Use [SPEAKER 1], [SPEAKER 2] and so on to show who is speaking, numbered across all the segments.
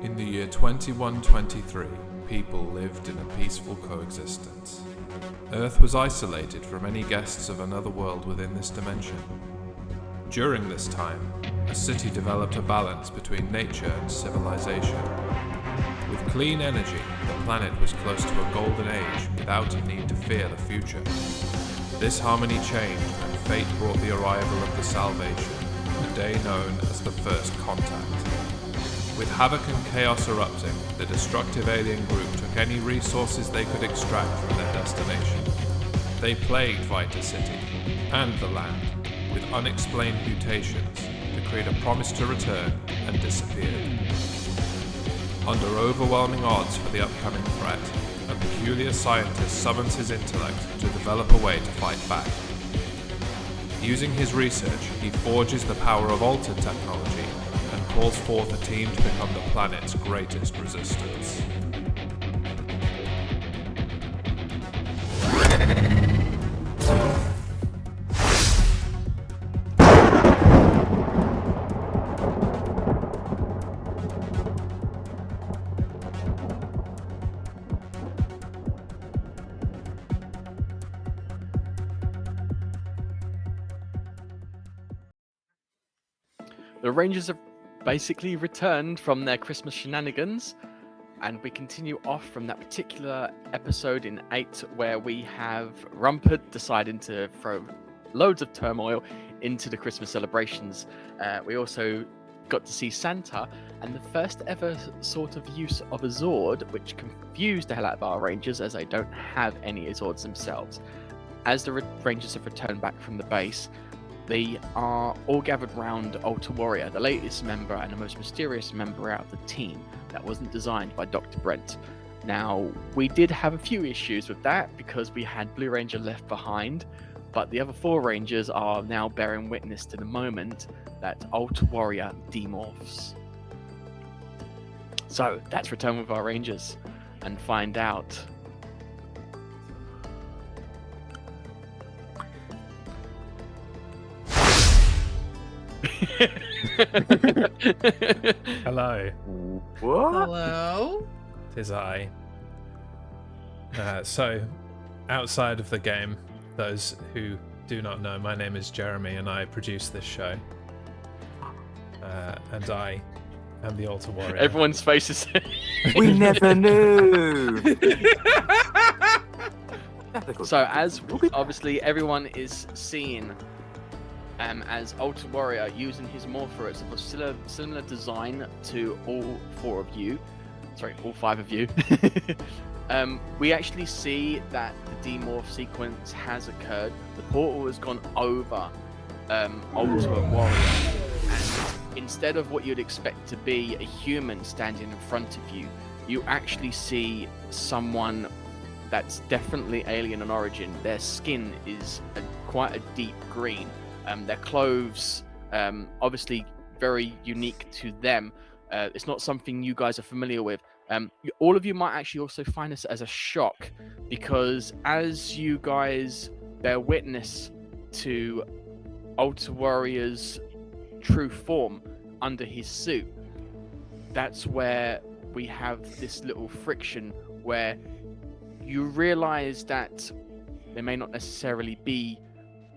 [SPEAKER 1] In the year 2123, people lived in a peaceful coexistence. Earth was isolated from any guests of another world within this dimension. During this time, a city developed a balance between nature and civilization. With clean energy, the planet was close to a golden age without a need to fear the future. This harmony changed when fate brought the arrival of the Salvation, a day known as the First Contact. With havoc and chaos erupting, the destructive alien group took any resources they could extract from their destination. They plagued Vita City and the land with unexplained mutations to create a promise to return and disappeared. Under overwhelming odds for the upcoming threat, a peculiar scientist summons his intellect to develop a way to fight back. Using his research, he forges the power of altered technology and calls forth a team to become the planet's greatest resistance.
[SPEAKER 2] The Rangers have basically returned from their Christmas shenanigans, and we continue off from that particular episode in 8 where we have Rumpert deciding to throw loads of turmoil into the Christmas celebrations. We also got to see Santa and the first ever sort of use of a Zord, which confused the hell out of our Rangers as they don't have any Zords themselves. As the Rangers have returned back from the base, they are all gathered round Altar Warrior, the latest member and the most mysterious member out of the team that wasn't designed by Dr. Brent. Now, we did have a few issues with that because we had Blue Ranger left behind, but the other 4 Rangers are now bearing witness to the moment that Altar Warrior demorphs. So, let's return with our Rangers and find out.
[SPEAKER 3] Hello.
[SPEAKER 4] What?
[SPEAKER 5] Hello?
[SPEAKER 3] Tis I. So, outside of the game, those who do not know, my name is Jeremy and I produce this show. And I am the Altar Warrior.
[SPEAKER 2] Everyone's faces.
[SPEAKER 4] We never knew.
[SPEAKER 2] So, as obviously everyone is seeing as Altar Warrior using his Morphers of a similar design to all 4 of you. Sorry, all 5 of you. We actually see that the demorph sequence has occurred. The portal has gone over Altar Warrior, and instead of what you'd expect to be a human standing in front of you, you actually see someone that's definitely alien in origin. Their skin is quite a deep green. Their clothes, obviously very unique to them. It's not something you guys are familiar with. All of you might actually also find this as a shock, because as you guys bear witness to Altar Warrior's true form under his suit, that's where we have this little friction where you realize that they may not necessarily be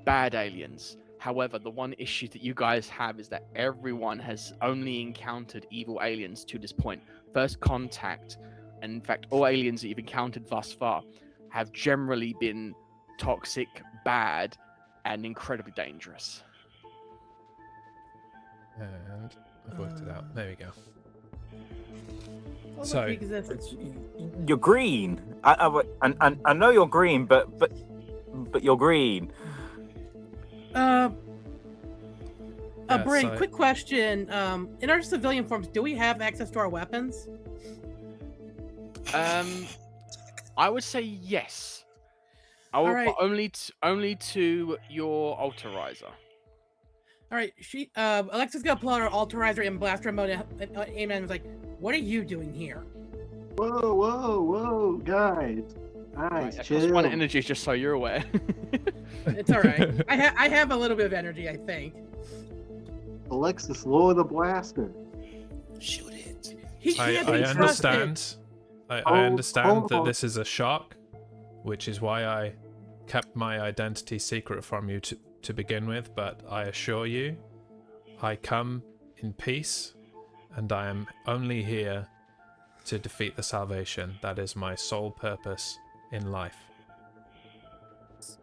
[SPEAKER 2] bad aliens. However, the one issue that you guys have is that everyone has only encountered evil aliens to this point. First Contact, and in fact, all aliens that you've encountered thus far have generally been toxic, bad, and incredibly dangerous.
[SPEAKER 3] And I've worked it out. There we go.
[SPEAKER 5] Well,
[SPEAKER 3] So-
[SPEAKER 4] You're green. I know you're green, but you're green.
[SPEAKER 5] Bryn,
[SPEAKER 3] so-
[SPEAKER 5] quick question. In our civilian forms, do we have access to our weapons?
[SPEAKER 2] I would say yes. I will,
[SPEAKER 5] Alright.
[SPEAKER 2] but only to your Alterizer.
[SPEAKER 5] All right, Alexa's gonna pull out her Alterizer and blaster mode and aim at him. Like, what are you doing here?
[SPEAKER 6] Whoa, guys. Nice,
[SPEAKER 2] Right,
[SPEAKER 6] chill.
[SPEAKER 2] plus 1 energy, just so you're aware.
[SPEAKER 5] It's all right. I have a little bit of energy, I think.
[SPEAKER 6] Alexis, lower the blaster.
[SPEAKER 7] Shoot it.
[SPEAKER 5] He can't
[SPEAKER 3] I
[SPEAKER 5] be trusted.
[SPEAKER 3] understand. I
[SPEAKER 6] Oh,
[SPEAKER 3] understand
[SPEAKER 6] hold
[SPEAKER 3] that
[SPEAKER 6] on.
[SPEAKER 3] this is a shock, which is why I kept my identity secret from you to begin with, but I assure you, I come in peace, and I am only here to defeat the Salvation. That is my sole purpose in life.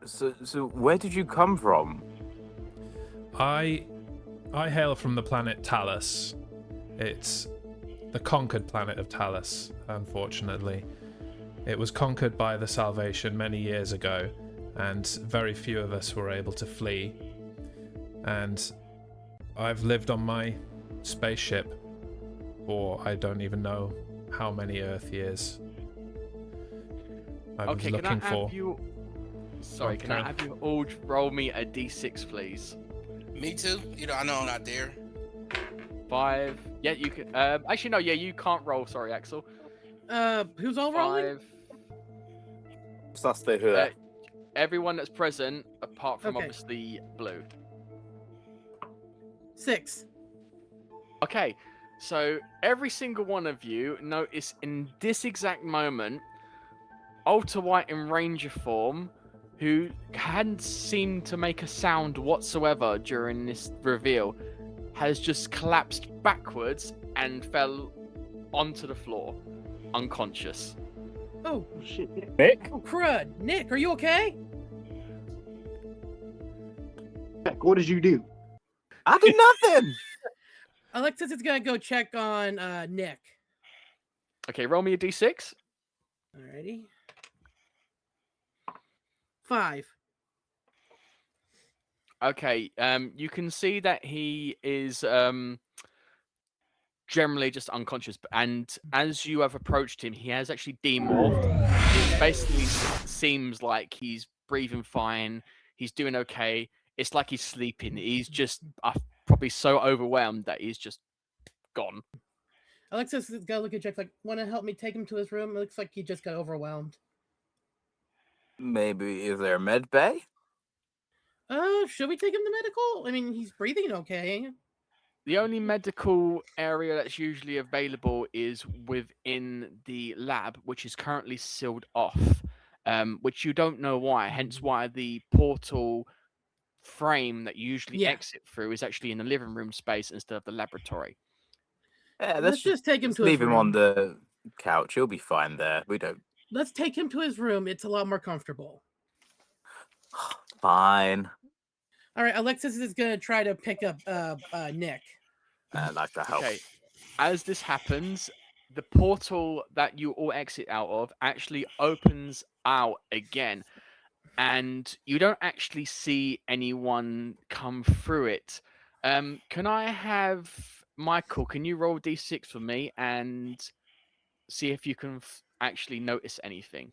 [SPEAKER 4] So where did you come from?
[SPEAKER 3] I hail from the planet Talis. It's the conquered planet of Talis, unfortunately. It was conquered by the Salvation many years ago, and very few of us were able to flee. And I've lived on my spaceship for I don't even know how many Earth years. I was
[SPEAKER 2] Okay,
[SPEAKER 3] looking
[SPEAKER 2] can I
[SPEAKER 3] for.
[SPEAKER 2] have you... Sorry, can I
[SPEAKER 3] Okay.
[SPEAKER 2] have you all roll me a d6, please?
[SPEAKER 7] Me too. I know I'm not there.
[SPEAKER 2] 5. Yeah, you can... actually, no, yeah, you can't roll. Sorry, Axel.
[SPEAKER 5] Who's all rolling?
[SPEAKER 2] 5.
[SPEAKER 4] So that's the who.
[SPEAKER 2] Everyone that's present, apart from
[SPEAKER 5] Okay.
[SPEAKER 2] obviously Blue.
[SPEAKER 5] 6.
[SPEAKER 2] Okay, so every single one of you notice in this exact moment, Alter White in Ranger form, who hadn't seemed to make a sound whatsoever during this reveal, has just collapsed backwards and fell onto the floor, unconscious.
[SPEAKER 5] Oh,
[SPEAKER 6] Oh, shit. Yeah.
[SPEAKER 4] Nick?
[SPEAKER 5] oh, crud. Nick, are you okay?
[SPEAKER 6] Heck, what did you do?
[SPEAKER 4] I did nothing.
[SPEAKER 5] Alexis is gonna go check on Nick.
[SPEAKER 2] Okay, roll me a d6.
[SPEAKER 5] Alrighty. 5.
[SPEAKER 2] Okay, you can see that he is generally just unconscious, and as you have approached him, he has actually demorphed. It basically seems like he's breathing fine, he's doing okay. It's like he's sleeping. He's just probably so overwhelmed that he's just gone.
[SPEAKER 5] Alexis is gonna look at Jack like, wanna help me take him to his room? It looks like he just got overwhelmed.
[SPEAKER 4] Maybe is there a med bay?
[SPEAKER 5] Should we take him to medical? I mean, he's breathing okay.
[SPEAKER 2] The only medical area that's usually available is within the lab, which is currently sealed off, which you don't know why. Hence why the portal frame that you usually
[SPEAKER 5] Yeah.
[SPEAKER 2] exit through is actually in the living room space instead of the laboratory.
[SPEAKER 4] Yeah,
[SPEAKER 5] Let's just take him
[SPEAKER 4] let's
[SPEAKER 5] to his
[SPEAKER 4] leave him
[SPEAKER 5] room.
[SPEAKER 4] on the couch. He'll be fine there. We don't.
[SPEAKER 5] Let's take him to his room. It's a lot more comfortable.
[SPEAKER 4] Fine.
[SPEAKER 5] All right, Alexis is gonna try to pick up Nick.
[SPEAKER 4] I'd like to help.
[SPEAKER 2] Okay, as this happens, the portal that you all exit out of actually opens out again, and you don't actually see anyone come through it. Can I have Michael? Can you roll d6 for me and see if you can actually notice anything?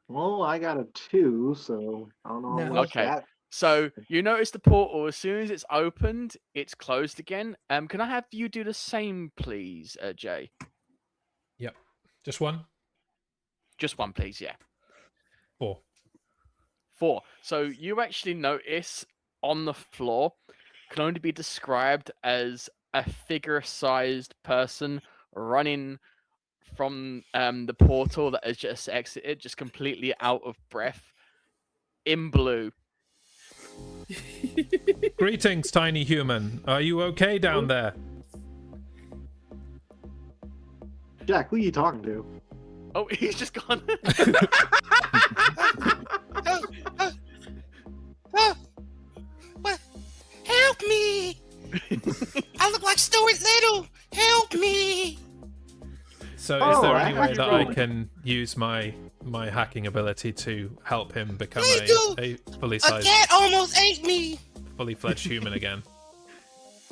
[SPEAKER 6] Well, I got a 2, so I don't know.
[SPEAKER 5] No.
[SPEAKER 6] What's
[SPEAKER 2] Okay.
[SPEAKER 6] that?
[SPEAKER 2] So you notice the portal as soon as it's opened, it's closed again. Can I have you do the same, please, Jay?
[SPEAKER 3] Yep. Just one?
[SPEAKER 2] Just one, please. Yeah.
[SPEAKER 3] 4.
[SPEAKER 2] 4. So you actually notice on the floor can only be described as a figure-sized person running from the portal that has just exited, just completely out of breath, in blue.
[SPEAKER 3] Greetings, tiny human. Are you okay down there?
[SPEAKER 6] Jack, who are you talking to?
[SPEAKER 2] Oh, he's just gone.
[SPEAKER 7] What? Help me! I look like Stuart Little. Help me!
[SPEAKER 3] So, is
[SPEAKER 6] Oh,
[SPEAKER 3] there
[SPEAKER 6] I
[SPEAKER 3] any
[SPEAKER 6] have
[SPEAKER 3] way
[SPEAKER 6] you
[SPEAKER 3] that I
[SPEAKER 6] roll.
[SPEAKER 3] can use my hacking ability to help him become
[SPEAKER 7] Please do.
[SPEAKER 3] a fully
[SPEAKER 7] A
[SPEAKER 3] sized,
[SPEAKER 7] cat almost ate me.
[SPEAKER 3] fully fledged human again?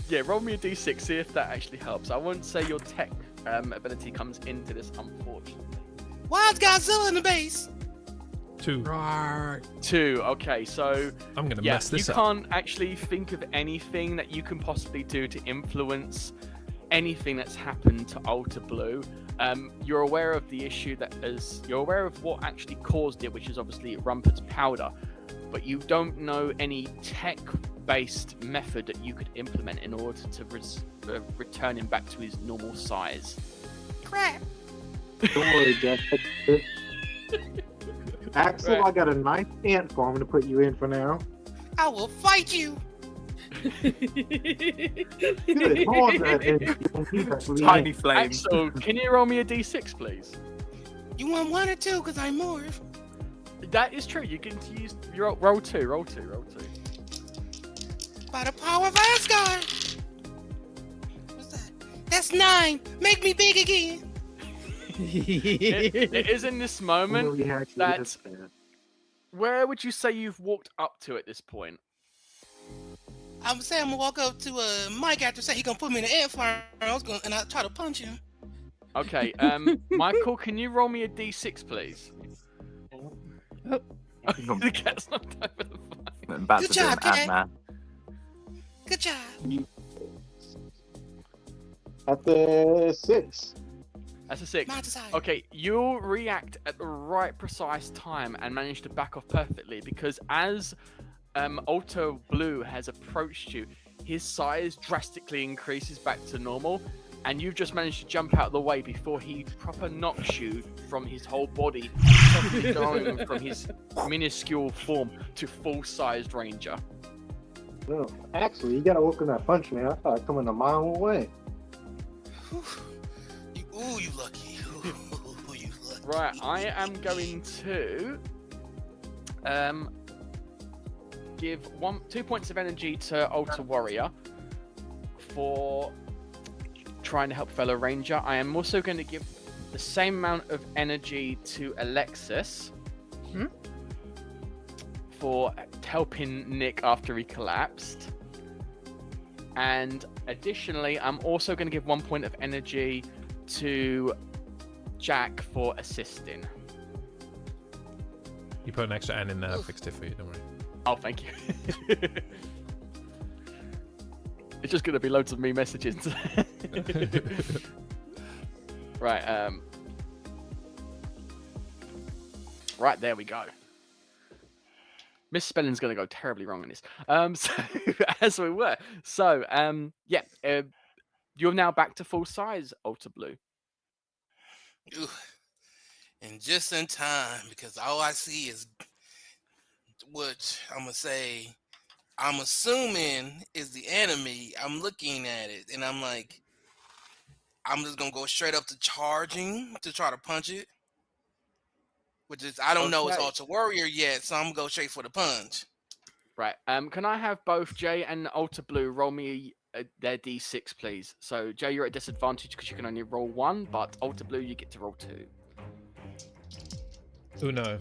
[SPEAKER 2] Yeah, roll me a d6, see if that actually helps. I wouldn't say your tech ability comes into this, unfortunately.
[SPEAKER 7] Why's Godzilla in the base?
[SPEAKER 3] 2.
[SPEAKER 5] Roar.
[SPEAKER 2] 2. Okay, so
[SPEAKER 3] I'm gonna
[SPEAKER 2] yeah,
[SPEAKER 3] mess this
[SPEAKER 2] you
[SPEAKER 3] up.
[SPEAKER 2] can't actually think of anything that you can possibly do to influence anything that's happened to Alter Blue. You're aware of the issue you're aware of what actually caused it, which is obviously Rumpert's powder, but you don't know any tech based method that you could implement in order to return him back to his normal size.
[SPEAKER 7] Crap.
[SPEAKER 6] Don't worry, Jeff. Axel,
[SPEAKER 2] Right.
[SPEAKER 6] I got a nice ant farm to put you in for now.
[SPEAKER 7] I will fight you.
[SPEAKER 6] Good. Hold that.
[SPEAKER 4] Tiny flames.
[SPEAKER 2] Axel, can you roll me a d6, please?
[SPEAKER 7] You want 1 or 2? Cause I'm Morph.
[SPEAKER 2] That is true. You can use your roll two.
[SPEAKER 7] By the power of Asgard. What's that? That's 9. Make me big again.
[SPEAKER 2] It is in this moment. That's- Where would you say you've walked up to at this point?
[SPEAKER 7] I'm saying I'm gonna walk up to Mike after say he gonna put me in the ant farm. I try to punch him.
[SPEAKER 2] Okay, Michael, can you roll me a d6, please? The cat's knocked over the fire.
[SPEAKER 4] I'm about
[SPEAKER 7] Good
[SPEAKER 4] to do an
[SPEAKER 7] job, Cat.
[SPEAKER 4] Ant-Man.
[SPEAKER 7] Good job.
[SPEAKER 6] At the 6.
[SPEAKER 2] That's a 6.
[SPEAKER 7] My desire.
[SPEAKER 2] Okay, you'll react at the right precise time and manage to back off perfectly because as Alto Blue has approached you, his size drastically increases back to normal, and you've just managed to jump out of the way before he proper knocks you from his whole body, suddenly going from his minuscule form to full-sized Ranger.
[SPEAKER 6] No, actually, you gotta work on that punch, man. I thought it coming a mile away.
[SPEAKER 7] Ooh, you lucky. Ooh, you lucky.
[SPEAKER 2] Right, I am going to give 2 points of energy to Alta Warrior for trying to help fellow Ranger. I am also going to give the same amount of energy to Alexis for helping Nick after he collapsed. And additionally, I'm also going to give 1 point of energy to Jack for assisting.
[SPEAKER 3] You put an extra N in there, I fixed it for you, don't worry.
[SPEAKER 2] Oh, thank you. It's just going to be loads of me messages. Right, right, there we go. Misspelling's going to go terribly wrong in this. So, as we were. So, you're now back to full size, Alta Blue.
[SPEAKER 7] Ooh. And just in time, because all I see is what I'm gonna say. I'm assuming is the enemy. I'm looking at it, and I'm like, I'm just gonna go straight up to charging to try to punch it. Which is, I don't know it's
[SPEAKER 2] Okay.
[SPEAKER 7] Ultra Warrior yet, so I'm gonna go straight for the punch.
[SPEAKER 2] Right. Can I have both Jay and Alta Blue roll me their d6, please? So, Jay, you're at disadvantage because you can only roll 1, but Alta Blue, you get to roll 2.
[SPEAKER 3] Uno.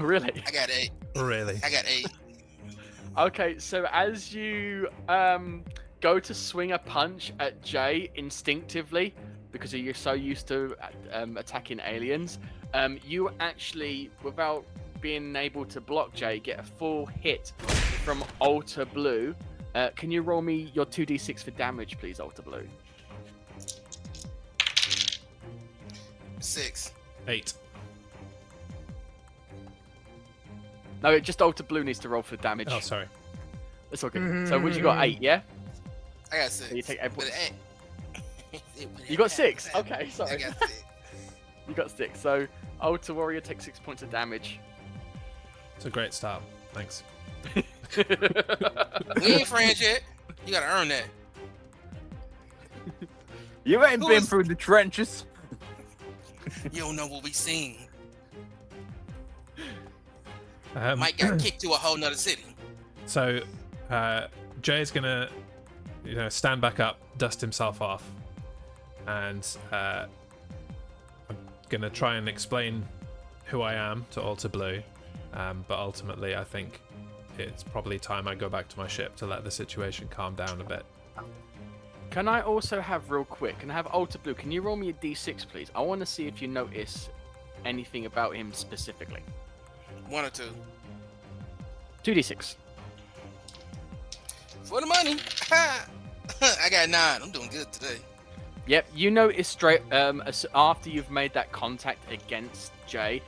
[SPEAKER 2] Really?
[SPEAKER 7] I got 8.
[SPEAKER 3] Really?
[SPEAKER 7] I got 8.
[SPEAKER 2] Okay, so as you go to swing a punch at Jay instinctively, because you're so used to attacking aliens, you actually, without being able to block Jay, get a full hit from Alta Blue. Can you roll me your 2d6 for damage, please, Alta Blue?
[SPEAKER 7] 6.
[SPEAKER 3] 8.
[SPEAKER 2] No, just Alta Blue needs to roll for damage.
[SPEAKER 3] Oh, sorry.
[SPEAKER 2] That's okay. So, what you got? 8, yeah?
[SPEAKER 7] I got 6.
[SPEAKER 2] So you take 8 points.
[SPEAKER 7] But
[SPEAKER 2] You got 6? Okay,
[SPEAKER 7] I
[SPEAKER 2] sorry.
[SPEAKER 7] got 6.
[SPEAKER 2] You got 6. So, Alta Warrior takes 6 points of damage.
[SPEAKER 3] It's a great start. Thanks.
[SPEAKER 7] We ain't friends yet. You gotta earn that.
[SPEAKER 4] You ain't
[SPEAKER 7] Who
[SPEAKER 4] been
[SPEAKER 7] is-
[SPEAKER 4] through the trenches.
[SPEAKER 7] You don't know what we seen.
[SPEAKER 3] Mike
[SPEAKER 7] Mike got kicked to a whole nother city.
[SPEAKER 3] So, Jay's gonna, stand back up, dust himself off, and I'm gonna try and explain who I am to Alta Blue. But ultimately, I think it's probably time I go back to my ship to let the situation calm down a bit.
[SPEAKER 2] Can I also have real quick? Can I have Alta Blue? Can you roll me a d6, please? I want to see if you notice anything about him specifically.
[SPEAKER 7] 1 or 2.
[SPEAKER 2] 2d6.
[SPEAKER 7] For the money. I got 9. I'm doing good today.
[SPEAKER 2] Yep, you notice straight after you've made that contact against Jay,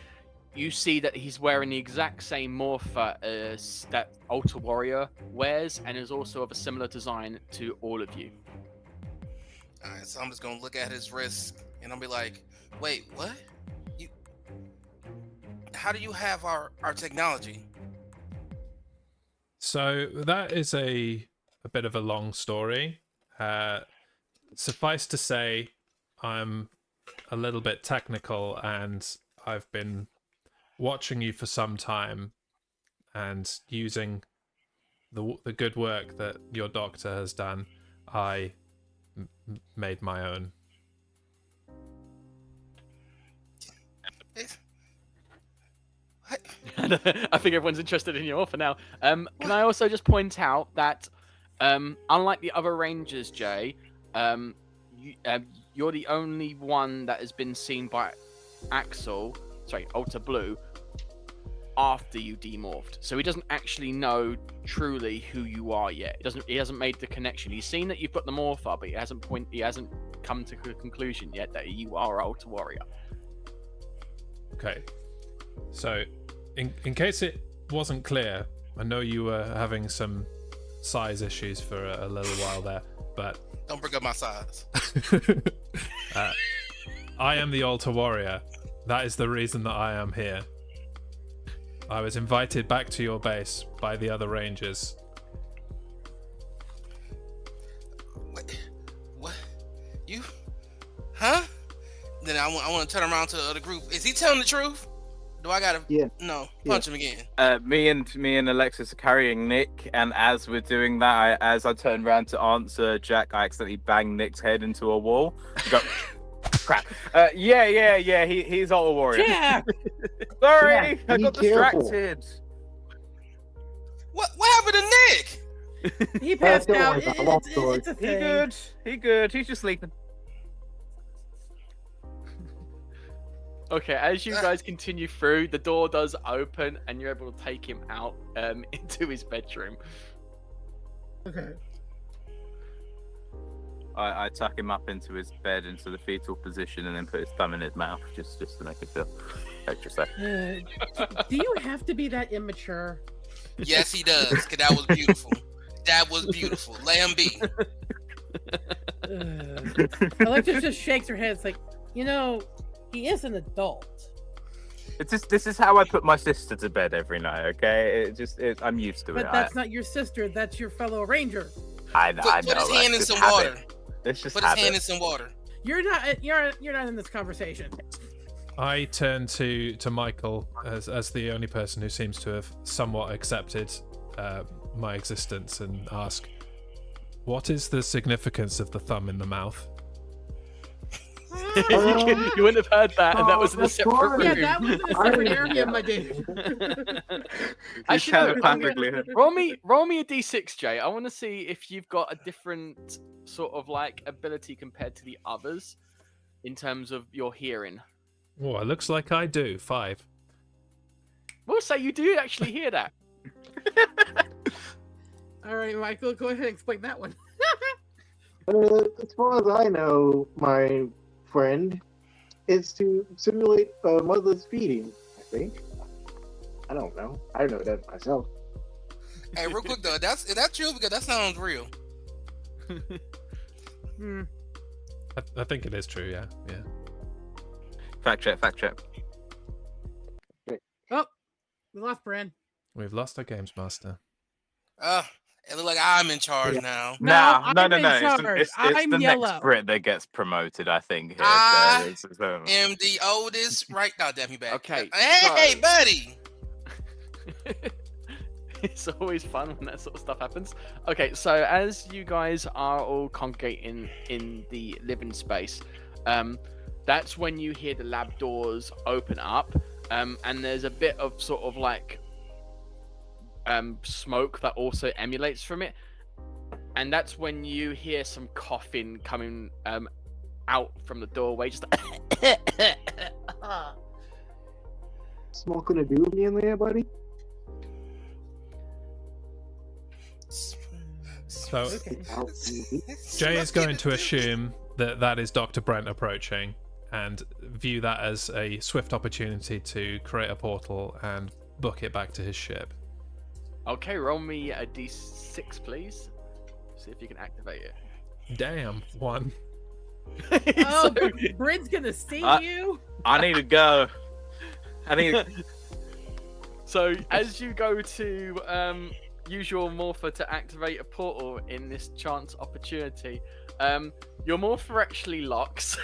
[SPEAKER 2] you see that he's wearing the exact same morpher as that Altar Warrior wears, and is also of a similar design to all of you.
[SPEAKER 7] All right, so I'm just gonna look at his wrist and I'll be like, "Wait, what? You? How do you have our technology?"
[SPEAKER 3] So that is a bit of a long story. Suffice to say, I'm a little bit technical, and I've been watching you for some time and using the good work that your doctor has done. I made my own.
[SPEAKER 7] What?
[SPEAKER 2] I think everyone's interested in your offer now. Can I also just point out that, unlike the other Rangers, Jay, you're the only one that has been seen by Alter Blue, after you demorphed. So he doesn't actually know truly who you are yet. He hasn't made the connection. He's seen that you've got the morpher, but he hasn't come to the conclusion yet that you are Altar Warrior.
[SPEAKER 3] Okay. So, in case it wasn't clear, I know you were having some size issues for a little while there, but
[SPEAKER 7] Don't bring up my size.
[SPEAKER 3] I am the Altar Warrior. That is the reason that I am here. I was invited back to your base by the other Rangers.
[SPEAKER 7] What? You? Huh? Then I want to turn around to the other group. Is he telling the truth? Do I gotta?
[SPEAKER 6] Yeah.
[SPEAKER 7] No. Punch him again.
[SPEAKER 4] Me and Alexis are carrying Nick, and as we're doing that, as I turn around to answer Jack, I accidentally bang Nick's head into a wall. Go, crap. Yeah. He's Altar Warrior.
[SPEAKER 5] Yeah.
[SPEAKER 4] Sorry,
[SPEAKER 6] Yeah,
[SPEAKER 4] I
[SPEAKER 6] be
[SPEAKER 4] got
[SPEAKER 6] careful.
[SPEAKER 4] distracted.
[SPEAKER 7] What happened to Nick?
[SPEAKER 5] He passed
[SPEAKER 6] don't
[SPEAKER 5] out.
[SPEAKER 6] worry about the long story.
[SPEAKER 5] It's a
[SPEAKER 4] He
[SPEAKER 5] thing.
[SPEAKER 4] good. He's just sleeping.
[SPEAKER 2] Okay, as you guys continue through, the door does open, and you're able to take him out into his bedroom.
[SPEAKER 5] Okay.
[SPEAKER 4] I tuck him up into his bed, into the fetal position, and then put his thumb in his mouth, just to make it feel extra safe.
[SPEAKER 5] Do you have to be that immature?
[SPEAKER 7] Yes, he does. 'Cause that was beautiful. That was beautiful. Let him be.
[SPEAKER 5] Alexis just shakes her head. It's like, he is an adult.
[SPEAKER 4] This is how I put my sister to bed every night. Okay, I'm used to
[SPEAKER 5] But
[SPEAKER 4] it.
[SPEAKER 5] that's not your sister. That's your fellow ranger.
[SPEAKER 4] I know.
[SPEAKER 7] Put his hand in some water.
[SPEAKER 4] It's just
[SPEAKER 7] Put his hand in
[SPEAKER 4] habit.
[SPEAKER 7] some water.
[SPEAKER 5] You're not in this conversation.
[SPEAKER 3] I turn to Michael as the only person who seems to have somewhat accepted my existence and ask, what is the significance of the thumb in the mouth?
[SPEAKER 2] You wouldn't have heard that, and that was in a
[SPEAKER 6] that's
[SPEAKER 2] separate
[SPEAKER 6] fine.
[SPEAKER 5] Yeah,
[SPEAKER 2] room.
[SPEAKER 5] that was a separate area of my day.
[SPEAKER 2] I
[SPEAKER 4] He's
[SPEAKER 2] should
[SPEAKER 4] telepathically.
[SPEAKER 2] roll me a d6, Jay. I want to see if you've got a different sort of like ability compared to the others in terms of your hearing.
[SPEAKER 3] Oh, it looks like I do. 5.
[SPEAKER 2] We'll say you do actually hear that.
[SPEAKER 5] All right, Michael, go ahead and explain that one.
[SPEAKER 6] As far as I know, my friend, is to simulate a mother's feeding, I think. I don't know. I know that myself.
[SPEAKER 7] Hey, real quick though, is that true? Because that sounds real.
[SPEAKER 3] I think it is true, yeah.
[SPEAKER 4] Fact check.
[SPEAKER 5] Oh, we lost Bran.
[SPEAKER 3] We've lost our games master.
[SPEAKER 7] It looks like I'm in charge now.
[SPEAKER 5] No,
[SPEAKER 4] No.
[SPEAKER 5] I'm in charge.
[SPEAKER 4] It's
[SPEAKER 5] I'm
[SPEAKER 4] the
[SPEAKER 5] yellow.
[SPEAKER 4] next Brit that gets promoted, I think. Here,
[SPEAKER 7] I
[SPEAKER 4] so
[SPEAKER 7] am the oldest. Right now, damn me back.
[SPEAKER 2] Okay,
[SPEAKER 7] Hey,
[SPEAKER 2] so-
[SPEAKER 7] buddy.
[SPEAKER 2] It's always fun when that sort of stuff happens. Okay, so as you guys are all congregating in the living space, that's when you hear the lab doors open up, and there's a bit of sort of like smoke that also emulates from it, and that's when you hear some coughing coming out from the doorway. Just
[SPEAKER 6] Smoking a doobie in there, buddy?
[SPEAKER 3] So
[SPEAKER 6] Okay.
[SPEAKER 3] Jay is going to assume that is Dr. Brent approaching, and view that as a swift opportunity to create a portal and book it back to his ship.
[SPEAKER 2] Okay, roll me a d6, please. See if you can activate it.
[SPEAKER 3] Damn, 1.
[SPEAKER 5] Oh, Bryn's gonna see you.
[SPEAKER 4] I need to go. I need.
[SPEAKER 2] So as you go to use your morpher to activate a portal in this chance opportunity, your morpher actually locks.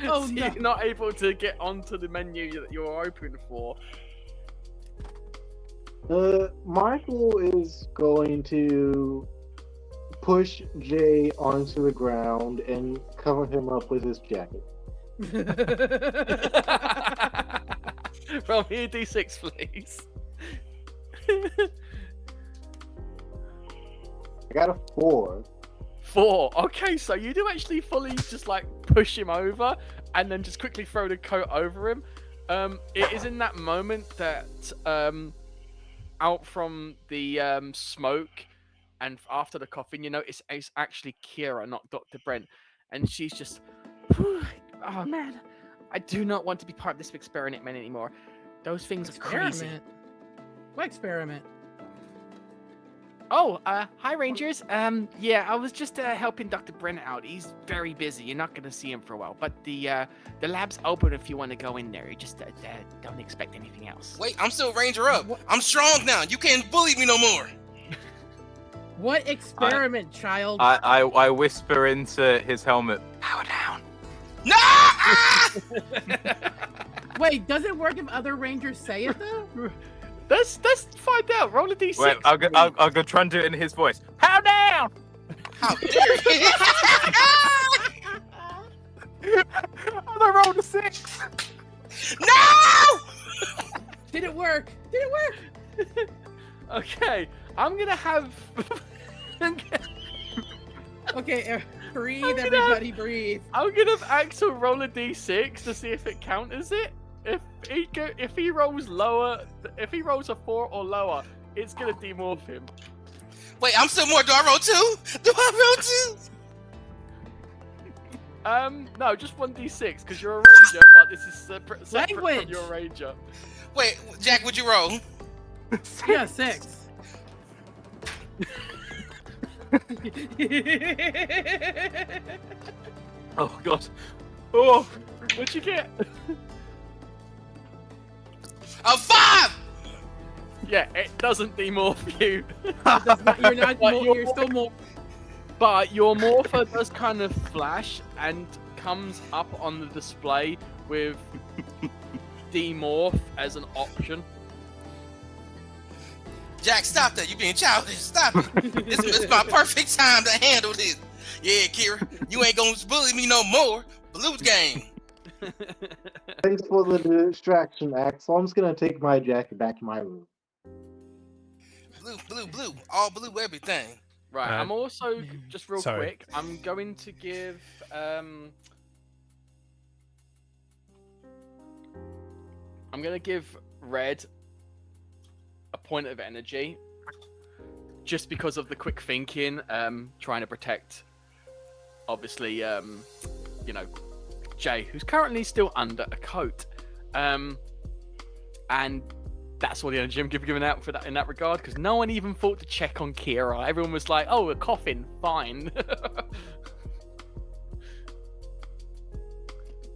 [SPEAKER 5] Oh,
[SPEAKER 2] so
[SPEAKER 5] no.
[SPEAKER 2] you're not able to get onto the menu that you're open for.
[SPEAKER 6] Michael is going to push Jay onto the ground and cover him up with his jacket.
[SPEAKER 2] Roll me a d6, please.
[SPEAKER 6] I got a 4.
[SPEAKER 2] 4. Okay, so you do actually fully just like push him over and then just quickly throw the coat over him. It is in that moment that out from the smoke and after the coughing, you notice it's actually Kira, not Dr. Brent, and she's just, oh man, I do not want to be part of this experiment anymore. Those things are crazy.
[SPEAKER 5] Experiment. What experiment?
[SPEAKER 2] Oh, hi Rangers. Yeah, I was just helping Dr. Brent out. He's very busy. You're not gonna see him for a while, but the lab's open if you want to go in there. You just don't expect anything else.
[SPEAKER 7] Wait, I'm still Ranger up. I'm strong now. You can't bully me no more.
[SPEAKER 5] What experiment, child?
[SPEAKER 4] I whisper into his helmet.
[SPEAKER 7] Power down. No! Ah!
[SPEAKER 5] Wait, does it work if other Rangers say it though?
[SPEAKER 2] Let's find out. Roll a d6.
[SPEAKER 4] Wait, I'll go try and do it in his voice. Power down!
[SPEAKER 7] How dare you?
[SPEAKER 4] I rolled a 6.
[SPEAKER 7] No!
[SPEAKER 5] Did it work? Did it work?
[SPEAKER 2] Okay, I'm gonna have.
[SPEAKER 5] Okay, breathe, everybody, breathe.
[SPEAKER 2] I'm gonna have Axel roll a d6 to see if it counters it. If he rolls lower, if he rolls a 4 or lower, it's gonna demorph him.
[SPEAKER 7] Wait, I'm still more. Do I roll 2? Do I roll 2?
[SPEAKER 2] No, just 1d6 because you're a ranger, but this is separate from
[SPEAKER 5] Language!
[SPEAKER 2] your ranger.
[SPEAKER 7] Wait, Jack, would you roll?
[SPEAKER 5] Yeah, 6.
[SPEAKER 4] Oh god. Oh.
[SPEAKER 2] What'd you get?
[SPEAKER 7] A 5!
[SPEAKER 2] Yeah, it doesn't demorph you.
[SPEAKER 5] You're not.
[SPEAKER 2] But
[SPEAKER 5] You're still more.
[SPEAKER 2] But your morpher does kind of flash and comes up on the display with demorph as an option.
[SPEAKER 7] Jack, stop that. You're being childish. Stop it. This is my perfect time to handle this. Yeah, Kira, you ain't gonna bully me no more. Blues game.
[SPEAKER 6] Thanks for the distraction, Axel. I'm just gonna take my jacket back to my room.
[SPEAKER 7] Blue. All blue, everything.
[SPEAKER 2] Right, I'm also, just real
[SPEAKER 3] sorry.
[SPEAKER 2] quick, I'm going to give, I'm going to give Red a point of energy, just because of the quick thinking, trying to protect, obviously, you know, Jay, who's currently still under a coat, and that's all the energy I'm giving out for that in that regard, because no one even thought to check on Kira. Everyone was like, "Oh, a coffin, fine."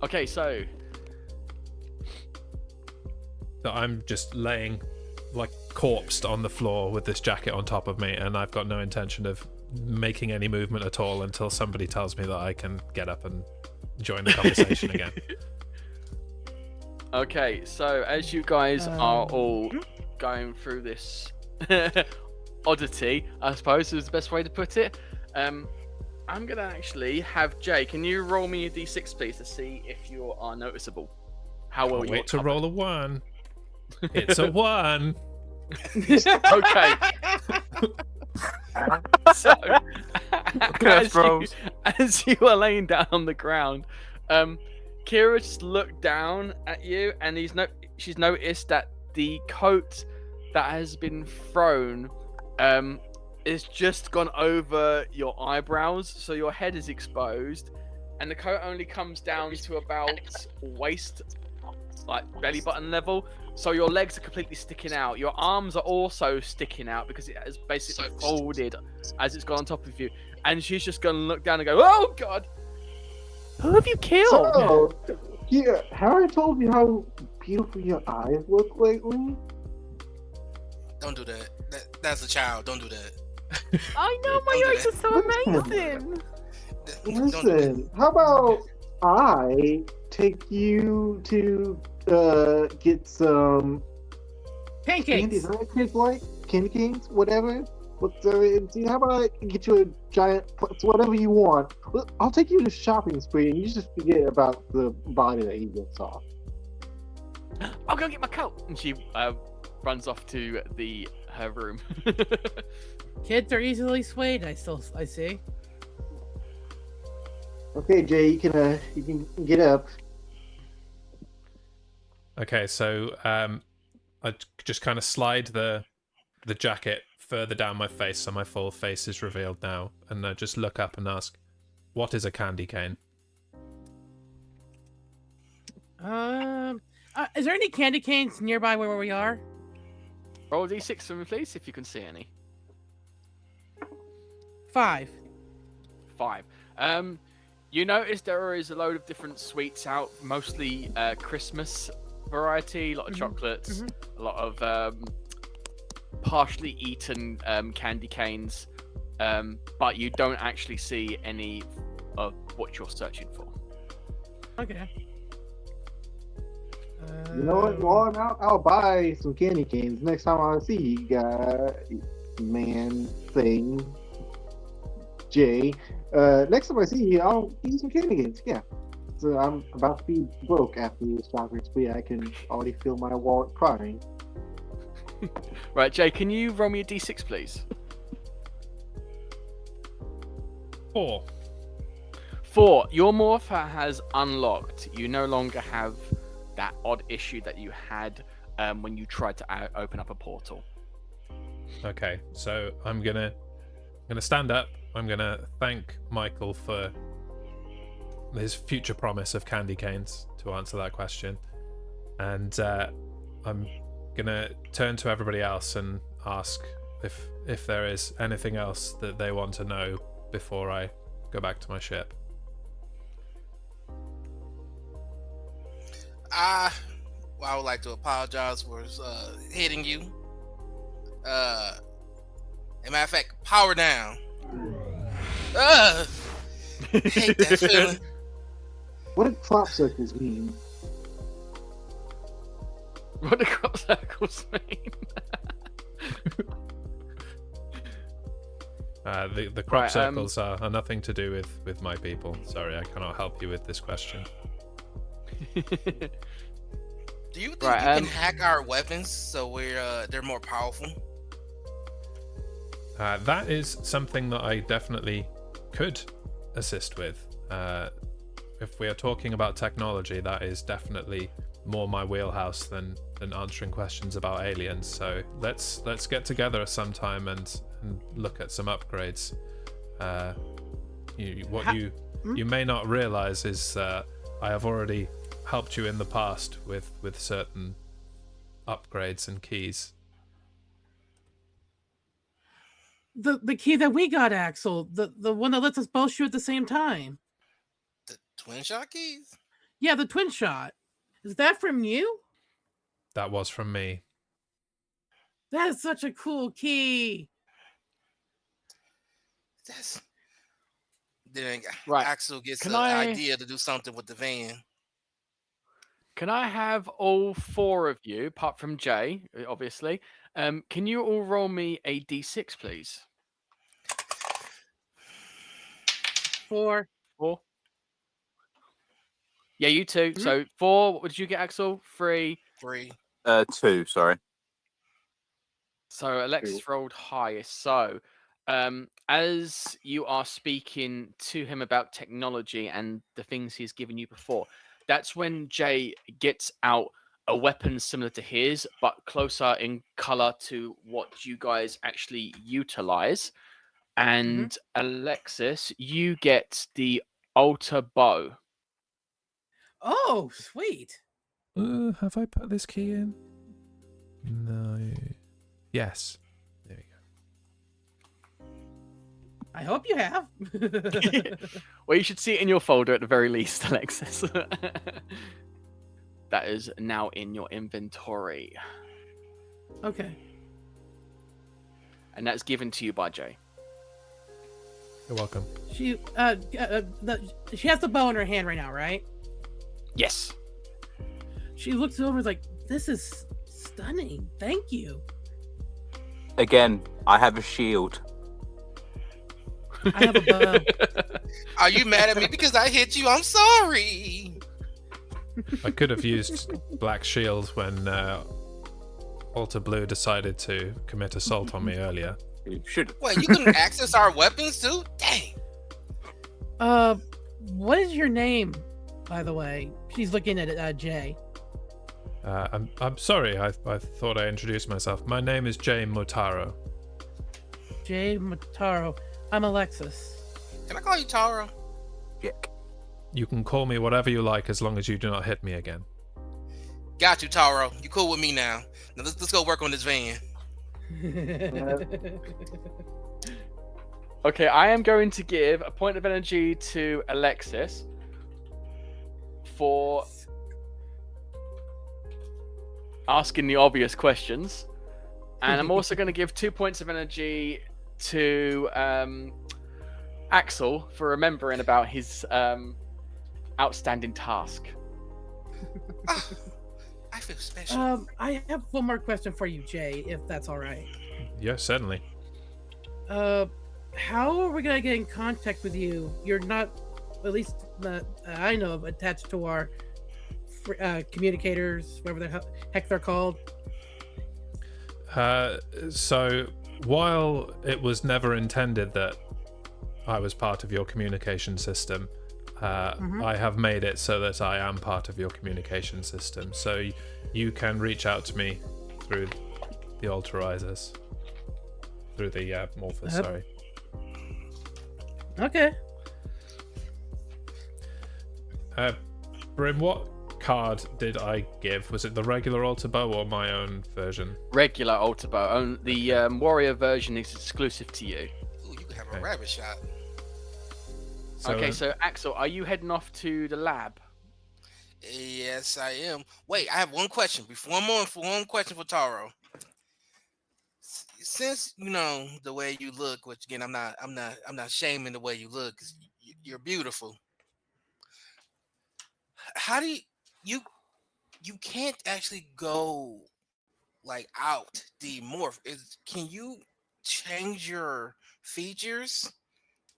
[SPEAKER 2] Okay, so
[SPEAKER 3] I'm just laying like corpsed on the floor with this jacket on top of me, and I've got no intention of making any movement at all until somebody tells me that I can get up and join the conversation again.
[SPEAKER 2] Okay, so as you guys are all going through this oddity, I suppose is the best way to put it, I'm gonna actually have Jay. Can you roll me a d6, please, to see if you are noticeable? How well you
[SPEAKER 3] Wait to
[SPEAKER 2] covered.
[SPEAKER 3] roll a 1. It's a 1.
[SPEAKER 2] Okay. So, as you are laying down on the ground, Kira just looked down at you, and she's noticed that the coat that has been thrown is just gone over your eyebrows, so your head is exposed, and the coat only comes down to about waist, like belly button level. So your legs are completely sticking out. Your arms are also sticking out because it has basically folded as it's gone on top of you. And she's just going to look down and go, "Oh God, who have you killed?"
[SPEAKER 6] So, yeah, have I told you how beautiful your eyes look lately?
[SPEAKER 7] Don't do that. That's a child. Don't do that.
[SPEAKER 2] I know, my
[SPEAKER 7] Don't do
[SPEAKER 2] eyes are so amazing.
[SPEAKER 7] Don't do that.
[SPEAKER 6] Listen, how about I take you to get some candies?
[SPEAKER 5] Pancakes.
[SPEAKER 6] Right? Kids like candy canes, whatever. How about I get you a giant, whatever you want? I'll take you to shopping spree, and you just forget about the body that you just saw.
[SPEAKER 2] I'll go get my coat. And she runs off to her room.
[SPEAKER 5] Kids are easily swayed. I see.
[SPEAKER 6] Okay, Jay, you can get up.
[SPEAKER 3] Okay, so I just kind of slide the jacket further down my face so my full face is revealed now, and I just look up and ask, "What is a candy cane?"
[SPEAKER 5] Is there any candy canes nearby where we are?
[SPEAKER 2] Roll a d6 for me, please, if you can see any.
[SPEAKER 5] 5.
[SPEAKER 2] 5. You notice there is a load of different sweets out, mostly Christmas variety, a lot of chocolates, a lot of partially eaten candy canes, but you don't actually see any of what you're searching for.
[SPEAKER 5] Okay.
[SPEAKER 6] You know what? Well, I'll buy some candy canes next time I see you guys. Man thing. Jay. Next time I see you, I'll eat some candy canes. Yeah. So I'm about to be broke after this shopping spree. I can already feel my wallet crying.
[SPEAKER 2] Right, Jay, can you roll me a d6, please?
[SPEAKER 3] 4.
[SPEAKER 2] 4. Your morpher has unlocked. You no longer have that odd issue that you had when you tried to open up a portal.
[SPEAKER 3] Okay, so I'm gonna stand up. I'm gonna thank Michael for his future promise of candy canes to answer that question, and I'm gonna turn to everybody else and ask if there is anything else that they want to know before I go back to my ship.
[SPEAKER 7] I would like to apologize for hitting you. As a matter of fact, power down. Hate that feeling.
[SPEAKER 6] What did crop circles mean?
[SPEAKER 2] What do crop circles mean?
[SPEAKER 3] The crop circles are nothing to do with my people. Sorry, I cannot help you with this question.
[SPEAKER 7] Do you think you can hack our weapons so they're more powerful?
[SPEAKER 3] That is something that I definitely could assist with. If we are talking about technology, that is definitely more my wheelhouse than answering questions about aliens. So let's get together sometime and look at some upgrades. You may not realize is I have already helped you in the past with certain upgrades and keys.
[SPEAKER 5] The key that we got, Axel, the one that lets us both shoot at the same time.
[SPEAKER 7] The twin shot keys?
[SPEAKER 5] Yeah, the twin shot. Is that from you?
[SPEAKER 3] That was from me.
[SPEAKER 5] That is such a cool key.
[SPEAKER 7] Then
[SPEAKER 2] Right.
[SPEAKER 7] Axel gets an idea to do something with the van.
[SPEAKER 2] Can I have all 4 of you, apart from Jay, obviously? Can you all roll me a d6, please?
[SPEAKER 5] 4.
[SPEAKER 2] 4. Yeah, you too. So 4. What did you get, Axel? 3.
[SPEAKER 4] 2, sorry.
[SPEAKER 2] So Alexis rolled highest. So as you are speaking to him about technology and the things he's given you before, that's when Jay gets out a weapon similar to his, but closer in color to what you guys actually utilize. And Alexis, you get the altar bow.
[SPEAKER 5] Oh, sweet.
[SPEAKER 3] Have I put this key in? No. Yes. There we go.
[SPEAKER 5] I hope you have.
[SPEAKER 2] Well, you should see it in your folder at the very least, Alexis. That is now in your inventory.
[SPEAKER 5] Okay.
[SPEAKER 2] And that's given to you by Jay.
[SPEAKER 3] You're welcome.
[SPEAKER 5] She she has the bow in her hand right now, right?
[SPEAKER 2] Yes.
[SPEAKER 5] She looks over and is like, this is stunning. Thank you.
[SPEAKER 4] Again, I have a shield.
[SPEAKER 5] I have a bow.
[SPEAKER 7] Are you mad at me because I hit you? I'm sorry.
[SPEAKER 3] I could have used Black Shield when Alter Blue decided to commit assault on me earlier.
[SPEAKER 4] You should.
[SPEAKER 7] Wait, you can access our weapons too? Dang.
[SPEAKER 5] What is your name, by the way? She's looking at Jay.
[SPEAKER 3] I'm sorry. I thought I introduced myself. My name is Jay Motaro.
[SPEAKER 5] Jay Motaro. I'm Alexis.
[SPEAKER 7] Can I call you Taro?
[SPEAKER 4] Jack.
[SPEAKER 3] You can call me whatever you like as long as you do not hit me again.
[SPEAKER 7] Got you, Taro. You cool with me now. Now let's go work on this van.
[SPEAKER 2] Okay, I am going to give a point of energy to Alexis for asking the obvious questions. And I'm also going to give 2 points of energy to Axel for remembering about his outstanding task.
[SPEAKER 7] Oh, I feel special.
[SPEAKER 5] I have one more question for you, Jay, if that's all right.
[SPEAKER 3] Yes, certainly.
[SPEAKER 5] How are we gonna get in contact with you? You're not, at least not, I know of, attached to our communicators, whatever the heck they're called.
[SPEAKER 3] So, while it was never intended that I was part of your communication system, I have made it so that I am part of your communication system. So you can reach out to me through the Alterizers. Through the Morphers, sorry.
[SPEAKER 5] Okay.
[SPEAKER 3] Brim, what card did I give? Was it the regular altar bow or my own version?
[SPEAKER 2] Regular altar bow. The warrior version is exclusive to you.
[SPEAKER 7] Ooh, you could have a rabbit shot.
[SPEAKER 2] So Axel, are you heading off to the lab?
[SPEAKER 7] Yes, I am. Wait, I have one question. Before I'm on, for one question for Taro. Since you know the way you look, which again I'm not shaming the way you look, 'cause you're beautiful. How do you can't actually go like out the morph? Can you change your features?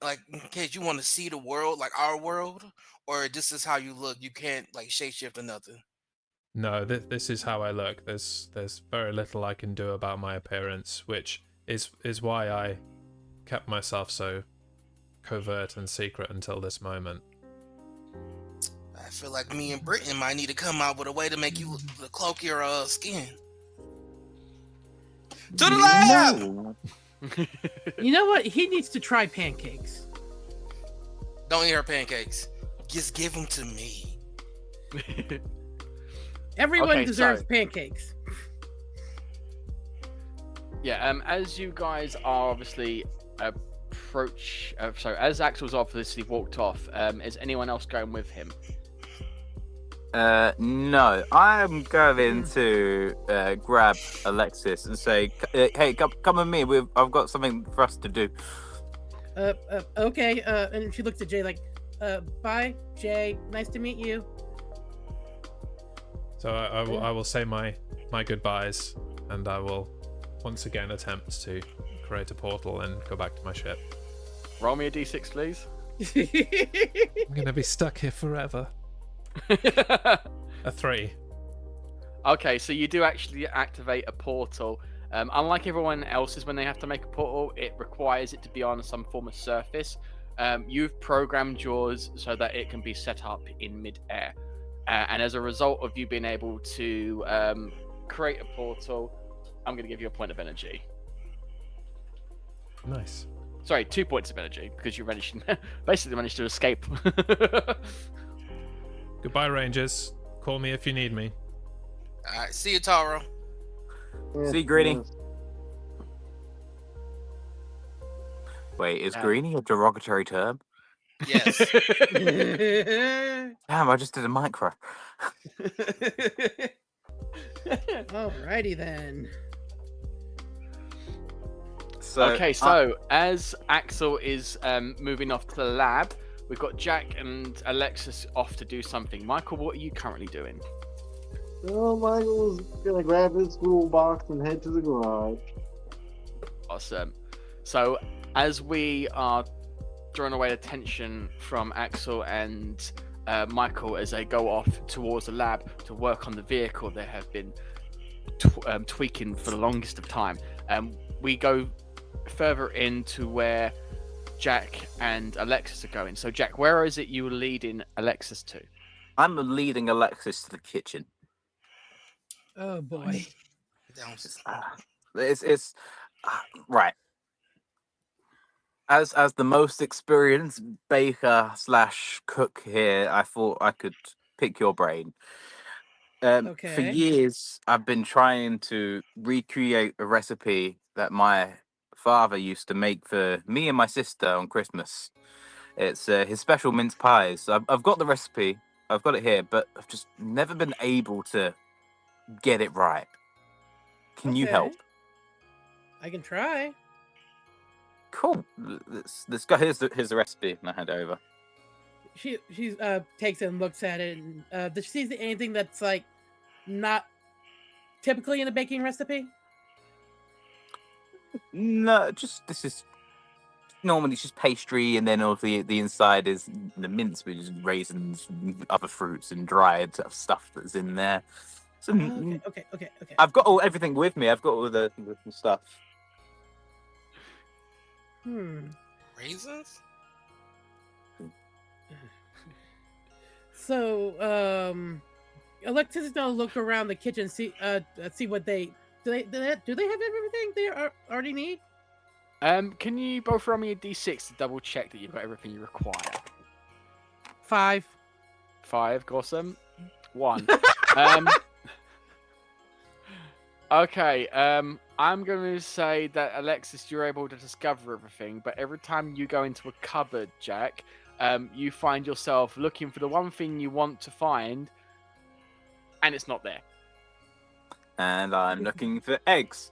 [SPEAKER 7] Like in case you want to see the world like our world, or this is how you look, you can't like shapeshift or nothing.
[SPEAKER 3] No, this is how I look. There's very little I can do about my appearance, which is why I kept myself so covert and secret until this moment.
[SPEAKER 7] I feel like me and Britain might need to come out with a way to make you cloak your skin. To the lab!
[SPEAKER 6] No.
[SPEAKER 5] You know what? He needs to try pancakes.
[SPEAKER 7] Don't eat her pancakes. Just give them to me.
[SPEAKER 5] Everyone
[SPEAKER 2] Okay,
[SPEAKER 5] deserves
[SPEAKER 2] so-
[SPEAKER 5] pancakes.
[SPEAKER 2] Yeah, as you guys are obviously as Axel's obviously walked off, is anyone else going with him?
[SPEAKER 4] No. I'm going to grab Alexis and say, "Hey, come with me. I've got something for us to do."
[SPEAKER 5] Okay. And she looks at Jay like, bye, Jay. Nice to meet you.
[SPEAKER 3] So I will say my goodbyes, and I will once again attempt to create a portal and go back to my ship.
[SPEAKER 2] Roll me a d6, please.
[SPEAKER 3] I'm gonna be stuck here forever. A 3.
[SPEAKER 2] Okay, so you do actually activate a portal. Unlike everyone else's, when they have to make a portal, it requires it to be on some form of surface. You've programmed yours so that it can be set up in mid-air. And as a result of you being able to create a portal, I'm going to give you a point of energy.
[SPEAKER 3] Nice.
[SPEAKER 2] Sorry, 2 points of energy because you basically managed to escape.
[SPEAKER 3] Goodbye, Rangers. Call me if you need me.
[SPEAKER 7] All right, see you, Taro.
[SPEAKER 6] Yes,
[SPEAKER 4] See, Greedy.
[SPEAKER 6] yes.
[SPEAKER 4] Wait, is
[SPEAKER 2] Yeah.
[SPEAKER 4] greenie a derogatory term?
[SPEAKER 7] Yes.
[SPEAKER 4] Damn, I just did a micro.
[SPEAKER 5] Alrighty then.
[SPEAKER 2] So as Axel is moving off to the lab, we've got Jack and Alexis off to do something. Michael, what are you currently doing?
[SPEAKER 6] So Michael's gonna grab his tool box and head to the garage.
[SPEAKER 2] Awesome. So as we are drawing away the tension from Axel and Michael as they go off towards the lab to work on the vehicle they have been tweaking for the longest of time, we go further into where Jack and Alexis are going. So Jack, where is it you were leading Alexis to?
[SPEAKER 4] I'm leading Alexis to the kitchen.
[SPEAKER 5] Oh boy.
[SPEAKER 4] It's right. As the most experienced baker / cook here, I thought I could pick your brain. For
[SPEAKER 5] Okay.
[SPEAKER 4] years, I've been trying to recreate a recipe that my father used to make for me and my sister on Christmas. It's his special mince pies. I've got the recipe. I've got it here, but I've just never been able to get it right. Can you
[SPEAKER 5] Okay.
[SPEAKER 4] help?
[SPEAKER 5] I can try.
[SPEAKER 4] Cool. Let's go. Here's the recipe, and I hand it over.
[SPEAKER 5] She takes it and looks at it, and does she see anything that's like not typically in a baking recipe?
[SPEAKER 4] No, this is normally just pastry, and then obviously the inside is the mince, which is raisins, other fruits, and dried stuff that's in there. So
[SPEAKER 5] Okay.
[SPEAKER 4] I've got everything with me. I've got all the stuff.
[SPEAKER 7] Raisins?
[SPEAKER 5] So, Alexis is gonna look around the kitchen, see what they do. They have everything they already need.
[SPEAKER 2] Can you both roll me a d6 to double check that you've got everything you require?
[SPEAKER 5] 5.
[SPEAKER 2] 5, awesome. 1. Okay, I'm going to say that Alexis, you're able to discover everything, but every time you go into a cupboard, Jack, you find yourself looking for the one thing you want to find, and it's not there.
[SPEAKER 4] And I'm looking for eggs.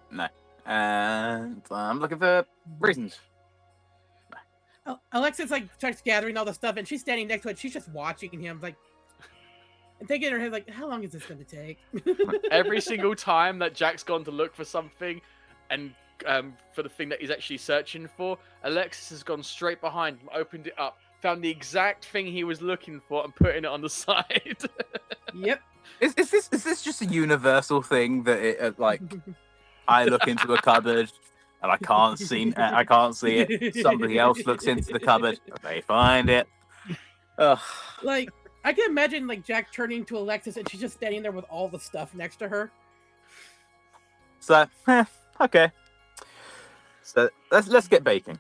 [SPEAKER 4] No. And I'm looking for raisins.
[SPEAKER 5] Alexis starts gathering all the stuff, and she's standing next to it. She's just watching him, and thinking in her head, how long is this going to take?
[SPEAKER 2] Every single time that Jack's gone to look for something, and for the thing that he's actually searching for, Alexis has gone straight behind him, opened it up, found the exact thing he was looking for, and putting it on the side.
[SPEAKER 5] Yep.
[SPEAKER 4] Is this just a universal thing that it I look into a cupboard and I can't see it. Somebody else looks into the cupboard, they find it. Ugh.
[SPEAKER 5] I can imagine Jack turning to Alexis, and she's just standing there with all the stuff next to her.
[SPEAKER 4] So, okay. So let's get baking.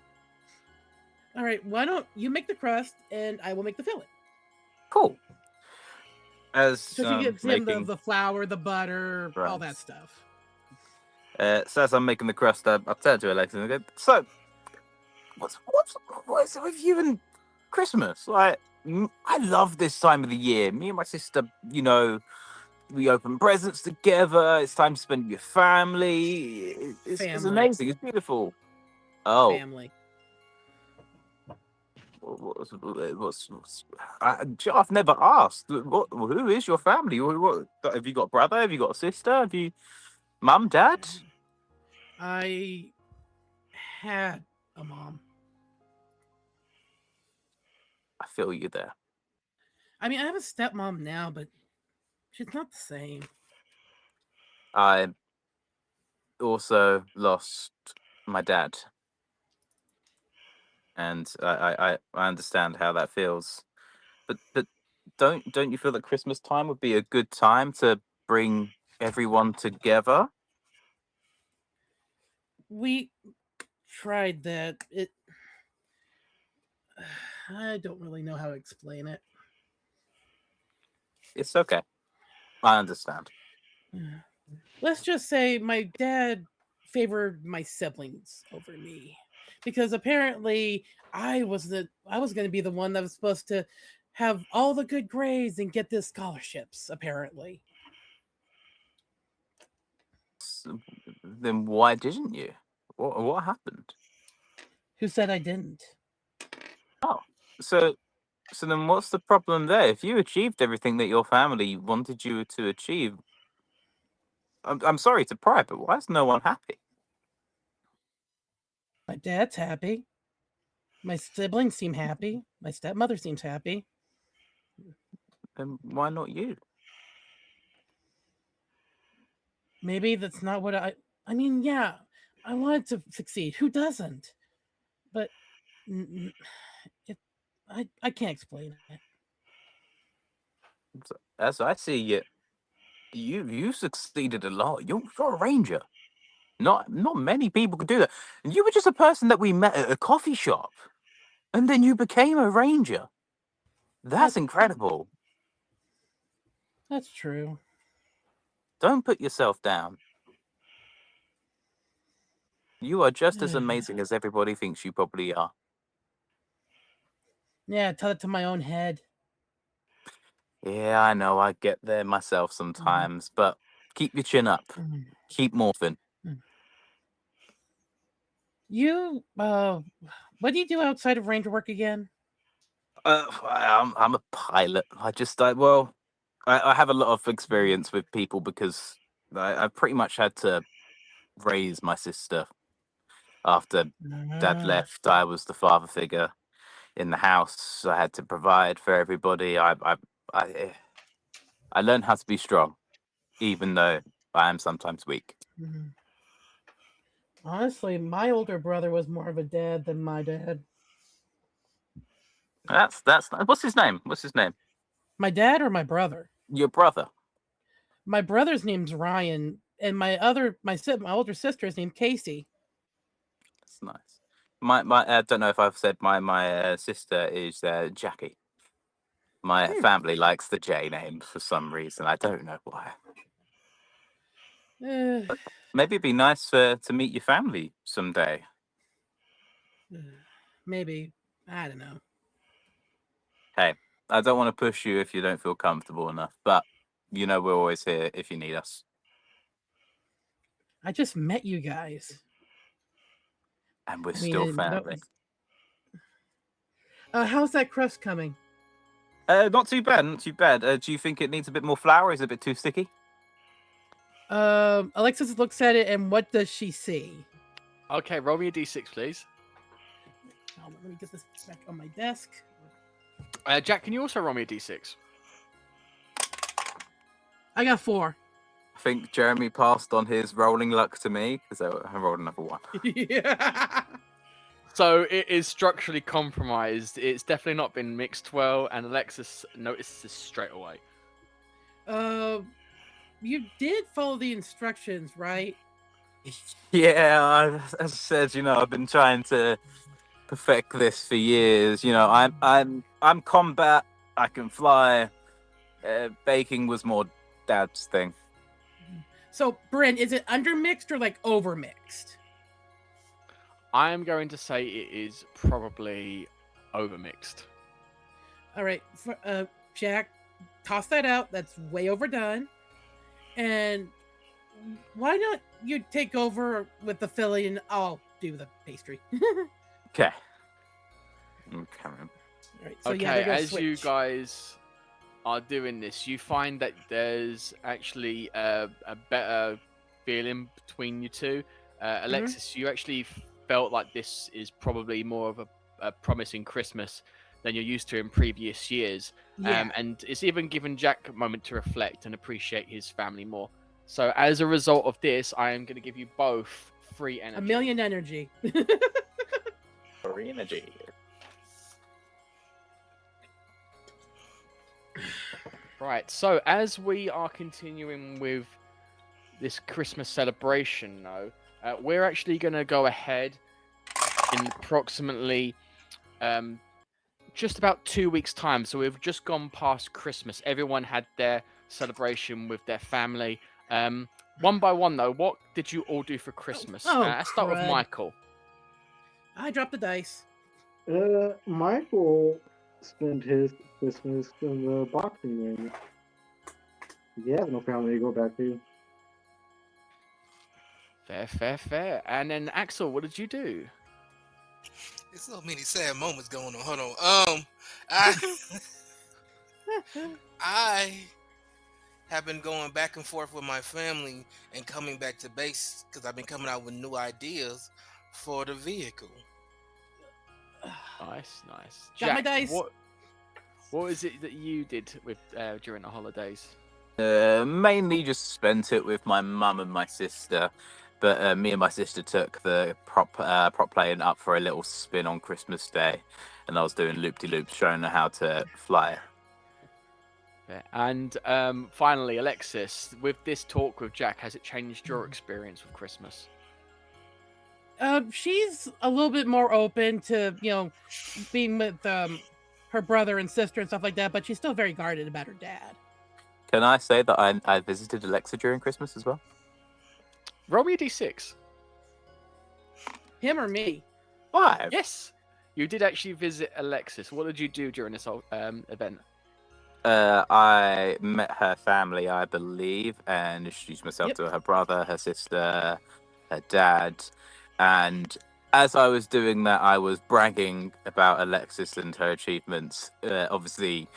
[SPEAKER 5] All right, why don't you make the crust, and I will make the filling.
[SPEAKER 4] Cool.
[SPEAKER 5] So she gives him the flour, the butter, all that stuff.
[SPEAKER 4] So as I'm making the crust, I turn to Alexis and I go, so, what is it with you and Christmas? I love this time of the year. Me and my sister, we open presents together. It's time to spend with your family. It's amazing. It's beautiful. Oh.
[SPEAKER 5] Family.
[SPEAKER 4] I've never asked. Who is your family? What, have you got a brother? Have you got a sister? Have you mum, dad?
[SPEAKER 5] I had a mom.
[SPEAKER 4] I feel you there.
[SPEAKER 5] I mean, I have a stepmom now, but she's not the same.
[SPEAKER 4] I also lost my dad. And I understand how that feels. But don't you feel that Christmas time would be a good time to bring everyone together?
[SPEAKER 5] tried that. I don't really know how to explain it.
[SPEAKER 4] It's okay. I understand.
[SPEAKER 5] Let's just say my dad favored my siblings over me because apparently I was going to be the one that was supposed to have all the good grades and get the scholarships apparently.
[SPEAKER 4] Then why didn't you? What happened?
[SPEAKER 5] Who said I didn't?
[SPEAKER 4] Oh, so then what's the problem there? If you achieved everything that your family wanted you to achieve, I'm sorry to pry, but why is no one happy?
[SPEAKER 5] My dad's happy. My siblings seem happy. My stepmother seems happy.
[SPEAKER 4] Then why not you?
[SPEAKER 5] Maybe that's not what I mean, yeah, I wanted to succeed. Who doesn't? But I can't explain it.
[SPEAKER 4] As I see it, you succeeded a lot. You're a ranger. Not many people could do that. And you were just a person that we met at a coffee shop, and then you became a ranger. That's incredible.
[SPEAKER 5] That's true.
[SPEAKER 4] Don't put yourself down. You are just as amazing as everybody thinks you probably are.
[SPEAKER 5] Yeah, tell it to my own head.
[SPEAKER 4] Yeah, I know. I get there myself sometimes, but keep your chin up. Keep morphing.
[SPEAKER 5] You, what do you do outside of ranger work again?
[SPEAKER 4] I'm a pilot. I have a lot of experience with people because I pretty much had to raise my sister after dad left. I was the father figure in the house. I had to provide for everybody. I learned how to be strong, even though I am sometimes weak.
[SPEAKER 5] Honestly, my older brother was more of a dad than my dad.
[SPEAKER 4] That's what's his name? What's his name?
[SPEAKER 5] My dad or my brother?
[SPEAKER 4] Your brother.
[SPEAKER 5] My brother's name's Ryan, and my older sister is named Casey.
[SPEAKER 4] That's nice. My I don't know if I've said my sister is Jackie. My family likes the J name for some reason. I don't know why. Maybe it'd be nice to meet your family someday.
[SPEAKER 5] Maybe. I don't know.
[SPEAKER 4] Hey, I don't want to push you if you don't feel comfortable enough, but you know we're always here if you need us.
[SPEAKER 5] I just met you guys.
[SPEAKER 4] And we're still family.
[SPEAKER 5] How's that crust coming?
[SPEAKER 4] Not too bad, not too bad. Do you think it needs a bit more flour? Is it a bit too sticky?
[SPEAKER 5] Alexis looks at it, and what does she see?
[SPEAKER 2] Okay, roll me a d6, please.
[SPEAKER 5] Oh, let me get this back on my desk.
[SPEAKER 2] Jack, can you also roll me a d6?
[SPEAKER 5] I got 4.
[SPEAKER 4] I think Jeremy passed on his rolling luck to me because I rolled another 1.
[SPEAKER 5] Yeah.
[SPEAKER 2] So it is structurally compromised. It's definitely not been mixed well, and Alexis notices this straight away.
[SPEAKER 5] You did follow the instructions, right?
[SPEAKER 4] Yeah, as I said, I've been trying to perfect this for years. I'm combat. I can fly. Baking was more Dad's thing.
[SPEAKER 5] So, Bryn, is it undermixed or like overmixed?
[SPEAKER 2] I am going to say it is probably overmixed.
[SPEAKER 5] All right, Jack, toss that out. That's way overdone. And why not you take over with the filling and I'll do the pastry.
[SPEAKER 4] Okay.
[SPEAKER 5] All right, so
[SPEAKER 2] okay, as you guys are doing this, you find that there's actually a better feeling between you two. Alexis, you actually felt like this is probably more of a promising Christmas than you're used to in previous years.
[SPEAKER 5] Yeah.
[SPEAKER 2] And it's even given Jack a moment to reflect and appreciate his family more. So as a result of this, I am going to give you both free energy.
[SPEAKER 5] 1 million energy.
[SPEAKER 4] Free energy.
[SPEAKER 2] Right, so as we are continuing with this Christmas celebration, we're actually going to go ahead in approximately just about 2 weeks' time. So we've just gone past Christmas. Everyone had their celebration with their family. One by one, though, what did you all do for Christmas? Let's start with
[SPEAKER 5] crud.
[SPEAKER 2] Michael.
[SPEAKER 5] I dropped the dice.
[SPEAKER 6] Michael spent his Christmas in the boxing ring. He has no family to go back to.
[SPEAKER 2] Fair. And then Axel, what did you do?
[SPEAKER 7] There's so many sad moments going on. Hold on. I have been going back and forth with my family and coming back to base because I've been coming out with new ideas for the vehicle.
[SPEAKER 2] Nice.
[SPEAKER 5] Got my
[SPEAKER 2] Jack,
[SPEAKER 5] dice.
[SPEAKER 2] What is it that you did with during the holidays?
[SPEAKER 4] Mainly just spent it with my mum and my sister, but me and my sister took the prop plane up for a little spin on Christmas Day, and I was doing loop-de-loops, showing her how to fly.
[SPEAKER 2] Yeah. And finally, Alexis, with this talk with Jack, has it changed your experience with Christmas?
[SPEAKER 5] She's a little bit more open to, being with her brother and sister and stuff like that, but she's still very guarded about her dad.
[SPEAKER 4] Can I say that I visited Alexa during Christmas as well?
[SPEAKER 2] Roll me a d6.
[SPEAKER 5] Him or me?
[SPEAKER 4] 5.
[SPEAKER 2] Yes, you did actually visit Alexis. What did you do during this whole event?
[SPEAKER 4] I met her family, I believe, and introduced myself to her brother, her sister, her dad. And as I was doing that, I was bragging about Alexis and her achievements, obviously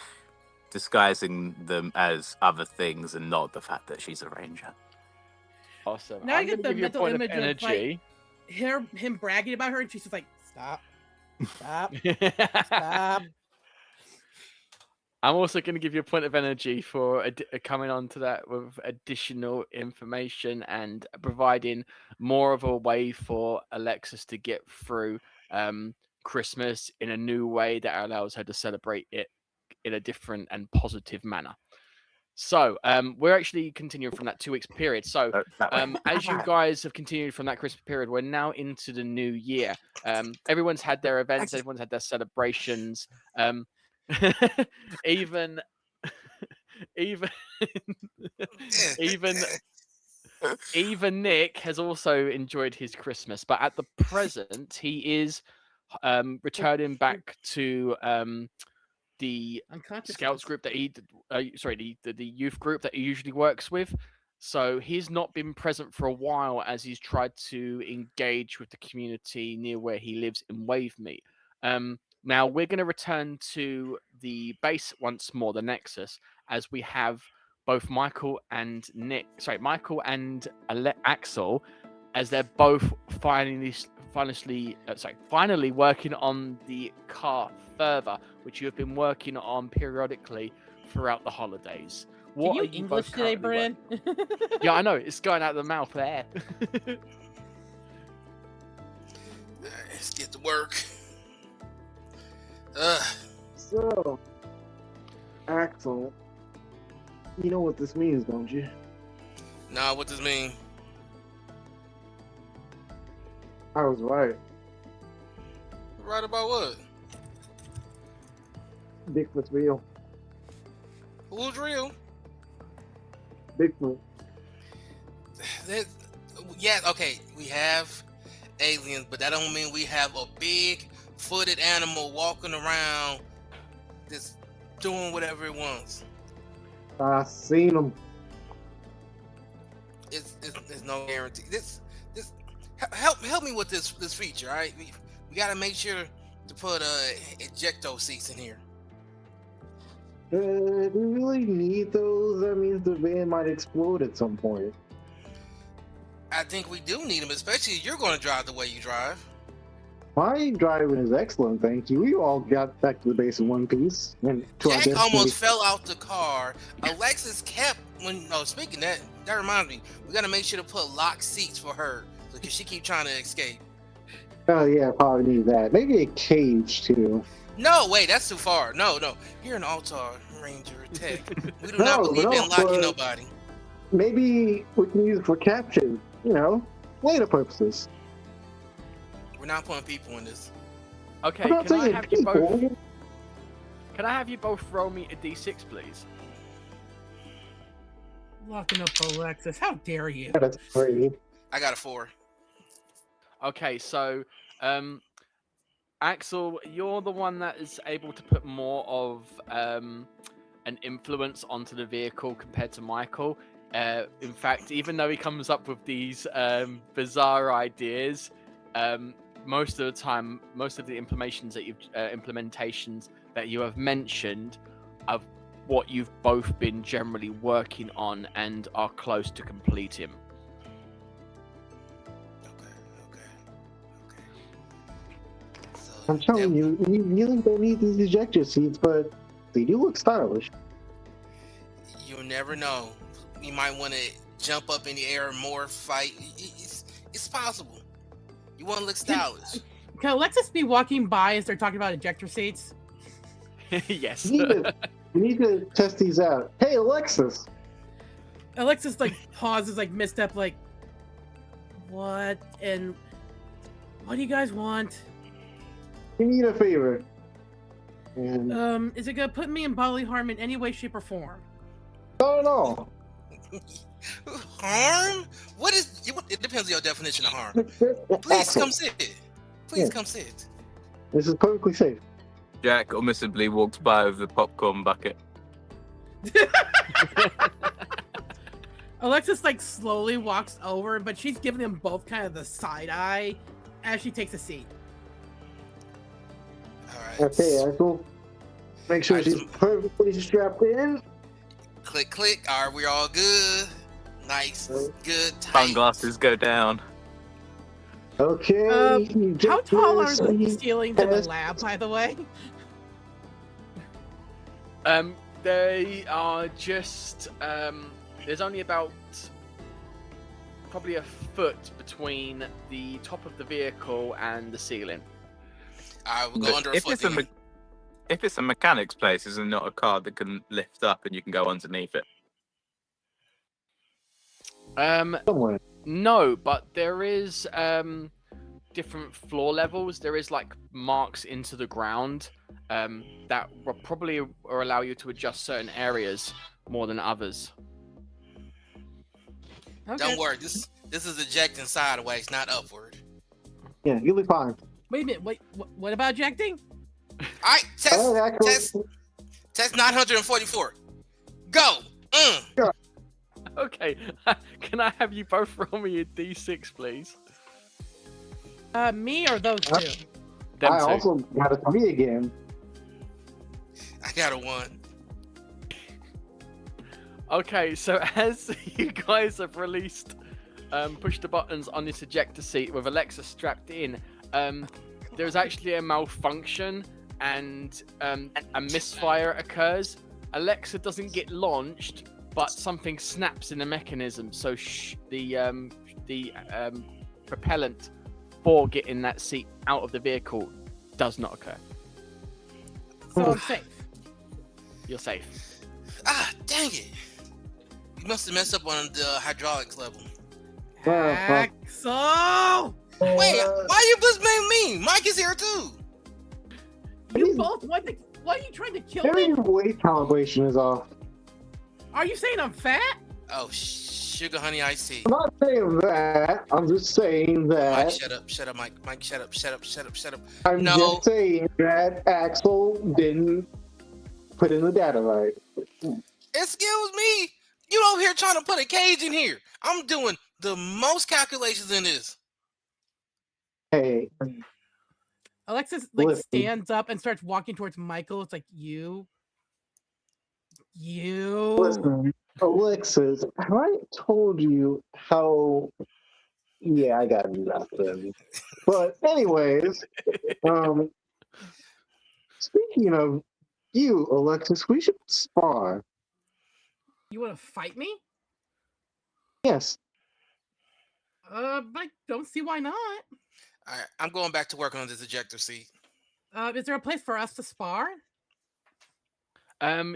[SPEAKER 4] disguising them as other things and not the fact that she's a ranger.
[SPEAKER 2] Awesome.
[SPEAKER 5] Now I
[SPEAKER 2] I'm
[SPEAKER 5] get
[SPEAKER 2] gonna
[SPEAKER 5] the
[SPEAKER 2] give you a
[SPEAKER 5] mental
[SPEAKER 2] point of
[SPEAKER 5] image of,
[SPEAKER 2] energy.
[SPEAKER 5] him bragging about her, and she's just like, stop. Stop.
[SPEAKER 2] I'm also going to give you a point of energy for coming on to that with additional information and providing more of a way for Alexis to get through Christmas in a new way that allows her to celebrate it in a different and positive manner. So we're actually continuing from that 2 weeks period. So as you guys have continued from that Christmas period, we're now into the new year. Everyone's had their events, everyone's had their celebrations. even Nick has also enjoyed his Christmas, but at the present he is returning back to the scouts group that the youth group that he usually works with. So he's not been present for a while as he's tried to engage with the community near where he lives in Wavemeet. Now we're going to return to the base once more, the Nexus, as we have both Michael and Axel, as they're both finally working on the car further, which you have been working on periodically throughout the holidays.
[SPEAKER 5] What Can you English today, Brand?
[SPEAKER 2] Yeah, I know. It's going out of the mouth there.
[SPEAKER 7] Let's get to work.
[SPEAKER 6] So, Axel, you know what this means, don't you?
[SPEAKER 7] Nah, what does this mean?
[SPEAKER 6] I was right.
[SPEAKER 7] Right about what?
[SPEAKER 6] Bigfoot's real.
[SPEAKER 7] Who's real?
[SPEAKER 6] Bigfoot.
[SPEAKER 7] Yeah, okay, we have aliens, but that don't mean we have a big footed animal walking around just doing whatever it wants.
[SPEAKER 6] I seen them.
[SPEAKER 7] It's no guarantee. This help me with this feature, all right? We gotta make sure to put ejector seats in here.
[SPEAKER 6] Do we really need those? That means the van might explode at some point.
[SPEAKER 7] I think we do need them, especially if you're going to drive the way you drive.
[SPEAKER 6] My driving is excellent, thank you. We all got back to the base in one piece. And
[SPEAKER 7] Jack almost fell out the car. Alexis kept speaking that reminds me. We got to make sure to put locked seats for her because she keep trying to escape.
[SPEAKER 6] Oh yeah, probably need that. Maybe a cage too.
[SPEAKER 7] No, wait, that's too far. No. You're an Altar Ranger tech. We do not believe in locking nobody.
[SPEAKER 6] Maybe we can use it for capture, later purposes.
[SPEAKER 7] We're not putting people in this.
[SPEAKER 2] Okay,
[SPEAKER 6] I'm not
[SPEAKER 2] can I
[SPEAKER 6] saying
[SPEAKER 2] have you both?
[SPEAKER 6] people.
[SPEAKER 2] Can I have you both roll me a d6, please?
[SPEAKER 5] Locking up Alexis. How dare you?
[SPEAKER 6] That's great.
[SPEAKER 7] I got a 4.
[SPEAKER 2] Okay, so Axel, you're the one that is able to put more of an influence onto the vehicle compared to Michael. In fact, even though he comes up with these bizarre ideas, most of the time, most of the implementations that you have mentioned are what you've both been generally working on and are close to completing.
[SPEAKER 7] Okay. So
[SPEAKER 6] I'm telling you, you really don't need these ejector seats, but they do look stylish.
[SPEAKER 7] you'll never know. You might want to jump up in the air and more fight. It's possible. You want to look stylish.
[SPEAKER 5] Can Alexis be walking by and start talking about ejector seats?
[SPEAKER 2] Yes.
[SPEAKER 6] We need to test these out. Hey, Alexis.
[SPEAKER 5] Alexis like pauses, like misstep, like, what? And what do you guys want?
[SPEAKER 6] We need a favor. And
[SPEAKER 5] Is it gonna put me in bodily harm in any way, shape, or form?
[SPEAKER 6] not at all.
[SPEAKER 7] Harm? What is? It depends on your definition of harm. Please come sit. Please
[SPEAKER 6] Yeah.
[SPEAKER 7] come sit.
[SPEAKER 6] This is perfectly safe.
[SPEAKER 4] Jack ommissively walks by with the popcorn bucket.
[SPEAKER 5] Alexis like slowly walks over, but she's giving them both kind of the side eye as she takes a seat.
[SPEAKER 7] All right.
[SPEAKER 6] Okay, Axel. Make sure
[SPEAKER 7] Alright,
[SPEAKER 6] she's perfectly strapped in.
[SPEAKER 7] Click, click. All right, we're all good. Nice, good, tight.
[SPEAKER 4] Sunglasses go down.
[SPEAKER 6] Okay.
[SPEAKER 5] How tall are the
[SPEAKER 6] ejector
[SPEAKER 5] ceilings in the
[SPEAKER 6] test.
[SPEAKER 5] lab, by the way?
[SPEAKER 2] They are just there's only about probably a foot between the top of the vehicle and the ceiling.
[SPEAKER 7] All right, we'll go under a
[SPEAKER 4] If
[SPEAKER 7] foot.
[SPEAKER 4] it's a,
[SPEAKER 7] then.
[SPEAKER 4] if it's a mechanic's place, is it not a car that can lift up and you can go underneath it?
[SPEAKER 6] Somewhere.
[SPEAKER 2] No, but there is different floor levels. There is like marks into the ground that will probably or allow you to adjust certain areas more than others.
[SPEAKER 5] Okay.
[SPEAKER 7] Don't worry, this is ejecting sideways, not upward.
[SPEAKER 6] Yeah, you'll be fine.
[SPEAKER 5] Wait a minute. Wait. What about ejecting?
[SPEAKER 7] All right,
[SPEAKER 6] Alright, Axel.
[SPEAKER 7] test 944. Go.
[SPEAKER 2] Okay, can I have you both roll me a d6, please?
[SPEAKER 5] Me or those
[SPEAKER 6] Huh?
[SPEAKER 5] two?
[SPEAKER 2] Them
[SPEAKER 6] I
[SPEAKER 2] two.
[SPEAKER 6] also got it for me again.
[SPEAKER 7] I got a 1.
[SPEAKER 2] Okay, so as you guys have released, pushed the buttons on this ejector seat with Alexa strapped in, there's actually a malfunction and a misfire occurs. Alexa doesn't get launched, but something snaps in the mechanism, so the propellant for getting that seat out of the vehicle does not occur.
[SPEAKER 5] So I'm safe.
[SPEAKER 2] You're safe.
[SPEAKER 7] Ah, dang it. You must have messed up on the hydraulics level.
[SPEAKER 5] Axel!
[SPEAKER 7] Wait, why you just being mean? Mike is here too.
[SPEAKER 5] You both want to? Why are you trying to kill
[SPEAKER 6] Maybe
[SPEAKER 5] me?
[SPEAKER 6] your weight calibration is off.
[SPEAKER 5] Are you saying I'm fat?
[SPEAKER 7] Oh, sugar honey iced tea.
[SPEAKER 6] I'm not saying that. I'm just saying
[SPEAKER 7] Mike,
[SPEAKER 6] that.
[SPEAKER 7] shut up, Mike. Mike, shut up.
[SPEAKER 6] I'm
[SPEAKER 7] No.
[SPEAKER 6] just saying that Axel didn't put in the data right.
[SPEAKER 7] Excuse me. You over here trying to put a cage in here. I'm doing the most calculations in this.
[SPEAKER 6] Hey,
[SPEAKER 5] Alexis like
[SPEAKER 6] Listen.
[SPEAKER 5] stands up and starts walking towards Michael. It's like you.
[SPEAKER 6] listen, Alexis, have I told you how? Yeah, I got nothing. But anyways, speaking of you, Alexis, we should spar.
[SPEAKER 5] You want to fight me?
[SPEAKER 6] Yes.
[SPEAKER 5] But I don't see why not.
[SPEAKER 7] All right, I'm going back to working on this ejector seat.
[SPEAKER 5] Is there a place for us to spar?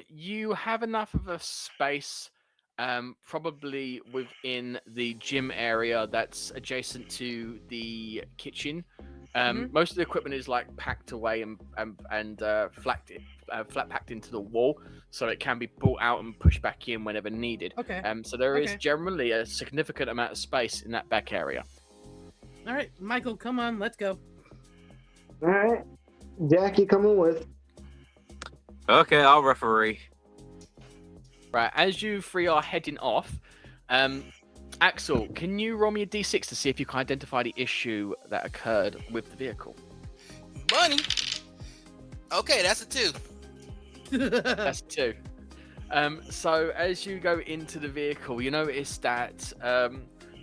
[SPEAKER 2] You have enough of a space, probably within the gym area that's adjacent to the kitchen. Most of the equipment is like packed away and flat packed into the wall, so it can be brought out and pushed back in whenever needed.
[SPEAKER 5] Okay.
[SPEAKER 2] So there is
[SPEAKER 5] Okay.
[SPEAKER 2] generally a significant amount of space in that back area.
[SPEAKER 5] All right, Michael, come on, let's go.
[SPEAKER 6] All right, Jack, you coming with?
[SPEAKER 4] Okay, I'll referee.
[SPEAKER 2] Right, as you three are heading off, Axel, can you roll me a d6 to see if you can identify the issue that occurred with the vehicle?
[SPEAKER 7] Money. Okay, that's a 2.
[SPEAKER 2] That's 2. So as you go into the vehicle, you notice that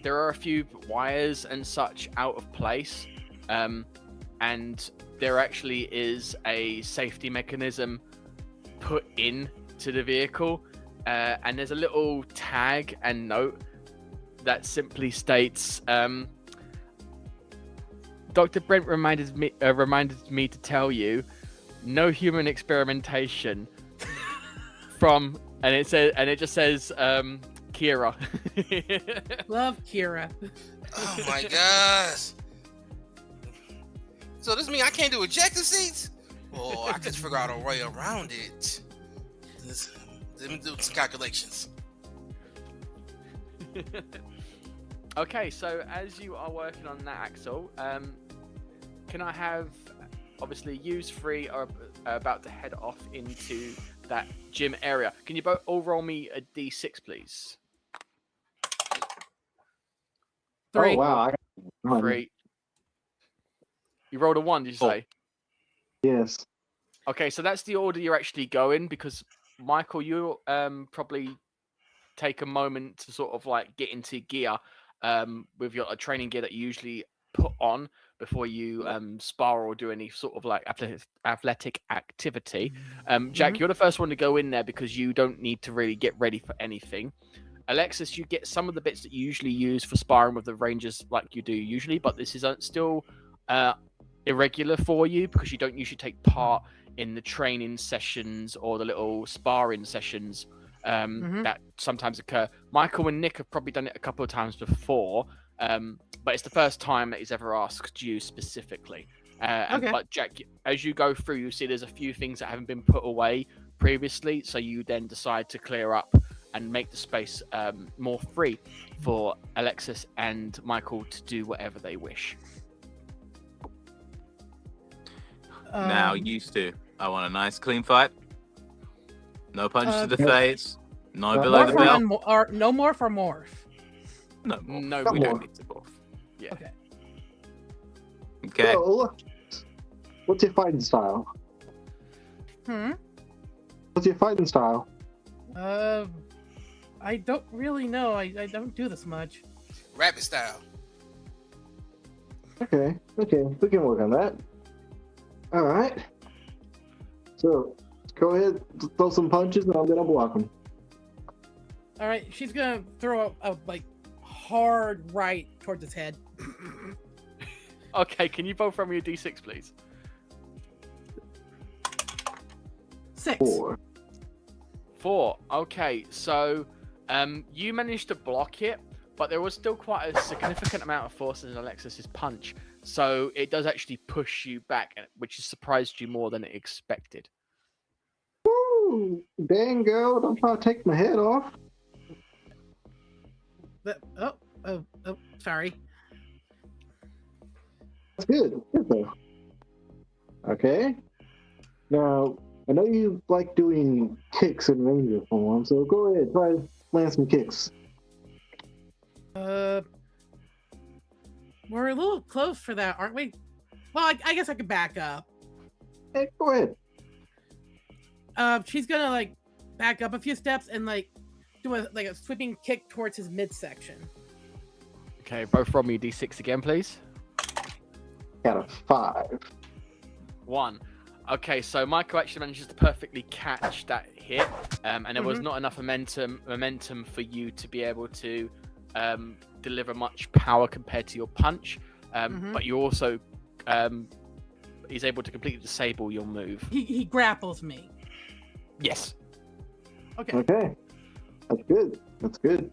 [SPEAKER 2] there are a few wires and such out of place, and there actually is a safety mechanism put in to the vehicle, and there's a little tag and note that simply states, Dr. Brent reminded me to tell you, no human experimentation from, and it just says Kira.
[SPEAKER 5] Love Kira.
[SPEAKER 7] Oh my gosh. So this means I can't do ejector seats? Well, I could figure out a way around it. Let me do some calculations.
[SPEAKER 2] Okay, so as you are working on that, Axel, can I have, obviously, you three are about to head off into that gym area. Can you both all roll me a d6, please?
[SPEAKER 5] 3.
[SPEAKER 6] Oh wow!
[SPEAKER 2] 3. You rolled a 1, did you say?
[SPEAKER 6] Yes.
[SPEAKER 2] Okay, so that's the order you're actually going, because Michael, you probably take a moment to sort of like get into gear with your training gear that you usually put on before you spar or do any sort of like athletic activity. Jack, you're the first one to go in there because you don't need to really get ready for anything. Alexis, you get some of the bits that you usually use for sparring with the Rangers like you do usually, but this is still irregular for you because you don't usually take part in the training sessions or the little sparring sessions that sometimes occur. Michael and Nick have probably done it a couple of times before, but it's the first time that he's ever asked you specifically.
[SPEAKER 5] Okay.
[SPEAKER 2] But Jack, as you go through, you see there's a few things that haven't been put away previously, so you then decide to clear up and make the space more free for Alexis and Michael to do whatever they wish.
[SPEAKER 4] Now used to. I want a nice clean fight. No punch to the face. No below the belt.
[SPEAKER 5] No morph or morph.
[SPEAKER 4] No more.
[SPEAKER 2] No,
[SPEAKER 6] Come
[SPEAKER 2] we
[SPEAKER 6] on.
[SPEAKER 2] don't.
[SPEAKER 4] Don't need to morph.
[SPEAKER 2] Yeah.
[SPEAKER 5] Okay.
[SPEAKER 4] Okay.
[SPEAKER 6] So, what's your fighting style? What's your fighting style?
[SPEAKER 5] I don't really know. I don't do this much.
[SPEAKER 7] Rapid style.
[SPEAKER 6] Okay, we can work on that. All right. So, go ahead, throw some punches, and I'm gonna block them.
[SPEAKER 5] All right, she's gonna throw a like hard right towards his head.
[SPEAKER 2] Okay, can you both roll me a d6, please?
[SPEAKER 5] 6.
[SPEAKER 2] 4. Okay, so you managed to block it, but there was still quite a significant amount of force in Alexis's punch, so it does actually push you back, which has surprised you more than it expected.
[SPEAKER 6] Woo! Dang girl, don't try to take my head off.
[SPEAKER 5] Oh, sorry.
[SPEAKER 6] That's good. Good though. Okay. Now, I know you like doing kicks in Ranger form, so go ahead, try to land some kicks.
[SPEAKER 5] We're a little close for that, aren't we? Well, I guess I could back up.
[SPEAKER 6] Hey, go ahead.
[SPEAKER 5] She's gonna like back up a few steps and like do a sweeping kick towards his midsection.
[SPEAKER 2] Okay, both roll me a d6 again, please.
[SPEAKER 6] Got a 5.
[SPEAKER 2] 1. Okay, so Michael actually manages to perfectly catch that hit, and there was not enough momentum for you to be able to deliver much power compared to your punch. But you also is able to completely disable your move.
[SPEAKER 5] He grapples me.
[SPEAKER 2] Yes.
[SPEAKER 5] Okay.
[SPEAKER 6] Okay. That's good. That's good.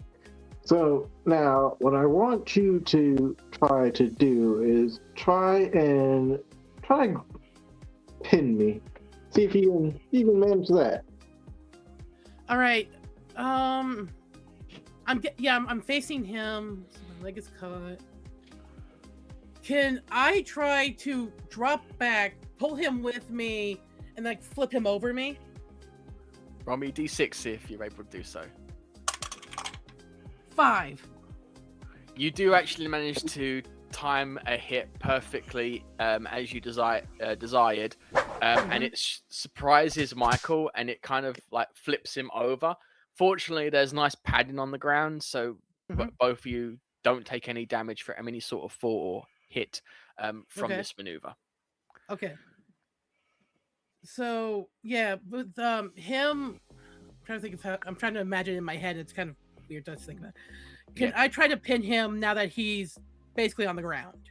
[SPEAKER 6] So now, what I want you to try to do is try to pin me. See if you can manage that.
[SPEAKER 5] All right. I'm facing him. So my leg is cut. Can I try to drop back, pull him with me, and like flip him over me?
[SPEAKER 2] Roll me d6 if you're able to do so.
[SPEAKER 5] 5.
[SPEAKER 2] You do actually manage to time a hit perfectly as you desired, and it surprises Michael, and it kind of like flips him over. Fortunately, there's nice padding on the ground, so both of you don't take any damage from any sort of fall or hit from this maneuver.
[SPEAKER 5] Okay. So yeah, with him, I'm trying to imagine in my head. It's kind of weird to think about. Can I try to pin him now that he's basically on the ground?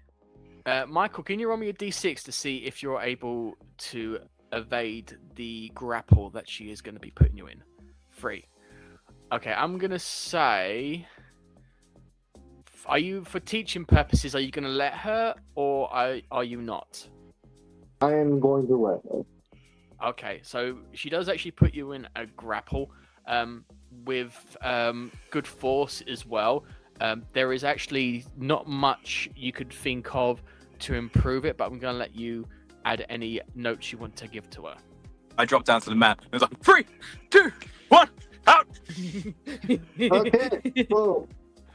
[SPEAKER 2] Michael, can you roll me a d6 to see if you're able to evade the grapple that she is going to be putting you in? 3. Okay, I'm going to say... Are you, for teaching purposes, are you going to let her, or are you not?
[SPEAKER 6] I am going to let her.
[SPEAKER 2] Okay, so she does actually put you in a grapple with good force as well. There is actually not much you could think of to improve it, but I'm going to let you add any notes you want to give to her.
[SPEAKER 4] I dropped down to the mat. It was like 3, 2, 1, out.
[SPEAKER 6] Okay, well,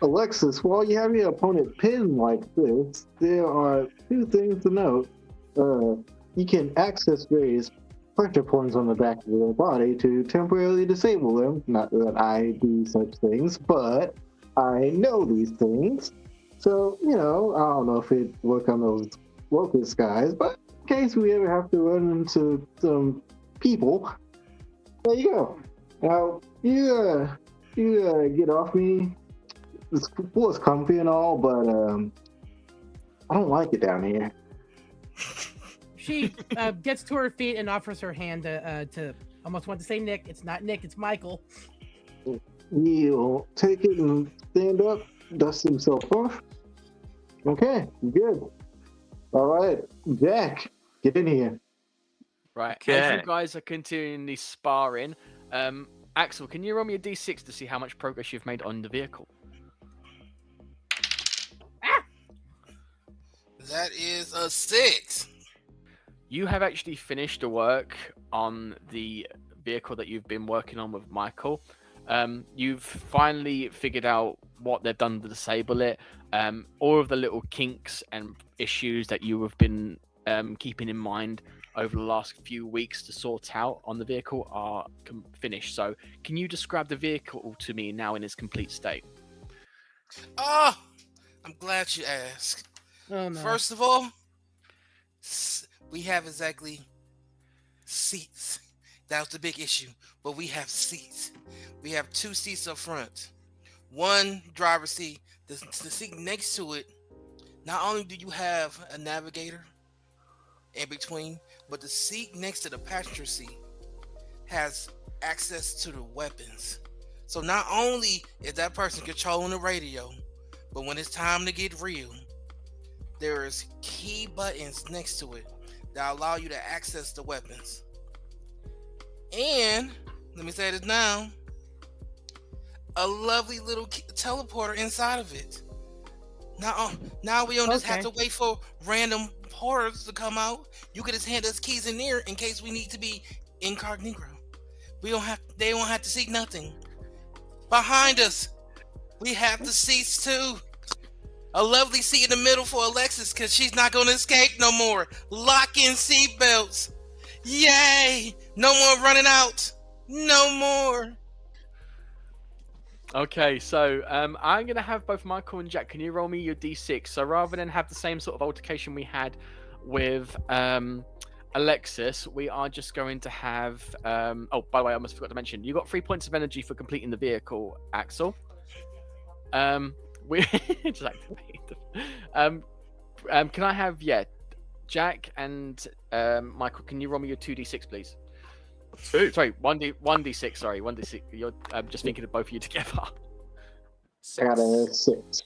[SPEAKER 6] Alexis, while you have your opponent pinned like this, there are 2 things to note. You can access various pressure points on the back of their body to temporarily disable them. Not that I do such things, but I know these things. So, I don't know if it'd work on those Locus guys, but in case we ever have to run into some people, there you go. Now, you get off me. The floor is comfy and all, but I don't like it down here.
[SPEAKER 5] She gets to her feet and offers her hand to almost want to say Nick. It's not Nick, it's Michael.
[SPEAKER 6] He'll take it and stand up, dust himself off. Okay, good. All right, Jack, get in here.
[SPEAKER 2] Right,
[SPEAKER 4] Okay.
[SPEAKER 2] as you guys are continuing the sparring, Axel, can you roll me a d6 to see how much progress you've made on the vehicle?
[SPEAKER 7] That is a 6.
[SPEAKER 2] You have actually finished the work on the vehicle that you've been working on with Michael. You've finally figured out what they've done to disable it. All of the little kinks and issues that you have been keeping in mind over the last few weeks to sort out on the vehicle are finished. So can you describe the vehicle to me now in its complete state?
[SPEAKER 7] Oh, I'm glad you asked.
[SPEAKER 5] Oh no.
[SPEAKER 7] First of all, we have exactly seats. That was the big issue. But we have seats. We have 2 seats up front. One driver's seat. The seat next to it, not only do you have a navigator in between, but the seat next to the passenger seat has access to the weapons. So not only is that person controlling the radio, but when it's time to get real, there is key buttons next to it that allow you to access the weapons. And let me say this now, a lovely little teleporter inside of it. Now we don't just have to wait for random horrors to come out. You can just hand us keys in there in case we need to be incognito. They don't have to see nothing. Behind us, we have the seats too. A lovely seat in the middle for Alexis because she's not going to escape no more. Lock in seatbelts. Yay! No more running out. No more.
[SPEAKER 2] Okay, so I'm going to have both Michael and Jack. Can you roll me your d6? So rather than have the same sort of altercation we had with Alexis, we are just going to have... oh, by the way, I almost forgot to mention, you got 3 points of energy for completing the vehicle, Axel. We just activated. Can I have, Jack and Michael, can you roll me your 2d6, please?
[SPEAKER 4] 2.
[SPEAKER 2] Sorry, 1d6, sorry, 1d6. I'm just thinking of both of you together.
[SPEAKER 6] I got a 6.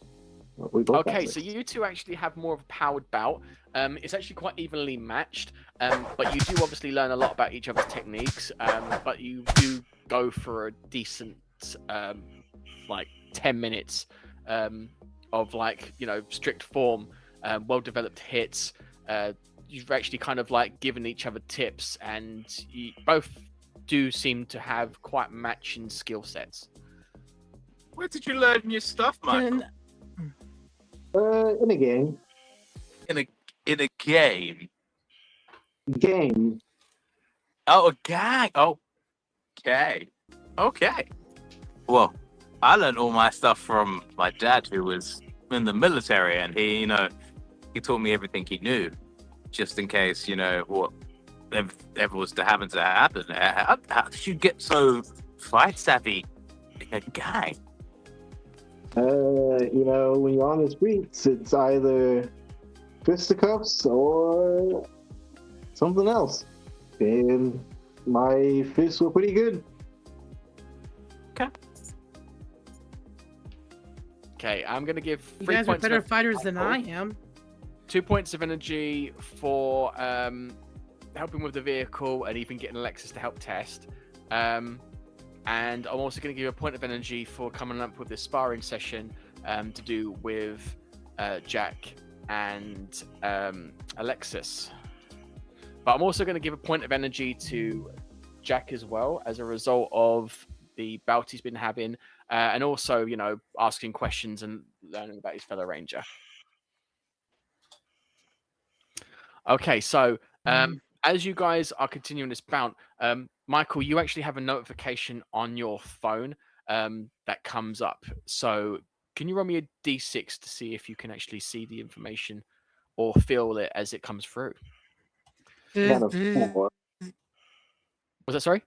[SPEAKER 6] We both got
[SPEAKER 2] Okay,
[SPEAKER 6] six.
[SPEAKER 2] so you two actually have more of a powered bout. It's actually quite evenly matched, but you do obviously learn a lot about each other's techniques. But you do go for a decent, like 10 minutes of strict form, well-developed hits. You've actually kind of like given each other tips, and you both do seem to have quite matching skill sets.
[SPEAKER 4] Where did you learn your stuff, Michael?
[SPEAKER 6] In a game.
[SPEAKER 4] In a game.
[SPEAKER 6] Game.
[SPEAKER 4] Oh, a gang. Oh, okay. Okay. Well, I learned all my stuff from my dad, who was in the military, and he taught me everything he knew, just in case, what ever was to happen. How did you get so fight savvy in a gang?
[SPEAKER 6] When you're on the streets, it's either fisticuffs or something else. And my fists were pretty good.
[SPEAKER 2] Okay, I'm gonna give
[SPEAKER 5] You
[SPEAKER 2] 3
[SPEAKER 5] guys are
[SPEAKER 2] points.
[SPEAKER 5] better
[SPEAKER 2] of
[SPEAKER 5] fighters than I am.
[SPEAKER 2] 2 points of energy for helping with the vehicle and even getting Alexis to help test. And I'm also going to give you a point of energy for coming up with this sparring session to do with Jack and Alexis. But I'm also going to give a point of energy to Jack as well as a result of the bout he's been having, and also, asking questions and learning about his fellow ranger. Okay, so as you guys are continuing this bout, Michael, you actually have a notification on your phone that comes up. So can you roll me a d6 to see if you can actually see the information or feel it as it comes through?
[SPEAKER 6] Got a 4.
[SPEAKER 2] Was that sorry?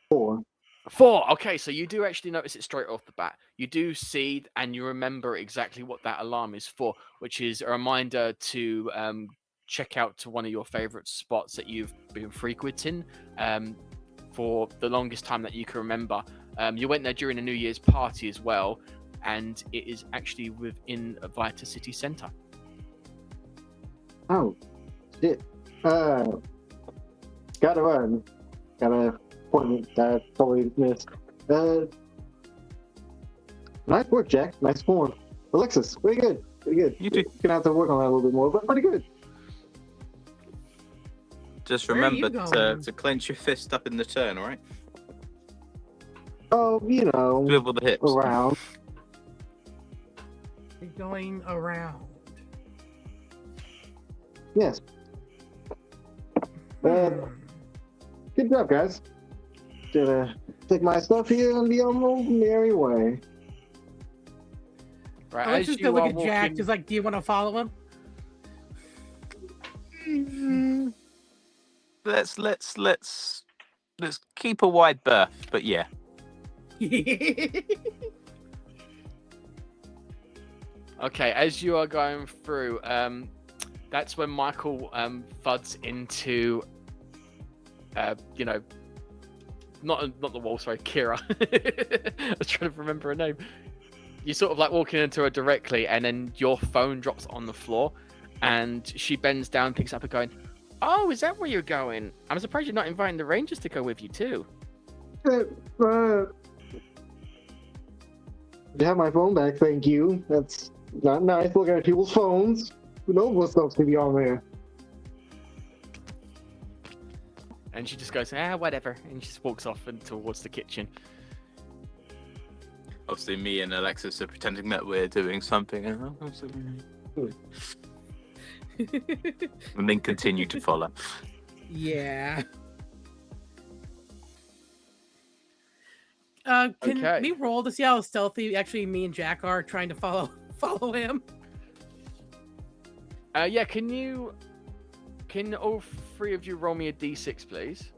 [SPEAKER 6] 4.
[SPEAKER 2] 4. Okay, so you do actually notice it straight off the bat. You do see and you remember exactly what that alarm is for, which is a reminder to check out to one of your favorite spots that you've been frequenting for the longest time that you can remember. You went there during a New Year's party as well, and it is actually within Vita City Centre.
[SPEAKER 6] Oh, shit. Gotta run. Got an appointment that I totally missed. Nice work, Jack. Nice form. Alexis, pretty good. Pretty good.
[SPEAKER 4] You do.
[SPEAKER 6] You're gonna have to work on that a little bit more, but pretty good.
[SPEAKER 4] Just
[SPEAKER 5] Where are you
[SPEAKER 4] remember
[SPEAKER 5] going?
[SPEAKER 4] to clench your fist up in the turn, all right?
[SPEAKER 6] Oh,
[SPEAKER 4] Swivel the hips.
[SPEAKER 6] around.
[SPEAKER 5] You're going around.
[SPEAKER 6] Yes.
[SPEAKER 5] Hmm.
[SPEAKER 6] Good job, guys. Gonna take my stuff here and be on my merry way.
[SPEAKER 2] Right,
[SPEAKER 5] Let's
[SPEAKER 2] as
[SPEAKER 5] just
[SPEAKER 2] you
[SPEAKER 5] go look
[SPEAKER 2] are
[SPEAKER 5] at Jack.
[SPEAKER 2] walking-
[SPEAKER 5] Just like, do you want to follow him?
[SPEAKER 4] Let's keep a wide berth, but yeah.
[SPEAKER 2] Okay, as you are going through, that's when Michael thuds into, not the wall, sorry, Kira. I was trying to remember her name. You're sort of like walking into her directly, and then your phone drops on the floor, and she bends down, picks up, and going, "Oh, is that where you're going? I'm surprised you're not inviting the Rangers to go with you too."
[SPEAKER 6] You have my phone back, thank you. That's not nice looking at people's phones. Who knows what stuff's gonna be on there?
[SPEAKER 2] And she just goes, whatever, and she just walks off and towards the kitchen.
[SPEAKER 4] Obviously, me and Alexis are pretending that we're doing something, and then continue to follow.
[SPEAKER 5] Yeah. Can
[SPEAKER 2] Okay.
[SPEAKER 5] we roll to see how stealthy actually me and Jack are trying to follow him?
[SPEAKER 2] Yeah, can all three of you roll me a d6, please?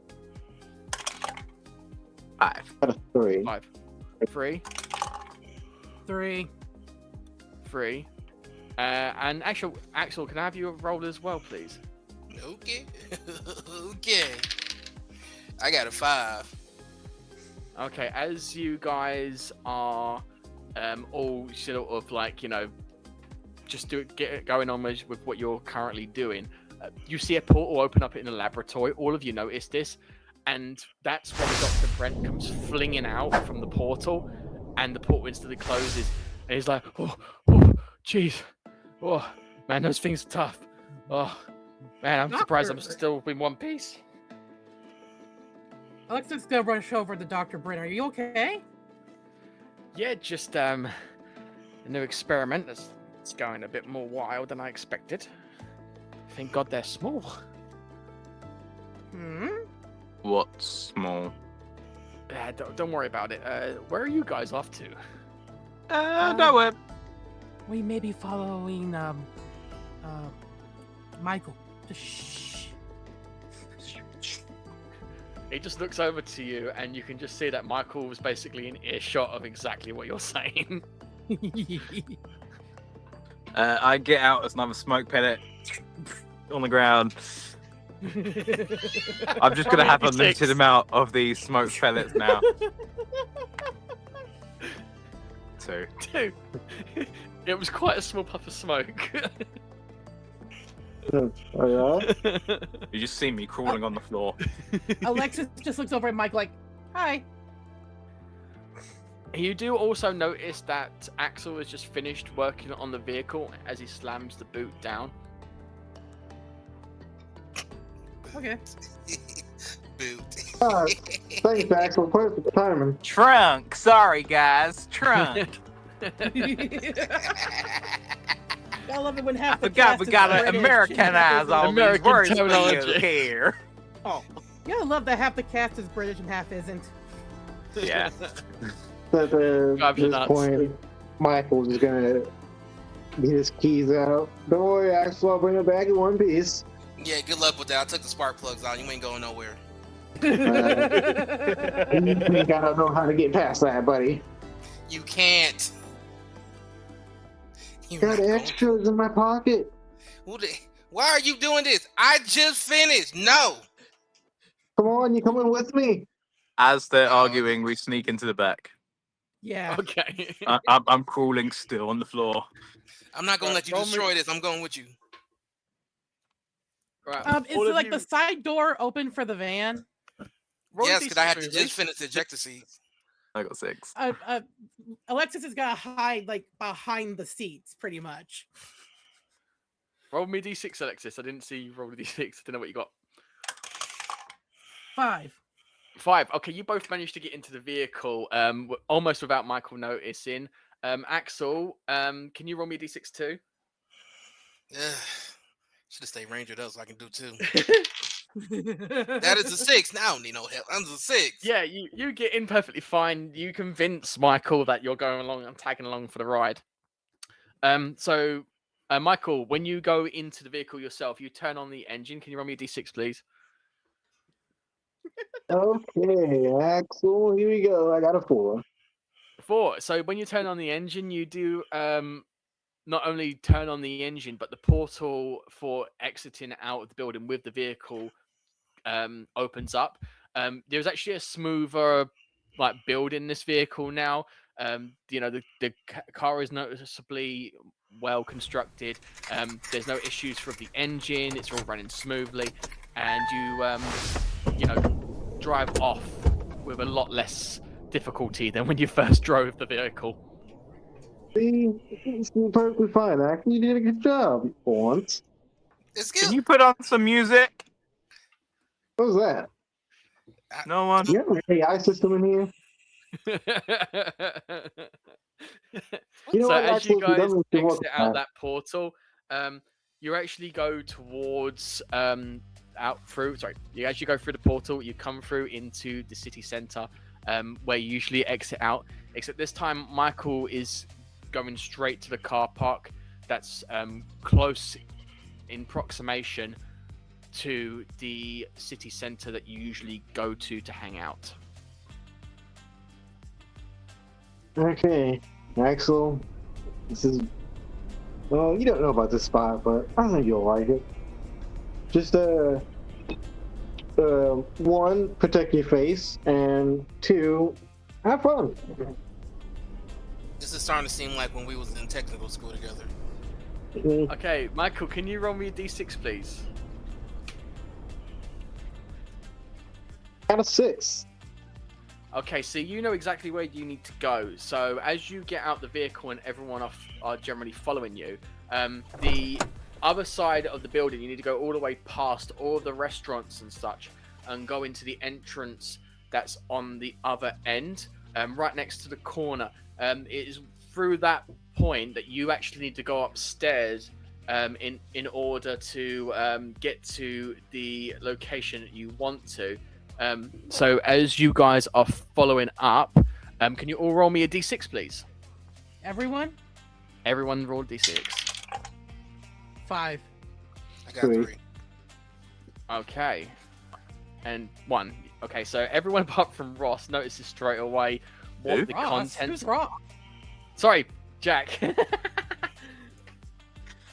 [SPEAKER 4] 5.
[SPEAKER 6] Got a 3.
[SPEAKER 2] 5. 3.
[SPEAKER 5] 3.
[SPEAKER 2] 3. And Axel, can I have you roll as well, please?
[SPEAKER 7] Okay. Okay. I got a 5.
[SPEAKER 2] Okay, as you guys are all sort of like, just get it going on with what you're currently doing. You see a portal open up in the laboratory. All of you notice this, and that's when Dr. Brent comes flinging out from the portal, and the portal instantly closes. And he's like, oh, jeez. Oh, man, those things are tough. Oh, man, I'm surprised I'm still in one piece.
[SPEAKER 5] Alexa's gonna rush over to Dr. Brent. Are you okay?
[SPEAKER 2] Yeah, just a new experiment that's going a bit more wild than I expected. Thank God they're small.
[SPEAKER 4] What's small?
[SPEAKER 2] Don't worry about it. Where are you guys off to?
[SPEAKER 4] Nowhere.
[SPEAKER 5] We may be following Michael. Just shh.
[SPEAKER 2] He just looks over to you, and you can just see that Michael was basically in earshot of exactly what you're saying.
[SPEAKER 4] I get out as another smoke pellet on the ground. I'm just gonna have a limited amount of these smoke pellets now. Two.
[SPEAKER 2] It was quite a small puff of smoke.
[SPEAKER 6] Oh, yeah?
[SPEAKER 4] You just see me crawling on the floor.
[SPEAKER 5] Alexis just looks over at Mike like, hi.
[SPEAKER 2] You do also notice that Axel has just finished working on the vehicle as he slams the boot down.
[SPEAKER 5] Okay.
[SPEAKER 7] Boot.
[SPEAKER 6] Thanks, Axel. Perfect timing.
[SPEAKER 4] Trunk. Sorry, guys. Trunk.
[SPEAKER 5] I love it when half
[SPEAKER 4] I
[SPEAKER 5] the
[SPEAKER 4] forgot
[SPEAKER 5] cast
[SPEAKER 4] we
[SPEAKER 5] is
[SPEAKER 4] gotta
[SPEAKER 5] British.
[SPEAKER 4] Americanize all
[SPEAKER 2] American
[SPEAKER 4] these words for
[SPEAKER 2] terminology.
[SPEAKER 4] you here.
[SPEAKER 5] Oh, yeah, I love that half the cast is British and half isn't.
[SPEAKER 4] Yeah.
[SPEAKER 6] At
[SPEAKER 2] Drives you
[SPEAKER 6] this
[SPEAKER 2] nuts.
[SPEAKER 6] point, Michael's just gonna get his keys out. Don't worry, Axel. I'll bring it back in one piece.
[SPEAKER 7] Yeah, good luck with that. I took the spark plugs out. You ain't going nowhere.
[SPEAKER 6] You gotta know how to get past that, buddy.
[SPEAKER 7] You can't. You're
[SPEAKER 6] Got
[SPEAKER 7] not going-
[SPEAKER 6] extras in my pocket.
[SPEAKER 7] Why are you doing this? I just finished. No.
[SPEAKER 6] Come on, you coming with me?
[SPEAKER 4] As they're arguing, we sneak into the back.
[SPEAKER 5] Yeah.
[SPEAKER 2] Okay.
[SPEAKER 4] I'm crawling still on the floor.
[SPEAKER 7] I'm not gonna
[SPEAKER 2] Right,
[SPEAKER 7] let you
[SPEAKER 2] roll me-
[SPEAKER 7] destroy this. I'm going with you.
[SPEAKER 2] Right.
[SPEAKER 5] Is
[SPEAKER 2] all
[SPEAKER 5] it
[SPEAKER 2] of
[SPEAKER 5] like
[SPEAKER 2] you-
[SPEAKER 5] the side door open for the van?
[SPEAKER 2] roll
[SPEAKER 7] Yes,
[SPEAKER 2] these
[SPEAKER 7] because I had to
[SPEAKER 2] smoothly.
[SPEAKER 7] just finish the ejector seats.
[SPEAKER 4] I got 6.
[SPEAKER 5] Alexis has got to hide like behind the seats, pretty much.
[SPEAKER 2] Roll me d6, Alexis. I didn't see you roll a d6. I don't know what you got.
[SPEAKER 5] 5.
[SPEAKER 2] 5. Okay, you both managed to get into the vehicle almost without Michael noticing. Axel, can you roll me a d6 too?
[SPEAKER 7] Should have stayed Ranger though, so I can do 2. That is a 6. Now I don't need no help. That's a 6.
[SPEAKER 2] Yeah, you get in perfectly fine. You convince Michael that you're going along and tagging along for the ride. So, Michael, when you go into the vehicle yourself, you turn on the engine. Can you roll me a d6, please?
[SPEAKER 6] Okay, Axel, here we go. I got a 4.
[SPEAKER 2] 4. So when you turn on the engine, you do not only turn on the engine, but the portal for exiting out of the building with the vehicle opens up. There's actually a smoother build in this vehicle now. The car is noticeably well constructed. There's no issues with the engine. It's all running smoothly, and you drive off with a lot less difficulty than when you first drove the vehicle.
[SPEAKER 6] See, it's perfectly fine. Axel, you did a good job for once.
[SPEAKER 7] It's
[SPEAKER 4] Can
[SPEAKER 7] good.
[SPEAKER 4] you put on some music?
[SPEAKER 6] What was that?
[SPEAKER 4] No one.
[SPEAKER 6] You have an AI system in here? You know
[SPEAKER 2] So
[SPEAKER 6] what,
[SPEAKER 2] as you
[SPEAKER 6] Axel,
[SPEAKER 2] guys
[SPEAKER 6] done with your work
[SPEAKER 2] exit out
[SPEAKER 6] now.
[SPEAKER 2] that portal, you actually go towards you actually go through the portal, you come through into the city center, where you usually exit out, except this time Michael is going straight to the car park that's close in proximation to the city center that you usually go to hang out.
[SPEAKER 6] Okay, Axel, this is... Well, you don't know about this spot, but I think you'll like it. Just, 1, protect your face, and 2, have fun.
[SPEAKER 7] This This is starting to seem like when we was in technical school together.
[SPEAKER 2] Okay, Michael, can you roll me a d6, please?
[SPEAKER 6] Out of 6.
[SPEAKER 2] Okay, so you know exactly where you need to go. So as you get out the vehicle and everyone are generally following you, the other side of the building, you need to go all the way past all of the restaurants and such and go into the entrance that's on the other end, right next to the corner. It is through that point that you actually need to go upstairs in order to get to the location that you want to. So as you guys are following up, can you all roll me a d6, please?
[SPEAKER 5] Everyone?
[SPEAKER 2] Everyone roll d6.
[SPEAKER 5] 5.
[SPEAKER 7] I got
[SPEAKER 6] 3.
[SPEAKER 7] 3.
[SPEAKER 2] Okay. And 1. Okay, so everyone apart from Ross notices straight away what
[SPEAKER 4] Who?
[SPEAKER 2] the
[SPEAKER 5] Ross?
[SPEAKER 2] content...
[SPEAKER 5] Who's Ross?
[SPEAKER 2] Sorry, Jack.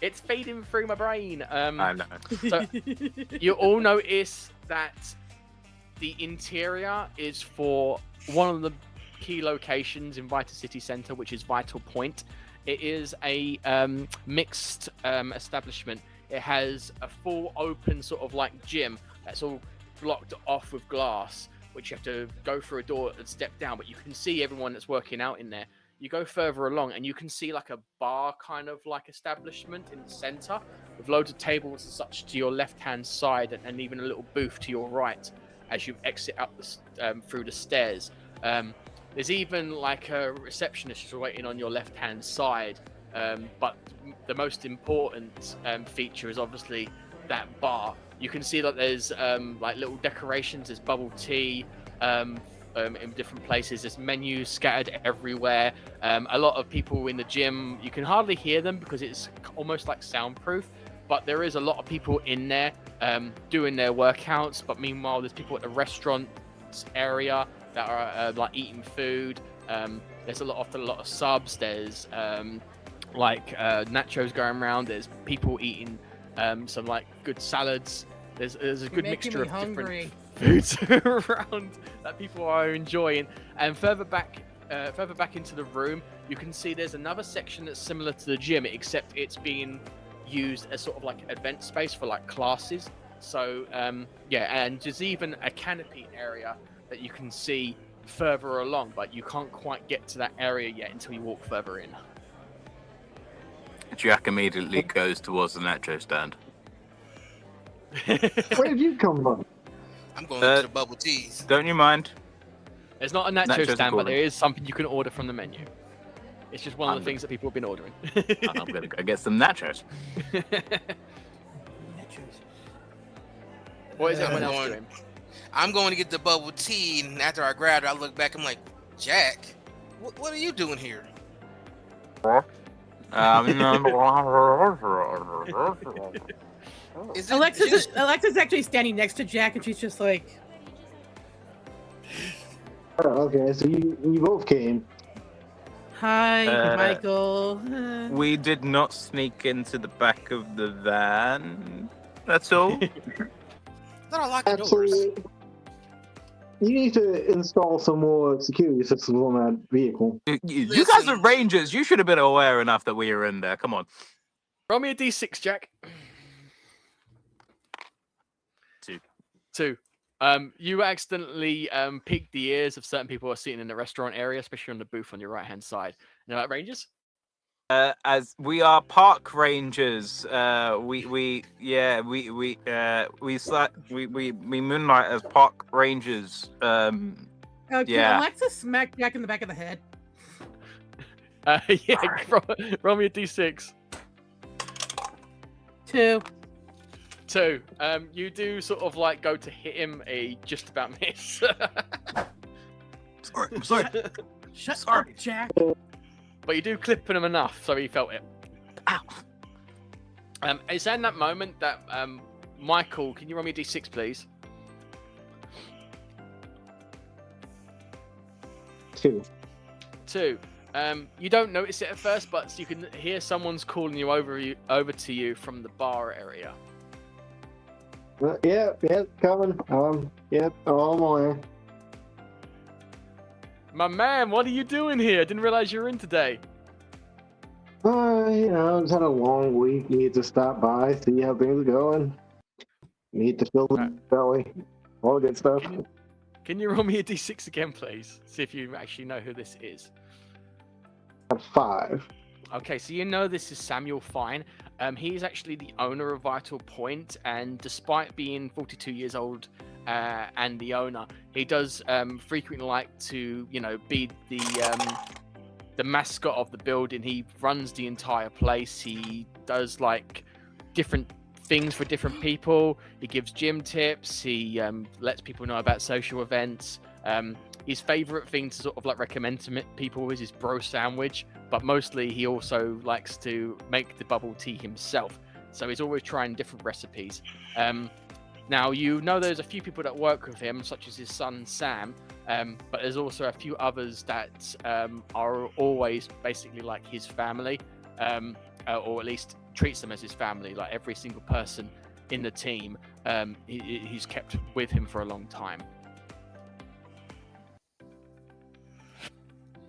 [SPEAKER 2] It's feeding through my brain.
[SPEAKER 4] I know.
[SPEAKER 2] So you all notice that the interior is for one of the key locations in Vital City Centre, which is Vital Point. It is a mixed establishment. It has a full open sort of like gym that's all blocked off with glass, which you have to go through a door and step down, but you can see everyone that's working out in there. You go further along and you can see like a bar kind of like establishment in the center with loads of tables and such to your left hand side, and even a little booth to your right as you exit up the, through the stairs. There's even like a receptionist who's waiting on your left hand side, but the most important feature is obviously that bar. You can see that there's like little decorations, there's bubble tea in different places, there's menus scattered everywhere. A lot of people in the gym, you can hardly hear them because it's almost like soundproof, but there is a lot of people in there doing their workouts. But meanwhile, there's people at the restaurant area that are like eating food. There's a lot of subs. There's nachos going around. There's people eating some like good salads. There's a good mixture of different foods around that people are enjoying. And further back into the room, you can see there's another section that's similar to the gym, except it's being used as sort of like event space for like classes. So and there's even a canopy area that you can see further along, but you can't quite get to that area yet until you walk further in.
[SPEAKER 4] Jack immediately goes towards the nacho stand.
[SPEAKER 6] Where did you come from?
[SPEAKER 7] I'm going to the bubble teas.
[SPEAKER 4] Don't you mind?
[SPEAKER 2] There's not a nacho
[SPEAKER 4] Nachos
[SPEAKER 2] stand, but
[SPEAKER 4] according.
[SPEAKER 2] there is something you can order from the menu. It's just one of the things that people have been ordering.
[SPEAKER 4] I'm gonna go get some nachos.
[SPEAKER 2] What is everyone else
[SPEAKER 7] going-
[SPEAKER 2] doing?
[SPEAKER 7] I'm going to get the bubble tea, and after I grab it, I look back. I'm like, Jack, what are you doing here? Is it
[SPEAKER 5] Alexa's
[SPEAKER 7] just-
[SPEAKER 5] Alexa's actually standing next to Jack, and she's just like,
[SPEAKER 6] Oh, okay, so you both came.
[SPEAKER 5] "Hi, Michael."
[SPEAKER 4] We did not sneak into the back of the van. That's all.
[SPEAKER 7] I thought I locked the doors.
[SPEAKER 6] Absolutely. You need to install some more security systems on that vehicle.
[SPEAKER 4] You guys are rangers. You should have been aware enough that we were in there. Come on.
[SPEAKER 2] Roll me a d6, Jack. 2. You accidentally piqued the ears of certain people who are sitting in the restaurant area, especially on the booth on your right hand side. You know, like Rangers?
[SPEAKER 4] As we are park rangers, we moonlight as park rangers.
[SPEAKER 5] Can
[SPEAKER 4] Yeah.
[SPEAKER 5] Alexa smack Jack in the back of the head?
[SPEAKER 2] Roll me a d6.
[SPEAKER 5] 2.
[SPEAKER 2] 2. You do sort of like go to hit him, a just about miss.
[SPEAKER 4] I'm sorry.
[SPEAKER 5] Shut
[SPEAKER 4] Sorry.
[SPEAKER 5] up, Jack.
[SPEAKER 2] But you do clip him enough, so he felt it.
[SPEAKER 4] Ow.
[SPEAKER 2] It's in that moment that Michael, can you roll me a d6, please?
[SPEAKER 6] 2.
[SPEAKER 2] 2. You don't notice it at first, but you can hear someone's calling you over to you from the bar area.
[SPEAKER 6] Yeah, coming. Yep, all the way.
[SPEAKER 2] My man, what are you doing here? I didn't realize you were in today.
[SPEAKER 6] It's had a long week. Need to stop by, see how things are going. Need to fill the belly. All the good stuff.
[SPEAKER 2] Can you roll me a d6 again, please? See if you actually know who this is.
[SPEAKER 6] At 5.
[SPEAKER 2] Okay, so you know this is Samuel Fine. He is actually the owner of Vital Point, and despite being 42 years old and the owner, he does frequently like to, be the mascot of the building. He runs the entire place. He does like different things for different people. He gives gym tips. He lets people know about social events. His favorite thing to sort of like recommend to people is his bro sandwich, but mostly he also likes to make the bubble tea himself. So he's always trying different recipes. Now, there's a few people that work with him, such as his son, Sam, but there's also a few others that are always basically like his family, or at least treats them as his family. Like every single person in the team, he's kept with him for a long time.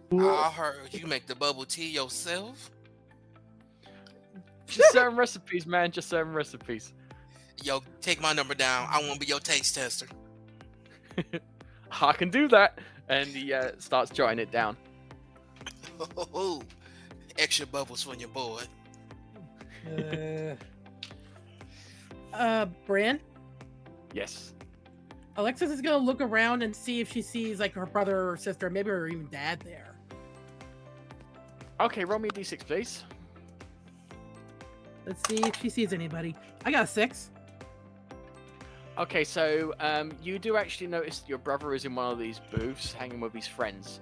[SPEAKER 7] I heard you make the bubble tea yourself.
[SPEAKER 2] Just certain recipes, man. Just certain recipes.
[SPEAKER 7] Yo, take my number down. I want to be your taste tester.
[SPEAKER 2] I can do that. And he starts jotting it down.
[SPEAKER 7] Oh, extra bubbles for your boy.
[SPEAKER 5] Bran?
[SPEAKER 2] Yes.
[SPEAKER 5] Alexis is gonna look around and see if she sees like her brother or sister, maybe or even dad there.
[SPEAKER 2] Okay, roll me a d6, please.
[SPEAKER 5] Let's see if she sees anybody. I got a 6.
[SPEAKER 2] Okay, so you do actually notice that your brother is in one of these booths, hanging with his friends.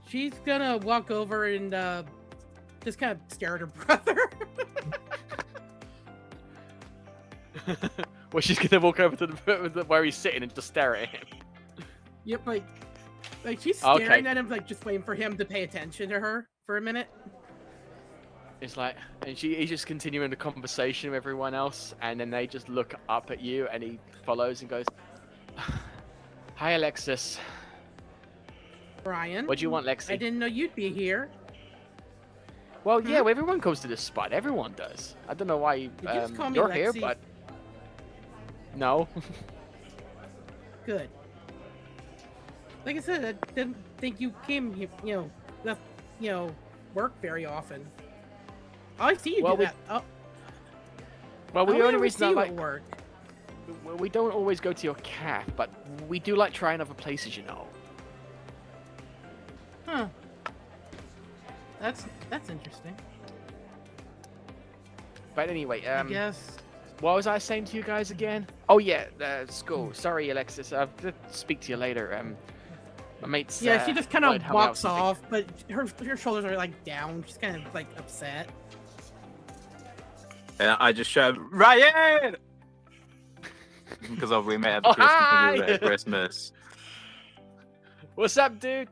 [SPEAKER 5] She's gonna walk over and just kind of stare at her brother.
[SPEAKER 2] Well, she's gonna walk over to the where he's sitting and just stare at him.
[SPEAKER 5] Yep, like she's staring at him, like just waiting for him to pay attention to her for a minute.
[SPEAKER 2] It's like, and he's just continuing the conversation with everyone else, and then they just look up at you, and he follows and goes, "Hi, Alexis.
[SPEAKER 5] Brian,
[SPEAKER 2] What do you want, Lexi?"
[SPEAKER 5] I didn't know you'd be here.
[SPEAKER 2] Well, yeah, well, everyone goes to this spot. Everyone does. I don't know why
[SPEAKER 5] Did you just call me
[SPEAKER 2] you're here,
[SPEAKER 5] Lexi?
[SPEAKER 2] but no.
[SPEAKER 5] Good. Like I said, I didn't think you came here, left, work very often. I see you do that. Oh.
[SPEAKER 2] Well, the only reason I like
[SPEAKER 5] work.
[SPEAKER 2] We don't always go to your calf, but we do like trying other places,
[SPEAKER 5] Huh. That's interesting.
[SPEAKER 2] But anyway,
[SPEAKER 5] Yes.
[SPEAKER 2] what was I saying to you guys again? Oh yeah, school. Sorry, Alexis. I'll speak to you later. My mate's.
[SPEAKER 5] Yeah, she just kind of
[SPEAKER 2] help me out
[SPEAKER 5] walks
[SPEAKER 2] with something.
[SPEAKER 5] off, but her shoulders are like down. She's kind of like upset.
[SPEAKER 4] And I just shout, Ryan! Because obviously we met at the
[SPEAKER 2] hi!
[SPEAKER 4] Christmas.
[SPEAKER 2] What's up, dude?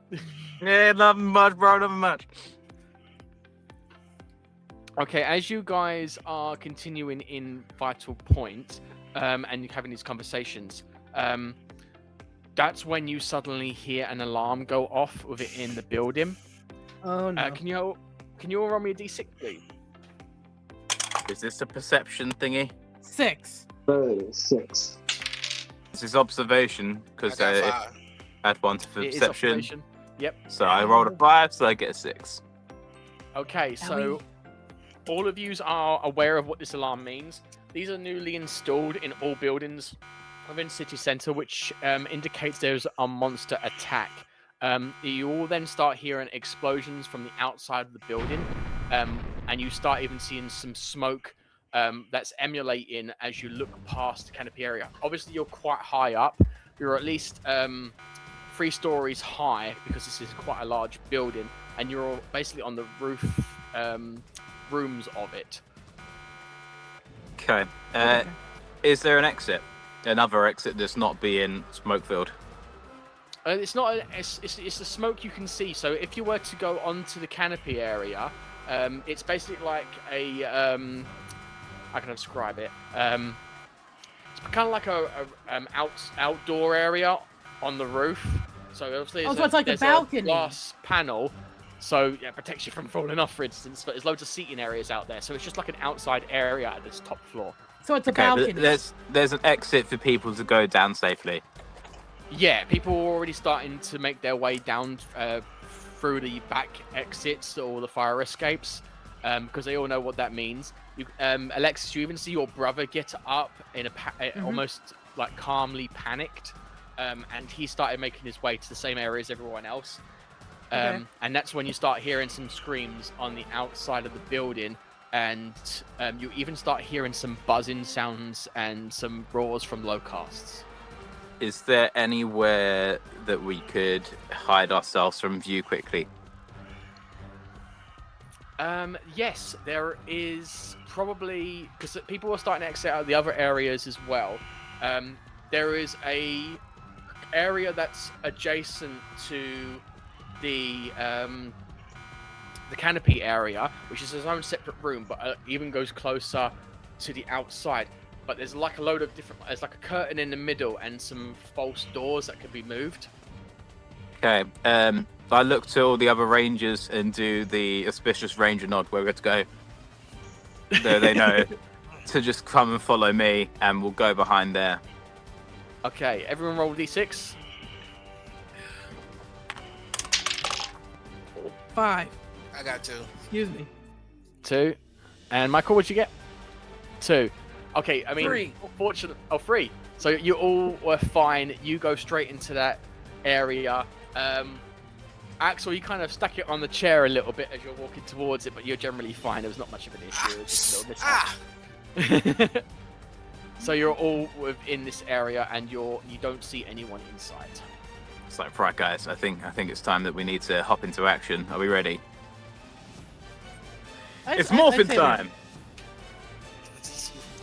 [SPEAKER 4] Yeah, nothing much, bro, nothing much.
[SPEAKER 2] Okay, as you guys are continuing in Vital Point, and you're having these conversations, that's when you suddenly hear an alarm go off within the building.
[SPEAKER 5] Oh no.
[SPEAKER 2] Can you all roll me a d6, please?
[SPEAKER 4] Is this a perception thingy?
[SPEAKER 5] 6.
[SPEAKER 6] 6.
[SPEAKER 4] This is observation, because
[SPEAKER 7] I
[SPEAKER 4] I
[SPEAKER 7] got 5.
[SPEAKER 4] had one for
[SPEAKER 2] It is
[SPEAKER 4] perception.
[SPEAKER 2] observation. Yep.
[SPEAKER 4] So I rolled a 5, so I get a 6.
[SPEAKER 2] Okay, so all of yous are aware of what this alarm means. These are newly installed in all buildings within city centre, which indicates there's a monster attack. You all then start hearing explosions from the outside of the building, and you start even seeing some smoke that's emulating as you look past the canopy area. Obviously, you're quite high up. You're at least 3 stories high, because this is quite a large building, and you're basically on the roof rooms of it.
[SPEAKER 4] Okay. Is there an exit? Another exit that's not being smoke filled?
[SPEAKER 2] It's not. It's the smoke you can see. So if you were to go onto the canopy area, it's basically like a how can I describe it? It's kind of like a outdoor area on the roof. So obviously,
[SPEAKER 5] Oh, so it's like a
[SPEAKER 2] there's
[SPEAKER 5] balcony.
[SPEAKER 2] glass panel, so yeah, it protects you from falling off, for instance. But there's loads of seating areas out there, so it's just like an outside area at this top floor.
[SPEAKER 5] So it's a
[SPEAKER 4] Okay, but
[SPEAKER 5] balcony.
[SPEAKER 4] there's an exit for people to go down safely.
[SPEAKER 2] Yeah, people are already starting to make their way down through the back exits or the fire escapes, because they all know what that means. Alexis, you even see your brother get up in almost like calmly panicked, and he started making his way to the same area as everyone else.
[SPEAKER 5] Okay.
[SPEAKER 2] And that's when you start hearing some screams on the outside of the building, and you even start hearing some buzzing sounds and some roars from Locusts.
[SPEAKER 4] Is there anywhere that we could hide ourselves from view quickly?
[SPEAKER 2] Yes, there is probably, because people are starting to exit out the other areas as well. There is a area that's adjacent to the canopy area, which is its own separate room, but even goes closer to the outside. But there's like a load of different. There's like a curtain in the middle and some false doors that could be moved.
[SPEAKER 4] Okay. I look to all the other rangers and do the auspicious ranger nod where we're to go. So they know to just come and follow me, and we'll go behind there.
[SPEAKER 2] Okay, everyone roll d6.
[SPEAKER 5] 5.
[SPEAKER 7] I got 2.
[SPEAKER 5] Excuse me.
[SPEAKER 2] 2. And Michael, what'd you get? 2. Okay, I mean,
[SPEAKER 5] 3.
[SPEAKER 2] Fortunate. Oh, 3. So you all were fine. You go straight into that area. Axel, you kind of stuck it on the chair a little bit as you're walking towards it, but you're generally fine. There was not much of an issue. It was just a little mishap. So you're all within this area, and you don't see anyone inside.
[SPEAKER 4] It's like, right, guys. I think it's time that we need to hop into action. Are we ready? It's Morphin time.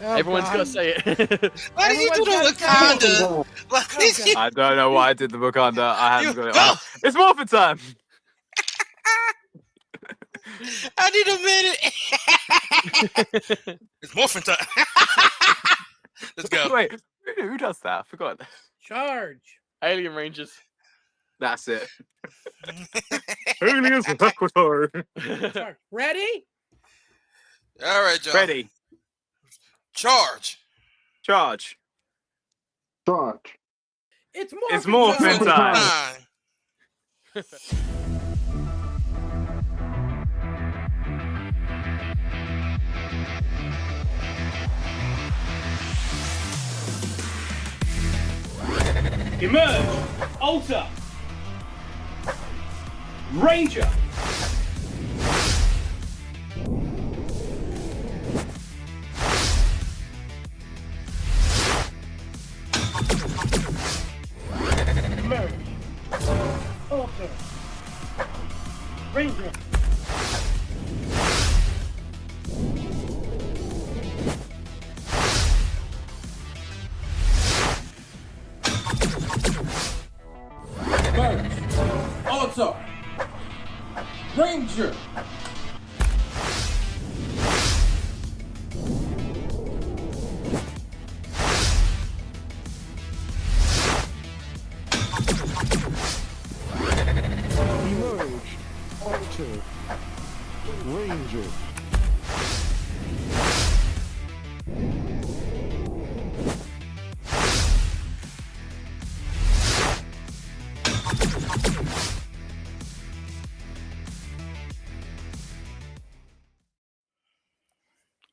[SPEAKER 5] Oh,
[SPEAKER 2] Everyone's
[SPEAKER 5] God.
[SPEAKER 2] gonna say it.
[SPEAKER 7] Why did you do the Wakanda? Why did you?
[SPEAKER 4] I don't know why I did the Wakanda. I haven't got it. Oh, it's Morphin time.
[SPEAKER 7] I need a minute. It's Morphin time. Let's go.
[SPEAKER 4] Wait, who does that? I forgot.
[SPEAKER 5] Charge.
[SPEAKER 2] Alien Rangers.
[SPEAKER 4] That's it. Aliens with Ecuador.
[SPEAKER 5] Charge. Ready?
[SPEAKER 7] All right, John.
[SPEAKER 4] Ready.
[SPEAKER 7] Charge.
[SPEAKER 4] Charge.
[SPEAKER 6] Charge.
[SPEAKER 5] It's
[SPEAKER 4] Morphin
[SPEAKER 5] time.
[SPEAKER 4] time.
[SPEAKER 8] Emerge! Alter! Ranger! Emerge! Alter! Ranger! Emerge! Alter! Ranger!
[SPEAKER 9] Emerge, alter, ranger.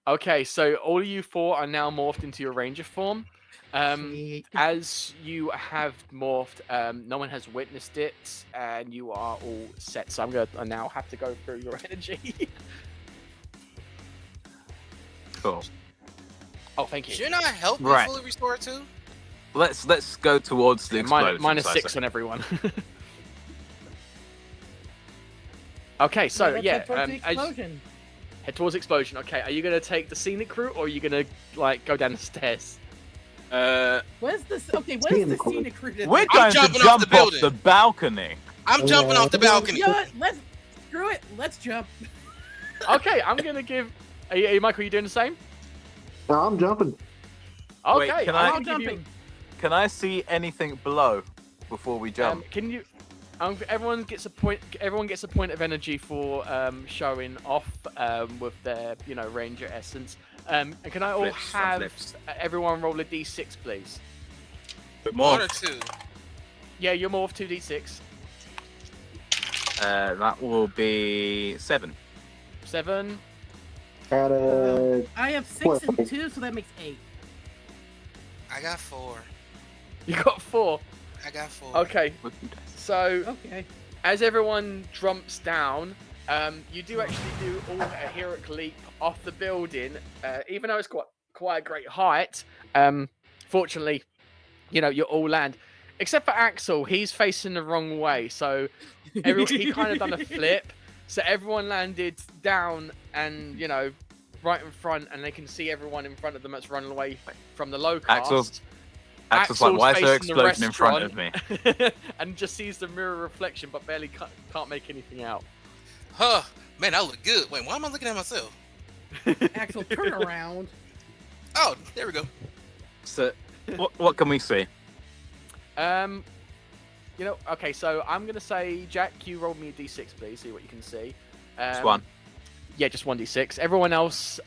[SPEAKER 2] Okay, so all of you four are now morphed into your ranger form. As you have morphed, no one has witnessed it, and you are all set. So I now have to go through your energy.
[SPEAKER 4] Cool.
[SPEAKER 2] Oh, thank you.
[SPEAKER 7] Shouldn't I help you
[SPEAKER 4] Right.
[SPEAKER 7] fully restore too?
[SPEAKER 4] Let's go towards the explosion.
[SPEAKER 2] Minus
[SPEAKER 4] so I
[SPEAKER 2] 6
[SPEAKER 4] say.
[SPEAKER 2] on everyone. Okay, so
[SPEAKER 5] Let's
[SPEAKER 2] yeah,
[SPEAKER 5] head towards the
[SPEAKER 2] as-
[SPEAKER 5] explosion.
[SPEAKER 2] head towards explosion. Okay, are you gonna take the scenic route, or are you gonna like go down the stairs?
[SPEAKER 5] Where's the
[SPEAKER 6] Scenic route.
[SPEAKER 5] scenic route?
[SPEAKER 4] We're
[SPEAKER 7] I'm
[SPEAKER 4] going to
[SPEAKER 7] jumping off
[SPEAKER 4] jump
[SPEAKER 7] the
[SPEAKER 4] off
[SPEAKER 7] building.
[SPEAKER 4] the balcony.
[SPEAKER 7] I'm jumping off the balcony.
[SPEAKER 5] You know what? Let's screw it. Let's jump.
[SPEAKER 2] Okay, I'm gonna give. Are you, Michael, you doing the same?
[SPEAKER 6] No, I'm jumping.
[SPEAKER 2] Okay,
[SPEAKER 4] Wait, can
[SPEAKER 2] I'm
[SPEAKER 4] I-
[SPEAKER 2] gonna give you-
[SPEAKER 5] jumping.
[SPEAKER 4] Can I see anything below before we jump?
[SPEAKER 2] Can you? Everyone gets a point. Everyone gets a point of energy for showing off with their, ranger essence. And can I all
[SPEAKER 4] Flips, front
[SPEAKER 2] have
[SPEAKER 4] flips.
[SPEAKER 2] everyone roll a d6, please?
[SPEAKER 4] But more.
[SPEAKER 7] 1 or 2.
[SPEAKER 2] Yeah, you're more of 2d6.
[SPEAKER 4] That will be 7.
[SPEAKER 2] 7.
[SPEAKER 6] Got a
[SPEAKER 5] I have 6
[SPEAKER 6] What?
[SPEAKER 5] and 2, so that makes 8.
[SPEAKER 7] I got 4.
[SPEAKER 2] You got 4.
[SPEAKER 7] I got 4.
[SPEAKER 2] Okay. So
[SPEAKER 5] Okay.
[SPEAKER 2] as everyone jumps down, you do actually do all a heroic leap off the building, even though it's quite a great height. Fortunately, you all land, except for Axel. He's facing the wrong way, so he kind of done a flip. So everyone landed down, and right in front, and they can see everyone in front of them that's running away from the Locust.
[SPEAKER 4] Axel's like, why is there an
[SPEAKER 2] facing the
[SPEAKER 4] explosion in front of me?
[SPEAKER 2] and just sees the mirror reflection, but barely can't make anything out.
[SPEAKER 7] Huh. Man, I look good. Wait, why am I looking at myself?
[SPEAKER 5] Axel, turn around.
[SPEAKER 7] Oh, there we go.
[SPEAKER 4] So, what can we see?
[SPEAKER 2] Okay, so I'm gonna say, Jack, you roll me a d6, please. See what you can see.
[SPEAKER 4] Just one.
[SPEAKER 2] Yeah, just 1d6. Everyone else,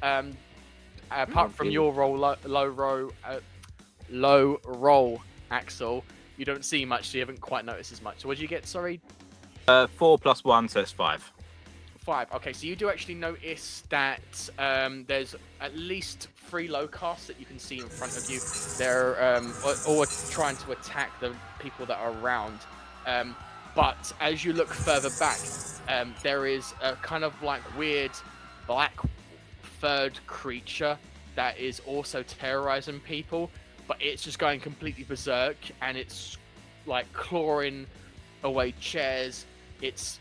[SPEAKER 2] apart from your roll, low roll, Axel, you don't see much, so you haven't quite noticed as much. So what did you get? Sorry.
[SPEAKER 4] 4 plus 1, so it's 5.
[SPEAKER 2] 5. Okay, so you do actually notice that there's at least 3 Locusts that you can see in front of you. They're all trying to attack the people that are around. But as you look further back, there is a kind of like weird black furred creature that is also terrorizing people, but it's just going completely berserk, and it's like clawing away chairs. It's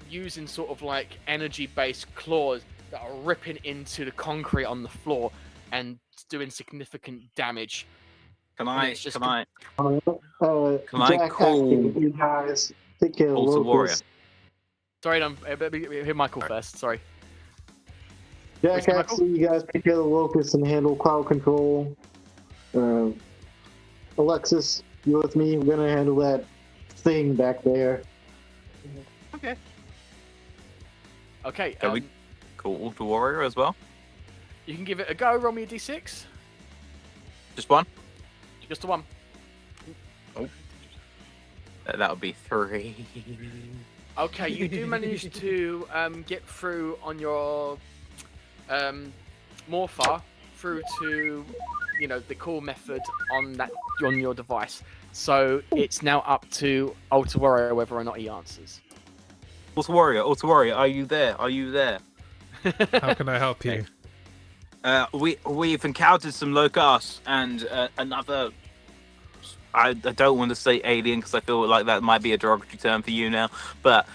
[SPEAKER 2] using sort of like energy-based claws that are ripping into the concrete on the floor and doing significant damage.
[SPEAKER 4] Can
[SPEAKER 2] And
[SPEAKER 4] I
[SPEAKER 2] it's just
[SPEAKER 6] Jack
[SPEAKER 4] call
[SPEAKER 6] asking you guys take care of
[SPEAKER 4] Ultra Warrior?
[SPEAKER 6] Locus.
[SPEAKER 2] Sorry, hear Michael first. Sorry.
[SPEAKER 6] Jack
[SPEAKER 2] Whiskey Michael?
[SPEAKER 6] asking you guys take care of the Locus and handle crowd control. Alexis, you with me? We're gonna handle that thing back there.
[SPEAKER 2] Okay.
[SPEAKER 4] Can we call Ultra Warrior as well?
[SPEAKER 2] You can give it a go. Roll me a d6.
[SPEAKER 4] Just one?
[SPEAKER 2] Just a 1.
[SPEAKER 4] That would be 3.
[SPEAKER 2] Okay, you do manage to get through on your Morpha through to the call method on your device. So it's now up to Ultra Warrior whether or not he answers.
[SPEAKER 4] Ultra Warrior, are you there? Are you there?
[SPEAKER 3] How can I help you?
[SPEAKER 4] We've encountered some Locus and another. I don't want to say alien because I feel like that might be a derogatory term for you now, but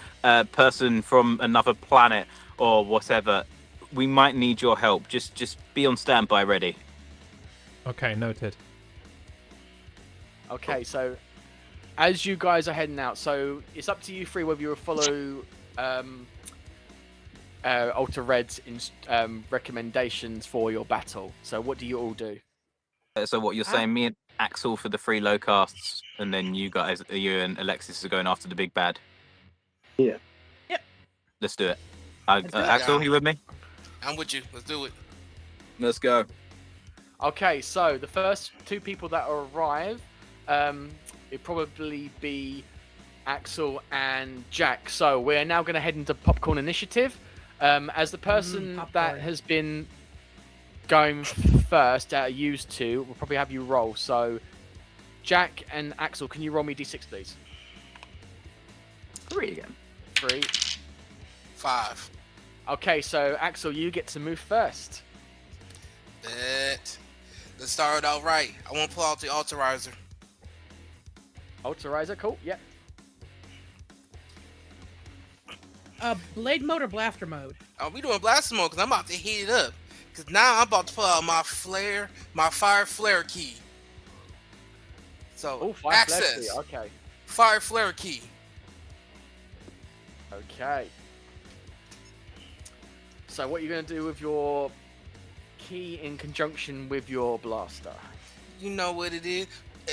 [SPEAKER 4] person from another planet or whatever. We might need your help. Just be on standby, ready.
[SPEAKER 3] Okay, noted.
[SPEAKER 2] Okay, so as you guys are heading out, so it's up to you 3 whether you will follow Ultra Red's recommendations for your battle. So what do you all do?
[SPEAKER 4] So what you're saying? Me and Axel for the 3 Locusts, and then you and Alexis are going after the big bad.
[SPEAKER 6] Yeah.
[SPEAKER 5] Yep.
[SPEAKER 4] Let's do it.
[SPEAKER 5] do it.
[SPEAKER 4] Axel, you with me?
[SPEAKER 7] I'm with you. Let's do it.
[SPEAKER 4] Let's go.
[SPEAKER 2] Okay, so the first 2 people that arrive, it'd probably be Axel and Jack. So we're now going to head into Popcorn Initiative. As the person that
[SPEAKER 5] popcorn.
[SPEAKER 2] has been going first, used to, we'll probably have you roll. So Jack and Axel, can you roll me d6, please?
[SPEAKER 4] 3 again.
[SPEAKER 2] 3.
[SPEAKER 7] 5.
[SPEAKER 2] Okay, so Axel, you get to move first.
[SPEAKER 7] Let's start out right. I want to pull out the Autorizer.
[SPEAKER 2] Ultrarizer, cool, yep.
[SPEAKER 5] Blade mode or blaster mode?
[SPEAKER 7] Oh, we doing blaster mode because I'm about to heat it up. Because now I'm about to pull out my fire flare key. So,
[SPEAKER 2] Oh, fire
[SPEAKER 7] access.
[SPEAKER 2] flare key, okay.
[SPEAKER 7] Fire flare key.
[SPEAKER 2] Okay. So what are you going to do with your key in conjunction with your blaster?
[SPEAKER 7] You know what it is.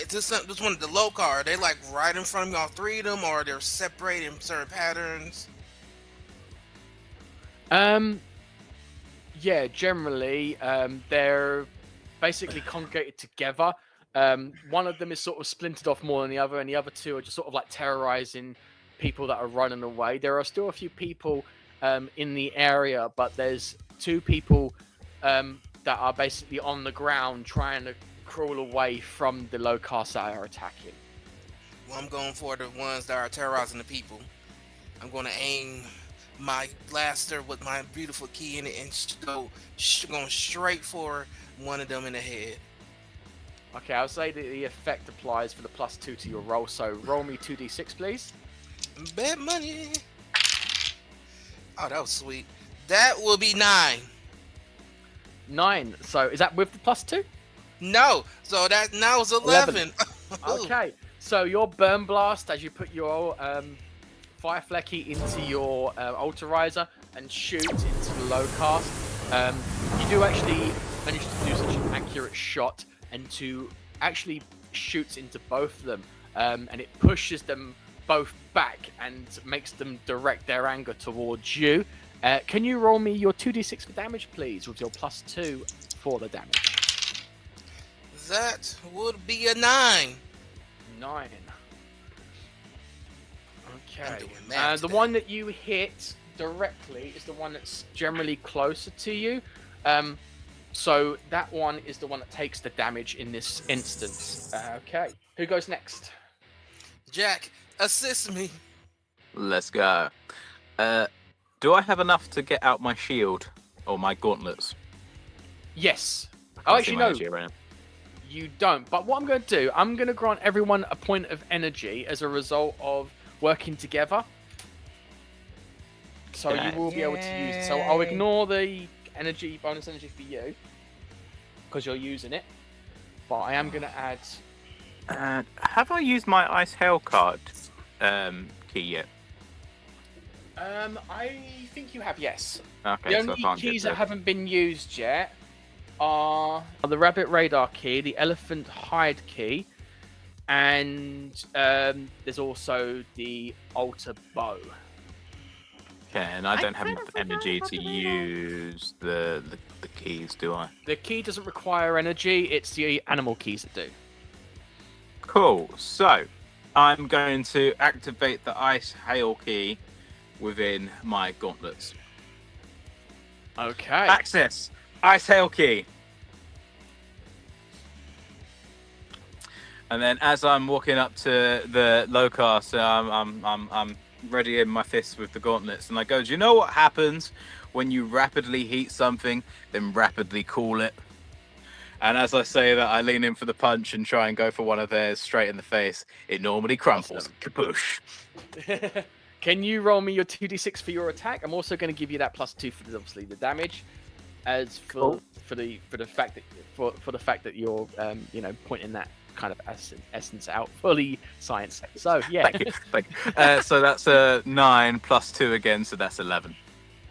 [SPEAKER 7] This one of the low car. Are they like right in front of me, all three of them, or they're separated in certain patterns?
[SPEAKER 2] Yeah, generally, they're basically congregated together. One of them is sort of splintered off more than the other, and the other two are just sort of like terrorizing people that are running away. There are still a few people in the area, but there's two people that are basically on the ground trying to crawl away from the Locus that are attacking.
[SPEAKER 7] Well, I'm going for the ones that are terrorizing the people. I'm going to aim my blaster with my beautiful key in it and going straight for one of them in the head.
[SPEAKER 2] Okay, I'll say that the effect applies for the +2 to your roll. So roll me 2d6, please.
[SPEAKER 7] Bet money. Oh, that was sweet. That will be 9.
[SPEAKER 2] 9. So is that with the +2?
[SPEAKER 7] No. So that now is 11.
[SPEAKER 2] Okay. So your burn blast, as you put your fire flecky into your alterizer and shoot into the low cast, you do actually manage to do such an accurate shot and to actually shoot into both of them, and it pushes them both back and makes them direct their anger towards you. Can you roll me your 2d6 for damage, please, with your +2 for the damage?
[SPEAKER 7] That would be a 9.
[SPEAKER 2] 9. Okay.
[SPEAKER 7] I'm doing math
[SPEAKER 2] The
[SPEAKER 7] today.
[SPEAKER 2] one that you hit directly is the one that's generally closer to you. So that one is the one that takes the damage in this instance. Okay. Who goes next?
[SPEAKER 7] Jack, assist me.
[SPEAKER 4] Let's go. Do I have enough to get out my shield or my gauntlets?
[SPEAKER 2] Yes.
[SPEAKER 4] I
[SPEAKER 2] Oh,
[SPEAKER 4] can't see
[SPEAKER 2] actually,
[SPEAKER 4] my
[SPEAKER 2] no.
[SPEAKER 4] energy around.
[SPEAKER 2] You don't. But what I'm going to do, I'm going to grant everyone a point of energy as a result of working together. So
[SPEAKER 4] Okay.
[SPEAKER 2] you will be able to use it. So I'll ignore the bonus energy for you, because you're using it. But I am going to add...
[SPEAKER 4] Have I used my Ice Hail card key yet?
[SPEAKER 2] I think you have, yes.
[SPEAKER 4] Okay,
[SPEAKER 2] The
[SPEAKER 4] so I
[SPEAKER 2] only
[SPEAKER 4] can't
[SPEAKER 2] keys
[SPEAKER 4] get
[SPEAKER 2] that haven't been used yet are the Rabbit Radar key, the Elephant Hide key, and there's also the Altar Bow.
[SPEAKER 4] Okay, and I don't have
[SPEAKER 5] kinda
[SPEAKER 4] enough
[SPEAKER 5] forgot
[SPEAKER 4] energy
[SPEAKER 5] about
[SPEAKER 4] to
[SPEAKER 5] the radar.
[SPEAKER 4] use the keys, do I?
[SPEAKER 2] The key doesn't require energy, it's the animal keys that do.
[SPEAKER 4] Cool. So I'm going to activate the Ice Hail key within my gauntlets.
[SPEAKER 2] Okay.
[SPEAKER 4] Access Ice Hail key. And then as I'm walking up to the Locus, I'm readying my fists with the gauntlets, and I go, do you know what happens when you rapidly heat something, then rapidly cool it? And as I say that, I lean in for the punch and try and go for one of theirs straight in the face. It normally crumples.
[SPEAKER 2] Awesome.
[SPEAKER 4] Kaboosh.
[SPEAKER 2] Can you roll me your 2d6 for your attack? I'm also going to give you that +2 for obviously the damage, as for the fact that you're pointing that kind of essence out, fully science. So yeah.
[SPEAKER 4] Thank you. So that's a 9 plus 2 again, so that's 11.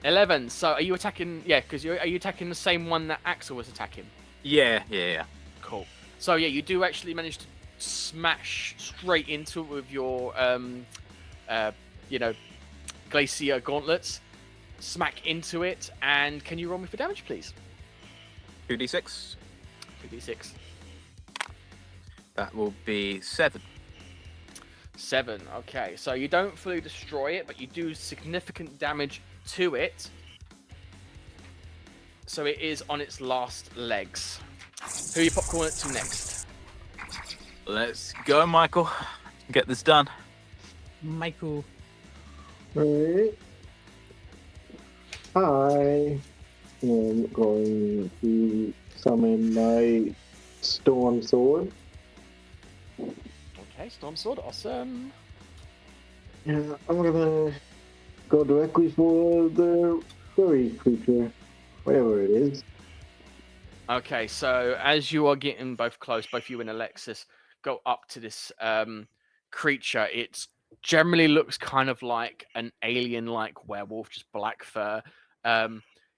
[SPEAKER 2] 11. So are you attacking? Yeah, because are you attacking the same one that Axel was attacking?
[SPEAKER 4] Yeah.
[SPEAKER 2] Cool. So yeah, you do actually manage to smash straight into it with your glacier gauntlets. Smack into it, and can you roll me for damage, please?
[SPEAKER 4] 2d6.
[SPEAKER 2] 2d6.
[SPEAKER 4] That will be 7.
[SPEAKER 2] 7. Okay, so you don't fully destroy it, but you do significant damage to it. So it is on its last legs. Who are you popcorn it to next?
[SPEAKER 4] Let's go, Michael. Get this done.
[SPEAKER 10] Michael.
[SPEAKER 6] Alright. I am going to summon my Storm Sword.
[SPEAKER 2] Okay, Storm Sword, awesome.
[SPEAKER 6] Yeah, I'm gonna go directly for the furry creature, whatever it is.
[SPEAKER 2] Okay, so as you are getting both close, both you and Alexis go up to this creature. It generally looks kind of like an alien-like werewolf, just black fur.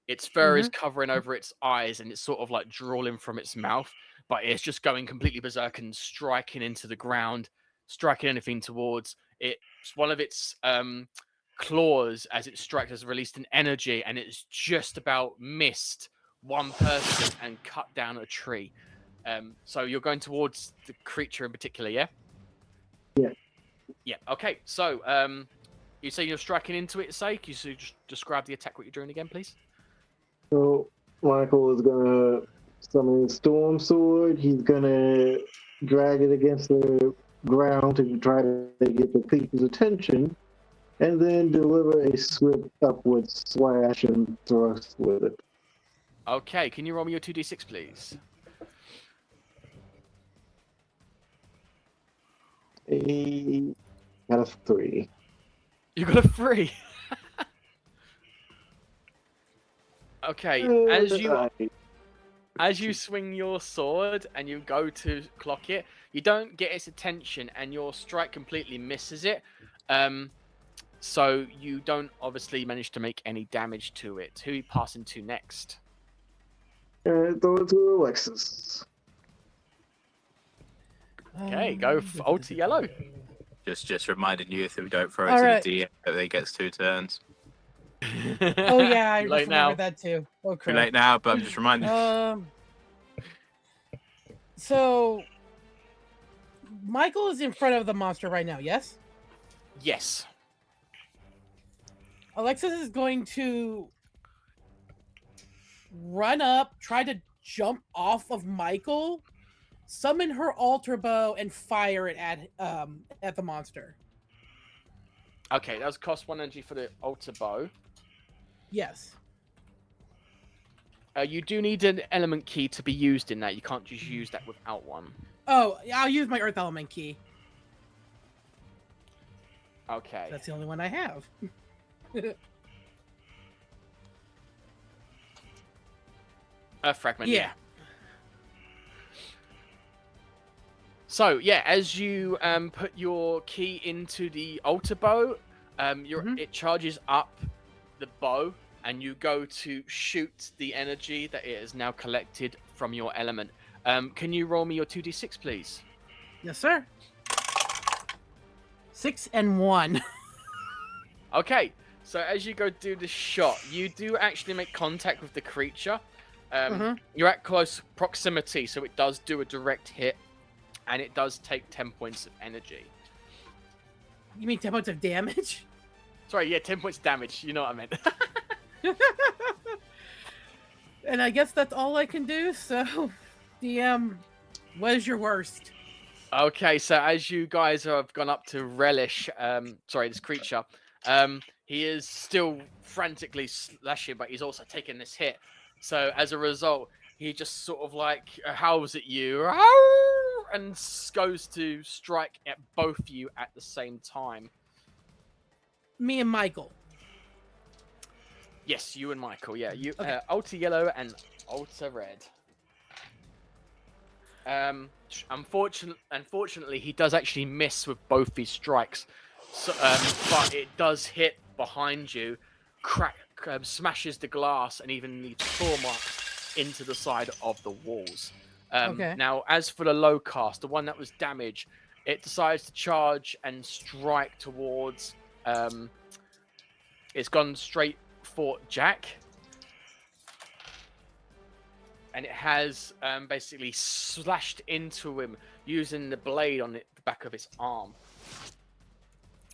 [SPEAKER 2] Its fur is covering over its eyes, and it's sort of like drooling from its mouth. but it's just going completely berserk and striking into the ground, striking anything towards it. One of its claws as it strikes has released an energy, and it's just about missed one person and cut down a tree. So you're going towards the creature in particular, yeah?
[SPEAKER 6] Yeah.
[SPEAKER 2] Yeah. Okay. So you say you're striking into its sake. You should just describe the attack. What you're doing again, please.
[SPEAKER 6] So Michael is gonna summon his storm sword. He's gonna drag it against the ground to try to get the creature's attention, and then deliver a swift upward slash and thrust with it.
[SPEAKER 2] Okay. Can you roll me your 2d6, please?
[SPEAKER 6] Out of 3.
[SPEAKER 2] You got a 3. Okay. As you swing your sword and you go to clock it, you don't get its attention, and your strike completely misses it. So you don't obviously manage to make any damage to it. Who are you passing to next?
[SPEAKER 6] Throw it to Alexis.
[SPEAKER 2] Okay, go Ultra Yellow.
[SPEAKER 4] Just reminding you, if we don't throw it
[SPEAKER 5] All
[SPEAKER 4] to
[SPEAKER 5] right.
[SPEAKER 4] the DM, that they gets 2 turns.
[SPEAKER 5] Oh yeah, I
[SPEAKER 2] Too
[SPEAKER 5] just
[SPEAKER 2] late now.
[SPEAKER 5] remembered that too. Oh
[SPEAKER 4] Too
[SPEAKER 5] crap.
[SPEAKER 4] late now, but I'm just reminding you.
[SPEAKER 5] So Michael is in front of the monster right now, yes?
[SPEAKER 2] Yes.
[SPEAKER 5] Alexis is going to run up, try to jump off of Michael, summon her altar bow, and fire it at the monster.
[SPEAKER 2] Okay, that was cost 1 energy for the altar bow.
[SPEAKER 5] Yes.
[SPEAKER 2] You do need an element key to be used in that. You can't just use that without one.
[SPEAKER 5] Oh, I'll use my Earth Element key.
[SPEAKER 2] Okay.
[SPEAKER 5] That's the only one I have.
[SPEAKER 2] Earth fragment.
[SPEAKER 5] Yeah.
[SPEAKER 2] So yeah, as you put your key into the altar bow, it charges up the bow, and you go to shoot the energy that it has now collected from your element. Can you roll me your 2d6, please?
[SPEAKER 5] Yes, sir. 6 and 1.
[SPEAKER 2] Okay, so as you go do the shot, you do actually make contact with the creature. You're at close proximity, so it does do a direct hit, and it does take 10 points of energy.
[SPEAKER 5] You mean 10 points of damage?
[SPEAKER 2] Sorry, yeah, 10 points of damage. You know what I meant.
[SPEAKER 5] And I guess that's all I can do, so... DM, what is your worst?
[SPEAKER 2] Okay, so as you guys have gone up to Relish, this creature, he is still frantically slashing, but he's also taking this hit. So as a result, he just sort of like howls at you and goes to strike at both you at the same time.
[SPEAKER 5] Me and Michael.
[SPEAKER 2] Yes, you and Michael. Yeah, you.
[SPEAKER 5] Okay.
[SPEAKER 2] Ultra Yellow and Ultra Red. Unfortunately, he does actually miss with both these strikes. So, but it does hit behind you, smashes the glass, and even leaves claw marks into the side of the walls.
[SPEAKER 5] Okay.
[SPEAKER 2] Now, as for the low cast, the one that was damaged, it decides to charge and strike towards. It's gone straight for Jack. And it has basically slashed into him using the blade on the back of his arm.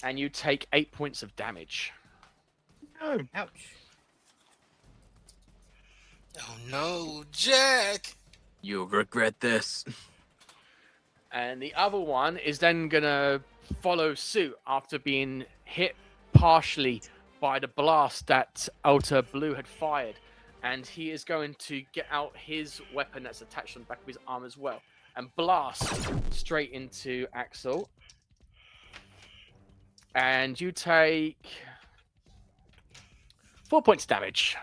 [SPEAKER 2] And you take 8 points of damage.
[SPEAKER 5] Oh. Ouch.
[SPEAKER 7] Oh no, Jack!
[SPEAKER 4] You'll regret this.
[SPEAKER 2] And the other one is then gonna follow suit after being hit partially by the blast that Alter Blue had fired. And he is going to get out his weapon that's attached on the back of his arm as well and blast straight into Axel. And you take 4 points damage.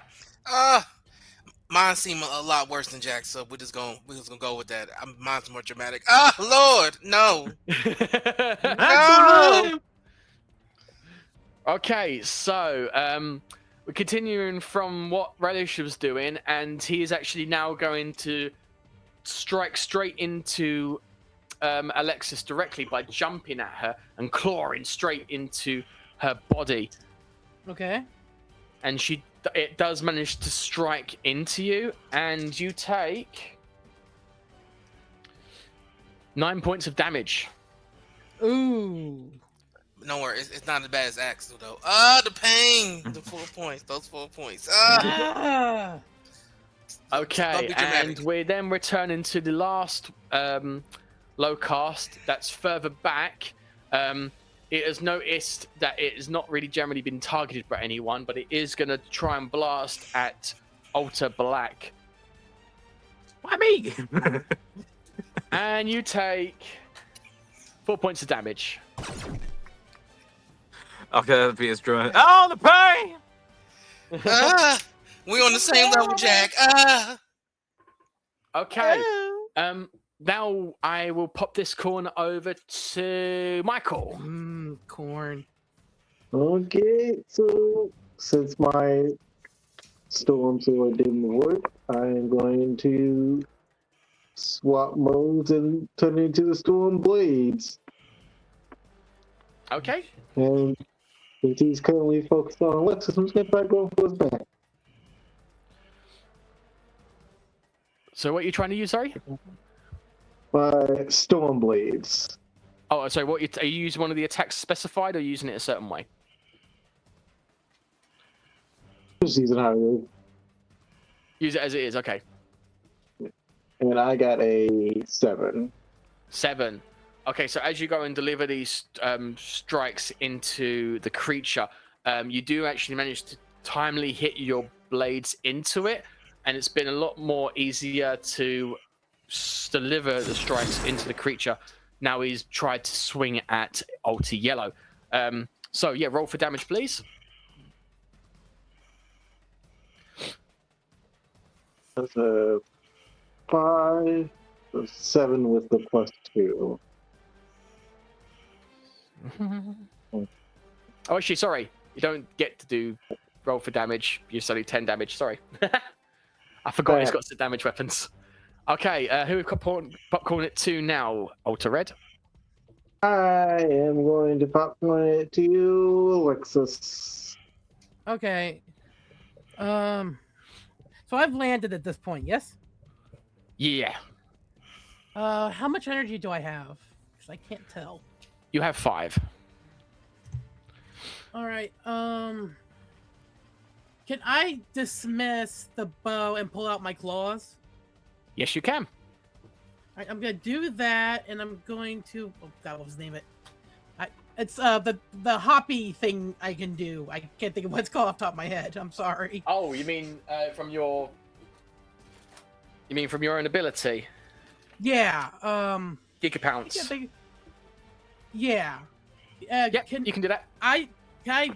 [SPEAKER 7] Mine seem a lot worse than Jack's, so we're just gonna go with that. Mine's more dramatic. Lord, no. No.
[SPEAKER 2] Okay, so we're continuing from what Relish was doing, and he is actually now going to strike straight into Alexis directly by jumping at her and clawing straight into her body.
[SPEAKER 5] Okay.
[SPEAKER 2] And it does manage to strike into you, and you take 9 points of damage.
[SPEAKER 5] Ooh.
[SPEAKER 7] Don't worry, it's not as bad as Axel though. Ah, the pain. The 4 points. Those 4 points. Ah.
[SPEAKER 2] Okay, and we're then returning to the last low cast that's further back. It has noticed that it has not really generally been targeted by anyone, but it is going to try and blast at Alter Black.
[SPEAKER 4] Why me?
[SPEAKER 2] And you take 4 points of damage.
[SPEAKER 4] Okay, that'll be his drawing. Oh, the pain!
[SPEAKER 7] We on the same level, Jack.
[SPEAKER 2] Okay. Now I will pop this corner over to Michael.
[SPEAKER 5] Corn.
[SPEAKER 6] Okay, so since my storm sword didn't work, I'm going to swap modes and turn into the storm blades.
[SPEAKER 2] Okay.
[SPEAKER 6] And since he's currently focused on Alexis, I'm just going to try going for his back.
[SPEAKER 2] So what are you trying to use, sorry?
[SPEAKER 6] Storm blades.
[SPEAKER 2] Oh, sorry, are you using one of the attacks specified, or are you using it a certain way?
[SPEAKER 6] Just using how it is.
[SPEAKER 2] Use it as it is, okay.
[SPEAKER 6] And I got a 7.
[SPEAKER 2] 7. Okay, so as you go and deliver these strikes into the creature, you do actually manage to timely hit your blades into it, and it's been a lot more easier to deliver the strikes into the creature. Now he's tried to swing at Alter Yellow. So yeah, roll for damage, please.
[SPEAKER 6] That's a 5, a 7 with the +2.
[SPEAKER 2] Oh, actually, sorry. You don't get to do roll for damage. You're only 10 damage. Sorry. I forgot he's got some damage weapons. Okay, who have popcorn it to now, Alter Red?
[SPEAKER 6] I am going to popcorn it to you, Alexis.
[SPEAKER 5] Okay. So I've landed at this point, yes?
[SPEAKER 2] Yeah.
[SPEAKER 5] How much energy do I have? Because I can't tell.
[SPEAKER 2] You have 5.
[SPEAKER 5] All right. Can I dismiss the bow and pull out my claws?
[SPEAKER 2] Yes, you can.
[SPEAKER 5] All right, I'm gonna do that, and I'm going to. Oh God, what was the name of it? It's the hoppy thing I can do. I can't think of what it's called off the top of my head. I'm sorry.
[SPEAKER 2] Oh, you mean from your? You mean from your own ability?
[SPEAKER 5] Yeah.
[SPEAKER 2] Gigapounce.
[SPEAKER 5] Yeah.
[SPEAKER 2] Yep, you can do that.
[SPEAKER 5] Can I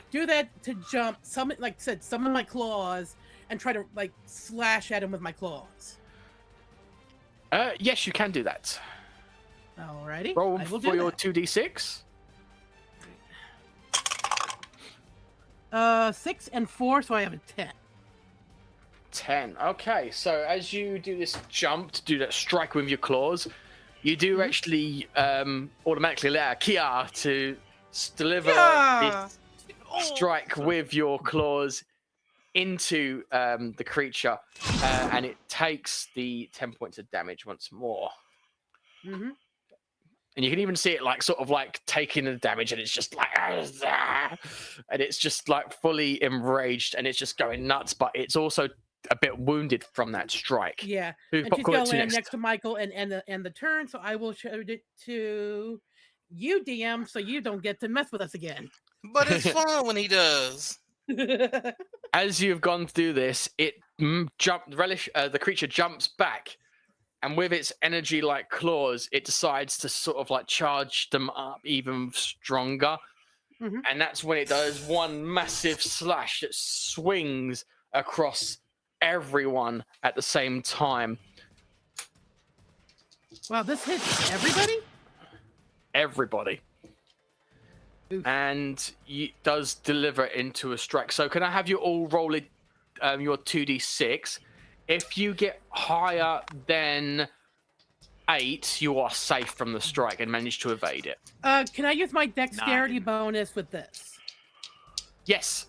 [SPEAKER 5] do that to jump? Summon, like I said, summon my claws and try to like slash at him with my claws.
[SPEAKER 2] Yes, you can do that.
[SPEAKER 5] Alrighty.
[SPEAKER 2] Roll
[SPEAKER 5] I will
[SPEAKER 2] for
[SPEAKER 5] do
[SPEAKER 2] your
[SPEAKER 5] that.
[SPEAKER 2] 2d6.
[SPEAKER 5] 6 and 4, so I have a 10.
[SPEAKER 2] 10. Okay, so as you do this jump to do that strike with your claws, you do actually automatically allow Kia to deliver this strike with your claws into the creature, and it takes the 10 points of damage once more.
[SPEAKER 5] Mm-hmm.
[SPEAKER 2] And you can even see it like sort of like taking the damage, and it's just like, and it's just like fully enraged, and it's just going nuts. But it's also a bit wounded from that strike.
[SPEAKER 5] Yeah,
[SPEAKER 2] Who
[SPEAKER 5] and she's
[SPEAKER 2] call it
[SPEAKER 5] gonna
[SPEAKER 2] to
[SPEAKER 5] land next to Michael and the turn, so I will show it to you, DM, so you don't get to mess with us again.
[SPEAKER 7] But it's fun when he does.
[SPEAKER 2] As you've gone through this, it Relish, the creature jumps back, and with its energy-like claws, it decides to sort of like charge them up even stronger.
[SPEAKER 5] Mm-hmm.
[SPEAKER 2] And that's when it does one massive slash that swings across everyone at the same time.
[SPEAKER 5] Wow, this hits everybody?
[SPEAKER 2] Everybody.
[SPEAKER 5] Oof.
[SPEAKER 2] And it does deliver into a strike. So can I have you all roll it, your 2d6? If you get higher than 8, you are safe from the strike and manage to evade it.
[SPEAKER 5] Can I use my dexterity bonus with this?
[SPEAKER 2] Yes.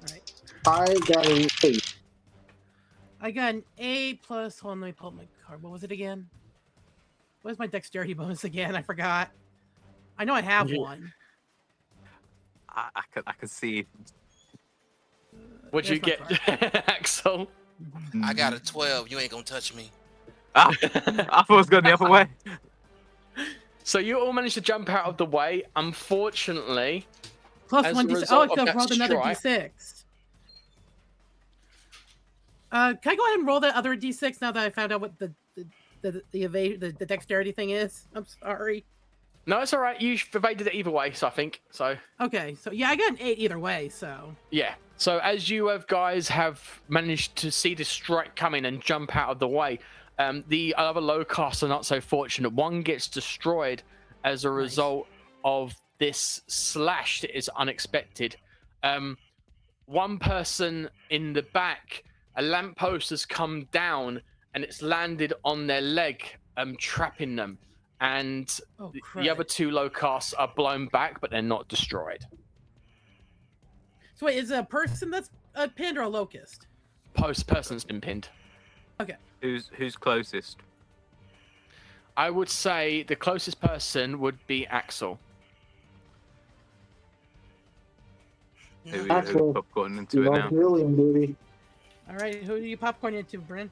[SPEAKER 5] All right.
[SPEAKER 6] I got an 8.
[SPEAKER 5] I got an 8 plus. Hold on, let me pull up my card. What was it again? What was my dexterity bonus again? I forgot. I know I have one.
[SPEAKER 4] I could see.
[SPEAKER 2] What'd you
[SPEAKER 5] There's my
[SPEAKER 2] get, Axel?
[SPEAKER 7] I got a 12. You ain't gonna touch me.
[SPEAKER 4] Ah, I thought it was going the other way.
[SPEAKER 2] So you all managed to jump out of the way. Unfortunately,
[SPEAKER 5] Plus
[SPEAKER 2] as
[SPEAKER 5] 1
[SPEAKER 2] a
[SPEAKER 5] d6. Oh,
[SPEAKER 2] result
[SPEAKER 5] I
[SPEAKER 2] of
[SPEAKER 5] could have
[SPEAKER 2] that
[SPEAKER 5] rolled another
[SPEAKER 2] strike-
[SPEAKER 5] d6. Can I go ahead and roll that other d6 now that I found out what the dexterity thing is? I'm sorry.
[SPEAKER 2] No, it's all right. You evaded it either way, so I think so.
[SPEAKER 5] Okay, so yeah, I got an 8 either way. So
[SPEAKER 2] Yeah. So as you guys have managed to see this strike coming and jump out of the way, the other Locus are not so fortunate. One gets destroyed as a result of this slash that is unexpected. One person in the back, a lamppost has come down and it's landed on their leg, trapping them. And the other 2 Locus are blown back, but they're not destroyed.
[SPEAKER 5] So wait, is it a person that's pinned or a locust?
[SPEAKER 2] Person's been pinned.
[SPEAKER 5] Okay.
[SPEAKER 4] Who's closest?
[SPEAKER 2] I would say the closest person would be Axel.
[SPEAKER 4] Who
[SPEAKER 6] Axel,
[SPEAKER 4] popcorn into
[SPEAKER 6] you
[SPEAKER 4] it
[SPEAKER 6] are
[SPEAKER 4] now?
[SPEAKER 6] brilliant, baby.
[SPEAKER 5] All right, who do you popcorn into, Bryn?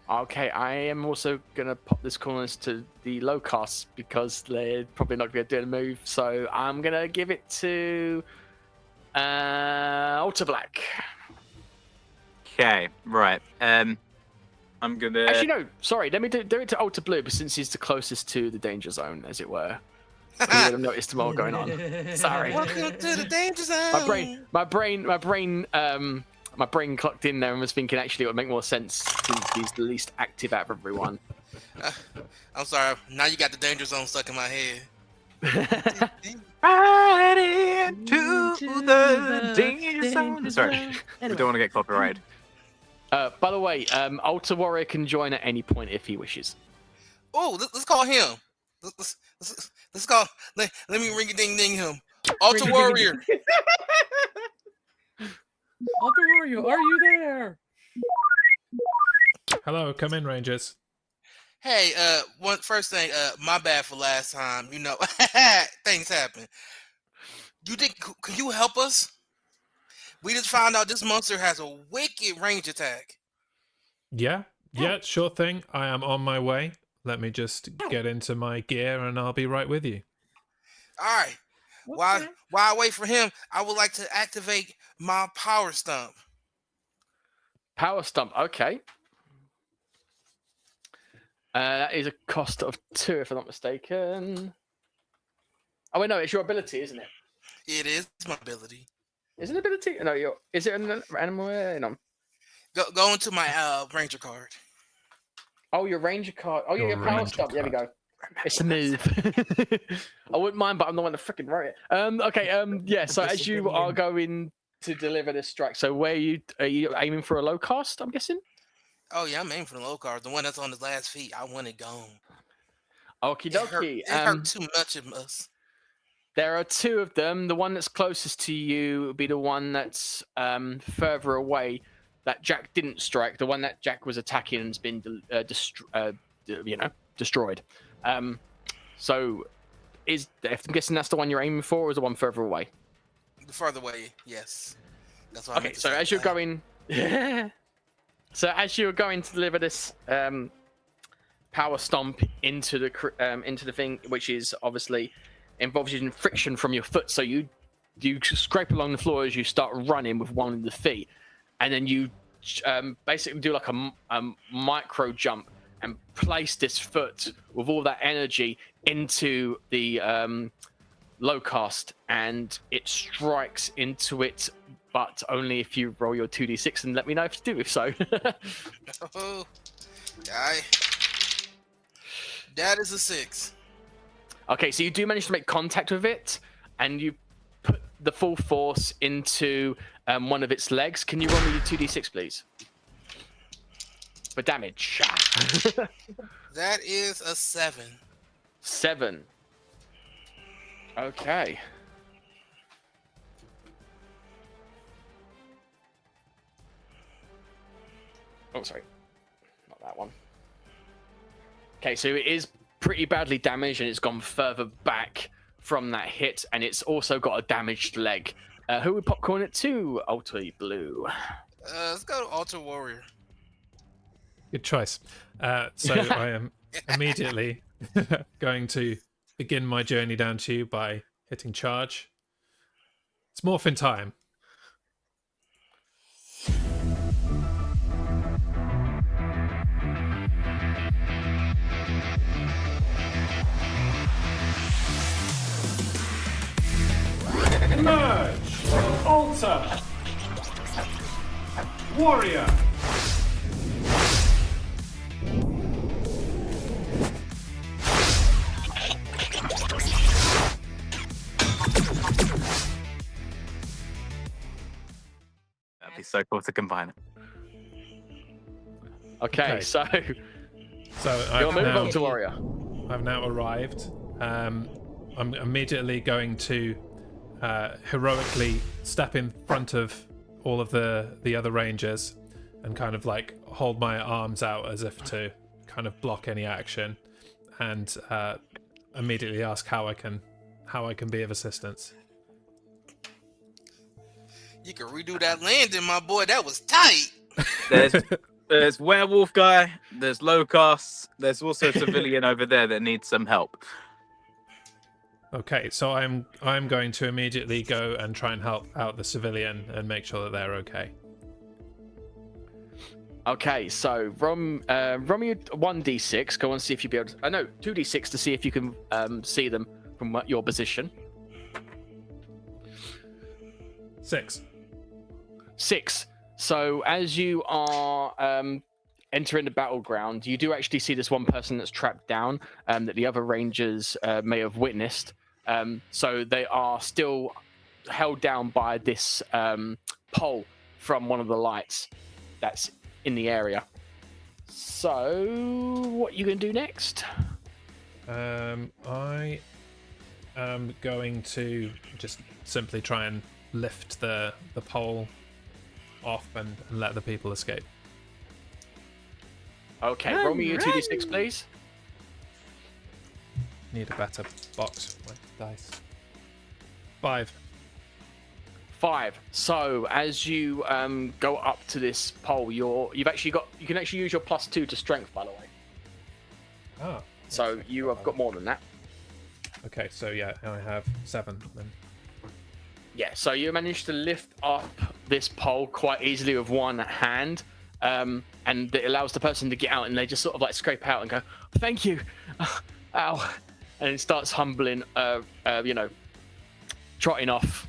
[SPEAKER 2] Okay, I am also gonna pop this corners to the Locus because they're probably not gonna do the move. So I'm gonna give it to Ultra Black.
[SPEAKER 4] Okay, right. I'm gonna.
[SPEAKER 2] Actually, no. Sorry, let me do it to Ultra Blue, but since he's the closest to the danger zone, as it were. You would have noticed them all going on. Sorry.
[SPEAKER 7] Welcome to the danger zone.
[SPEAKER 2] My brain clocked in there and was thinking actually it would make more sense since he's the least active out of everyone.
[SPEAKER 7] I'm sorry. Now you got the danger zone stuck in my head.
[SPEAKER 4] Right into the danger zone. Sorry, we don't want to get copyrighted.
[SPEAKER 2] By the way, Ultra Warrior can join at any point if he wishes.
[SPEAKER 7] Oh, let's call him. Let's call. Let me ring a ding ding him. Ultra Warrior.
[SPEAKER 5] Ultra Warrior, are you there?
[SPEAKER 3] Hello, come in, Rangers.
[SPEAKER 7] Hey, first thing, my bad for last time. You know, things happen. You think? Can you help us? We just found out this monster has a wicked range attack.
[SPEAKER 3] Yeah, sure thing. I am on my way. Let me just get into my gear and I'll be right with you.
[SPEAKER 7] All right. While I wait for him, I would like to activate my power stump.
[SPEAKER 2] Power Stump, okay. That is a cost of 2, if I'm not mistaken. Oh wait, no, it's your ability, isn't it?
[SPEAKER 7] It is my ability.
[SPEAKER 2] Is it an ability? No, is it an animal? No.
[SPEAKER 7] Go into my ranger card.
[SPEAKER 2] Oh, your ranger card. Oh, yeah, your power
[SPEAKER 3] ranger
[SPEAKER 2] stump. There we
[SPEAKER 3] card.
[SPEAKER 2] go. It's a move. I wouldn't mind, but I'm the one that freaking wrote it. Okay. Yeah. So as you are going to deliver this strike, so are you aiming for a low cost? I'm guessing.
[SPEAKER 7] Oh yeah, I'm aiming for the low card, the one that's on his last feet. I want it gone.
[SPEAKER 2] Okie dokie.
[SPEAKER 7] It hurt too much of us.
[SPEAKER 2] There are 2 of them. The one that's closest to you will be the one that's further away that Jack didn't strike. The one that Jack was attacking and's been destroyed. So if I'm guessing that's the one you're aiming for, or is the one further away?
[SPEAKER 7] The farther away, yes. That's why.
[SPEAKER 2] Okay, so as you're going, so as you're going to deliver this power stomp into the thing, which is obviously involves using friction from your foot, so you scrape along the floor as you start running with one of the feet, and then you basically do like a micro jump and place this foot with all that energy into the Locust, and it strikes into it, but only if you roll your 2d6 and let me know if you do so.
[SPEAKER 7] Oh, that is a 6.
[SPEAKER 2] Okay, so you do manage to make contact with it, and you put the full force into one of its legs. Can you roll me your 2d6, please? for damage.
[SPEAKER 7] That is a 7.
[SPEAKER 2] 7. Okay. Oh, sorry. Not that one. Okay, so it is pretty badly damaged and it's gone further back from that hit, and it's also got a damaged leg. Who would popcorn it to? Alter Blue.
[SPEAKER 7] Let's go to Alter Warrior.
[SPEAKER 3] Good choice. So I am immediately going to begin my journey down to you by hitting charge. It's Morphin time.
[SPEAKER 8] Emerge! Alter! Warrior!
[SPEAKER 4] That'd be so cool to combine it.
[SPEAKER 2] Okay, so
[SPEAKER 3] I've
[SPEAKER 2] move on to Warrior.
[SPEAKER 3] I've now arrived. I'm immediately going to heroically step in front of all of the other rangers and kind of like hold my arms out as if to kind of block any action, and immediately ask how I can be of assistance.
[SPEAKER 7] You can redo that landing, my boy. That was tight.
[SPEAKER 4] There's werewolf guy. There's Locus. There's also a civilian over there that needs some help.
[SPEAKER 3] Okay, so I'm going to immediately go and try and help out the civilian and make sure that they're okay.
[SPEAKER 2] Okay, so roll me 1d6. Go on, see if you'll be able to. No, 2d6 to see if you can see them from your position.
[SPEAKER 3] 6.
[SPEAKER 2] 6. So as you are entering the battleground, you do actually see this one person that's trapped down that the other rangers may have witnessed. So they are still held down by this pole from one of the lights that's in the area. So what are you going to do next?
[SPEAKER 3] I am going to just simply try and lift the pole off and let the people escape.
[SPEAKER 2] Okay, roll me your 2d6, please.
[SPEAKER 3] Need a better box for my dice. 5.
[SPEAKER 2] 5. So as you go up to this pole, you can actually use your +2 to strength, by the way.
[SPEAKER 3] Oh.
[SPEAKER 2] So you have got more than that.
[SPEAKER 3] Okay, so yeah, I have 7 then.
[SPEAKER 2] Yeah, so you managed to lift up this pole quite easily with one hand, and it allows the person to get out, and they just sort of like scrape out and go, "Thank you, ow," and it starts humbling, trotting off,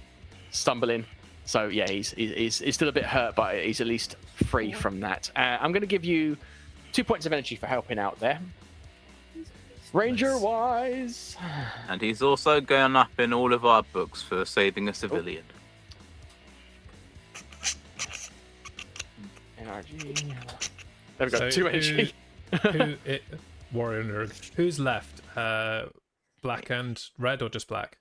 [SPEAKER 2] stumbling. So yeah, he's still a bit hurt, but he's at least free from that. I'm going to give you 2 points of energy for helping out there. Ranger-wise.
[SPEAKER 4] And he's also going up in all of our books for saving a civilian.
[SPEAKER 2] NRG. There we go, 2 energy.
[SPEAKER 3] Warrior nerd. Who's left? Black and red, or just black?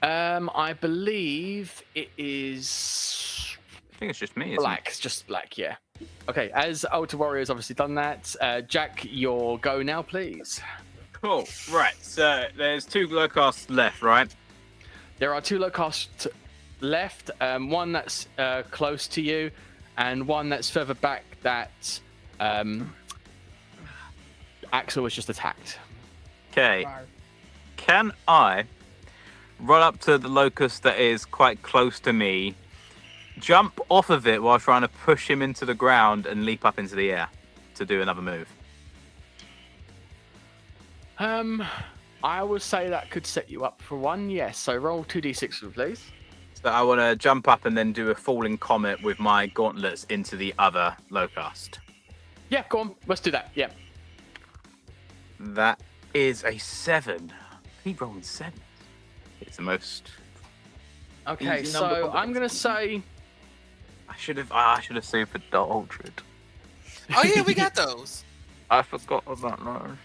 [SPEAKER 2] I believe it is.
[SPEAKER 4] I think it's just me.
[SPEAKER 2] Black. It's just black, yeah. Okay, as Alter Warrior has obviously done that, Jack, your go now, please.
[SPEAKER 4] Cool. Right. So there's 2 Locus left, right?
[SPEAKER 2] There are 2 Locus left. One that's close to you, and one that's further back that Axel was just attacked.
[SPEAKER 4] Okay. Can I run up to the Locus that is quite close to me, jump off of it while trying to push him into the ground, and leap up into the air to do another move?
[SPEAKER 2] I would say that could set you up for one, yes. So roll 2d6, please.
[SPEAKER 4] So I want to jump up and then do a falling comet with my gauntlets into the other Locus.
[SPEAKER 2] Yeah, go on. Let's do that. Yeah.
[SPEAKER 4] That is a 7. Keep rolling 7. It's the most.
[SPEAKER 2] Okay,
[SPEAKER 4] easy number
[SPEAKER 2] so
[SPEAKER 4] combination.
[SPEAKER 2] I'm gonna say
[SPEAKER 4] I should have saved for the Aldred.
[SPEAKER 7] Oh yeah, we got those.
[SPEAKER 4] I forgot about those.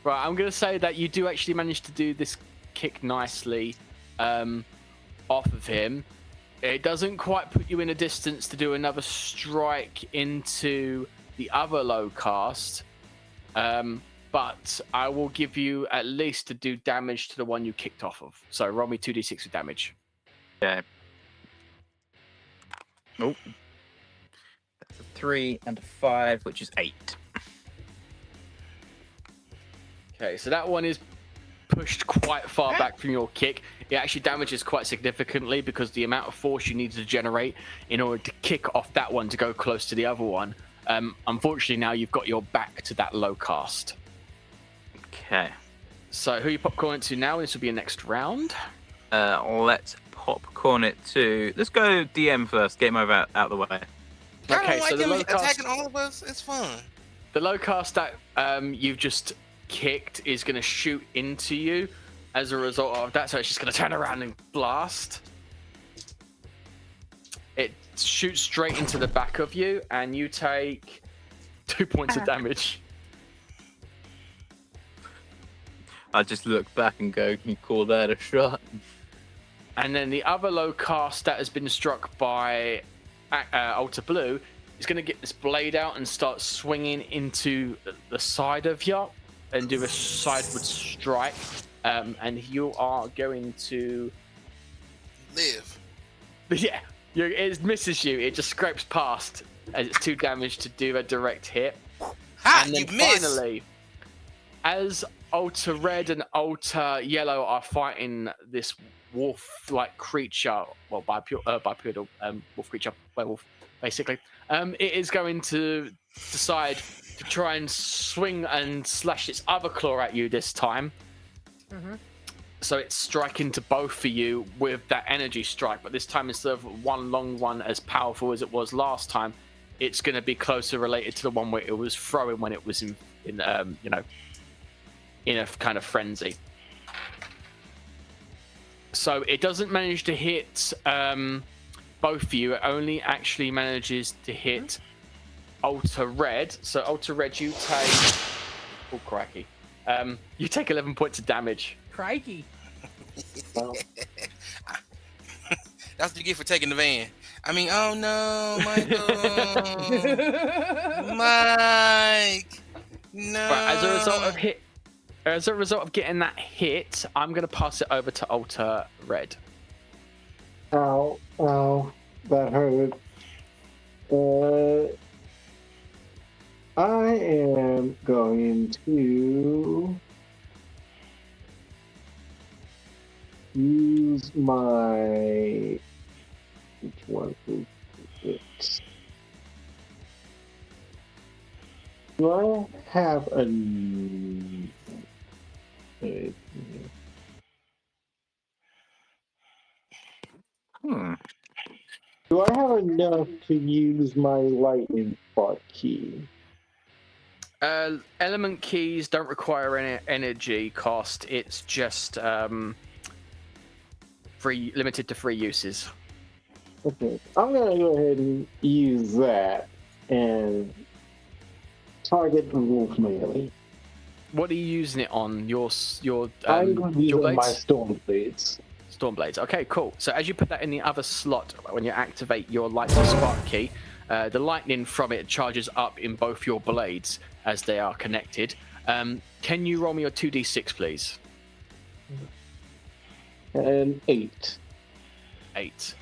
[SPEAKER 2] Right, I'm going to say that you do actually manage to do this kick nicely off of him. It doesn't quite put you in a distance to do another strike into the other low cast, but I will give you at least to do damage to the one you kicked off of. So roll me 2d6 of damage.
[SPEAKER 4] Okay. Oh. That's a 3 and a 5, which is 8.
[SPEAKER 2] Okay, so that one is pushed quite far back from your kick. It actually damages quite significantly because the amount of force you need to generate in order to kick off that one to go close to the other one. Unfortunately, now you've got your back to that low cast.
[SPEAKER 4] Okay.
[SPEAKER 2] So who you popcorn it to now? This will be your next round.
[SPEAKER 4] Let's popcorn it to. Let's go DM first. Get him over out of the way.
[SPEAKER 2] Okay,
[SPEAKER 7] like
[SPEAKER 2] so the
[SPEAKER 7] him
[SPEAKER 2] low cast,
[SPEAKER 7] attacking all of us. It's fun.
[SPEAKER 2] the low cast that you've just kicked is going to shoot into you as a result of that. So it's just going to turn around and blast. It shoots straight into the back of you, and you take 2 points of damage.
[SPEAKER 4] I just look back and go, "Can you call that a shot?"
[SPEAKER 2] And then the other low cast that has been struck by Alter Blue is going to get this blade out and start swinging into the side of you and do a sideward strike. And you are going to
[SPEAKER 7] Live.
[SPEAKER 2] Yeah, it misses you. It just scrapes past as it's 2 damage to do a direct hit.
[SPEAKER 7] Ha!
[SPEAKER 2] And then
[SPEAKER 7] You missed.
[SPEAKER 2] finally, as Alter Red and Alter Yellow are fighting this wolf-like creature, well, bipedal wolf creature, werewolf, basically, it is going to decide to try and swing and slash its other claw at you this time.
[SPEAKER 5] Mhm.
[SPEAKER 2] So it's striking to both of you with that energy strike, but this time instead of one long one as powerful as it was last time, it's going to be closer related to the one where it was throwing when it was in a kind of frenzy. So it doesn't manage to hit both of you. It only actually manages to hit Alter Red. So Alter Red, you take... Oh, crikey. You take 11 points of damage.
[SPEAKER 5] Crikey.
[SPEAKER 7] That's what you get for taking the van. I mean, oh no, Michael. Mike. No.
[SPEAKER 2] Right, as a result of getting that hit, I'm going to pass it over to Alter Red.
[SPEAKER 6] Ow, that hurt. I am going to use my... Which one is it? Do I have a... Do I have enough to use my lightning spark key?
[SPEAKER 2] Element keys don't require any energy cost. It's just limited to 3 uses.
[SPEAKER 6] Okay, I'm gonna go ahead and use that and target the wolf melee.
[SPEAKER 2] What are you using it on? Your
[SPEAKER 6] I'm using
[SPEAKER 2] blades?
[SPEAKER 6] my storm blades.
[SPEAKER 2] Storm blades. Okay, cool. So as you put that in the other slot, when you activate your lightning spark key, the lightning from it charges up in both your blades as they are connected. Can you roll me your 2d6, please?
[SPEAKER 6] And 8.
[SPEAKER 2] 8.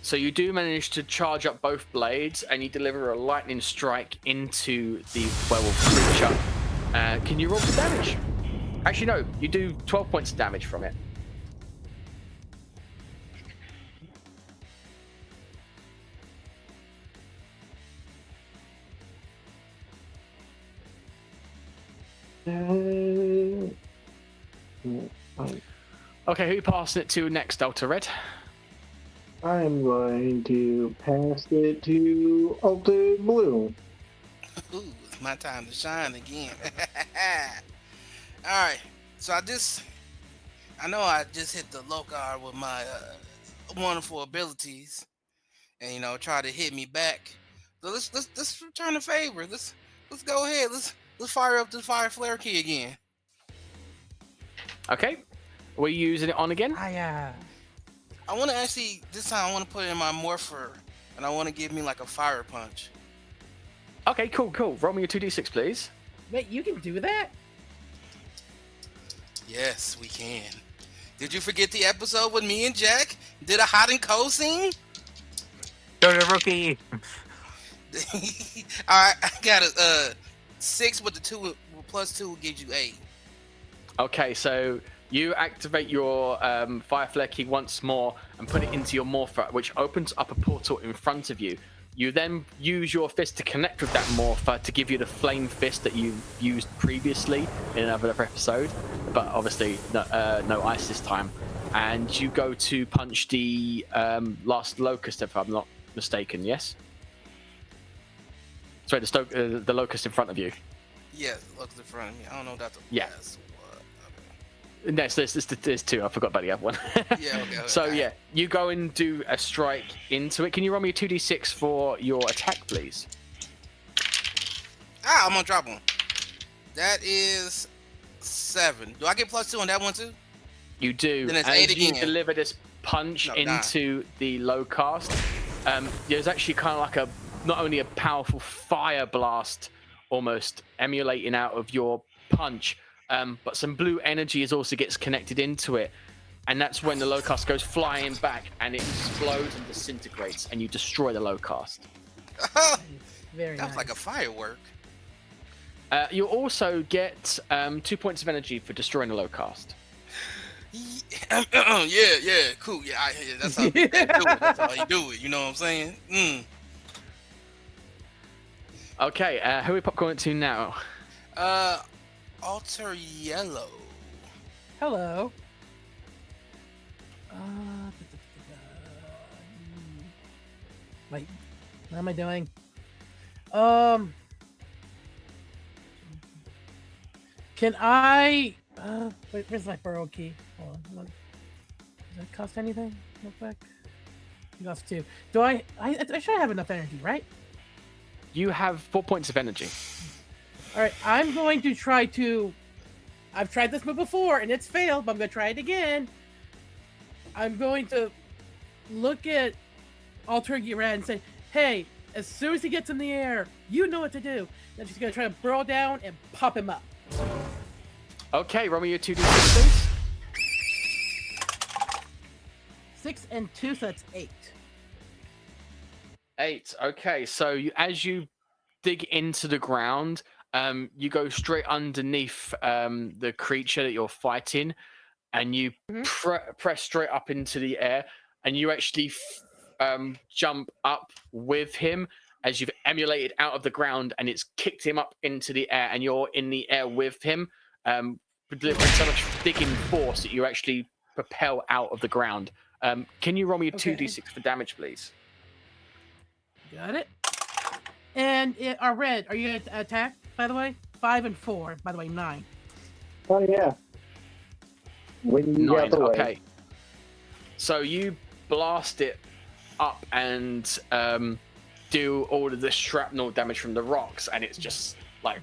[SPEAKER 2] So you do manage to charge up both blades, and you deliver a lightning strike into the werewolf creature. Can you roll for damage? Actually, no. You do 12 points of damage from it. Okay, who are you passing it to next, Alter Red?
[SPEAKER 6] I'm going to pass it to Alter Blue.
[SPEAKER 7] Ooh, it's my time to shine again. Alright, so I know I just hit the Locus with my wonderful abilities and, try to hit me back. So let's return the favor. Let's go ahead. Let's fire up the fire flare key again.
[SPEAKER 2] Okay. Were you using it on again?
[SPEAKER 10] Hiya.
[SPEAKER 7] I want to actually this time I want to put it in my morpher, and I want to give me like a fire punch.
[SPEAKER 2] Okay, cool. Roll me a 2d6, please.
[SPEAKER 5] Wait, you can do that?
[SPEAKER 7] Yes, we can. Did you forget the episode with me and Jack did a hot and cold scene?
[SPEAKER 4] Go to rookie.
[SPEAKER 7] All right, I got a 6 with the 2 plus 2 gives you 8.
[SPEAKER 2] Okay, so you activate your fire flare key once more and put it into your morpher, which opens up a portal in front of you. You then use your fist to connect with that morpher to give you the flame fist that you used previously in another episode, but obviously no ice this time. And you go to punch the last Locust, if I'm not mistaken. Yes. Sorry, the Locust in front of you.
[SPEAKER 7] Yeah, look in front of me. I don't know that's the
[SPEAKER 2] Yeah.
[SPEAKER 7] last one.
[SPEAKER 2] No, there's 2. I forgot about the other one.
[SPEAKER 7] Yeah, okay.
[SPEAKER 2] So yeah, you go and do a strike into it. Can you roll me a 2d6 for your attack, please?
[SPEAKER 7] I'm gonna drop one. That is 7. Do I get plus 2 on that one too?
[SPEAKER 2] You do.
[SPEAKER 7] Then it's
[SPEAKER 2] As
[SPEAKER 7] 8
[SPEAKER 2] you
[SPEAKER 7] again.
[SPEAKER 2] deliver this punch into the low cast, there's actually kind of like not only a powerful fire blast almost emulating out of your punch, but some blue energy also gets connected into it. And that's when the Locust goes flying back and it explodes and disintegrates and you destroy the Locust.
[SPEAKER 10] Very
[SPEAKER 7] That's
[SPEAKER 10] nice.
[SPEAKER 7] like a firework.
[SPEAKER 2] You also get 2 points of energy for destroying the Locust.
[SPEAKER 7] Yeah, cool. Yeah, that's how you do it. That's how you do it. You know what I'm saying?
[SPEAKER 2] Okay, who are we popcorning to now?
[SPEAKER 7] Alter Yellow.
[SPEAKER 10] Hello. Wait, what am I doing? Can I? Wait, where's my burrow key? Hold on. Does that cost anything? Real quick. It costs 2. Do I should have enough energy, right?
[SPEAKER 2] You have 4 points of energy.
[SPEAKER 5] All right, I'm going to try to. I've tried this move before and it's failed, but I'm going to try it again. I'm going to look at Alter Red and say, "Hey, as soon as he gets in the air, you know what to do." Then she's going to try to burrow down and pop him up.
[SPEAKER 2] Okay, roll me your 2d6, please.
[SPEAKER 5] 6 and 2, so that's 8.
[SPEAKER 2] 8. Okay, so as you dig into the ground, you go straight underneath the creature that you're fighting, and you press straight up into the air, and you actually jump up with him as you've emulated out of the ground, and it's kicked him up into the air, and you're in the air with him, delivering so much digging force that you actually propel out of the ground. Can you roll me a 2d6 for damage, please?
[SPEAKER 5] Got it. And Red, are you going to attack, by the way? 5 and 4, by the way, 9.
[SPEAKER 6] Oh yeah. When you
[SPEAKER 2] 9,
[SPEAKER 6] got the way.
[SPEAKER 2] okay. So you blast it up and do all of the shrapnel damage from the rocks, and it's just like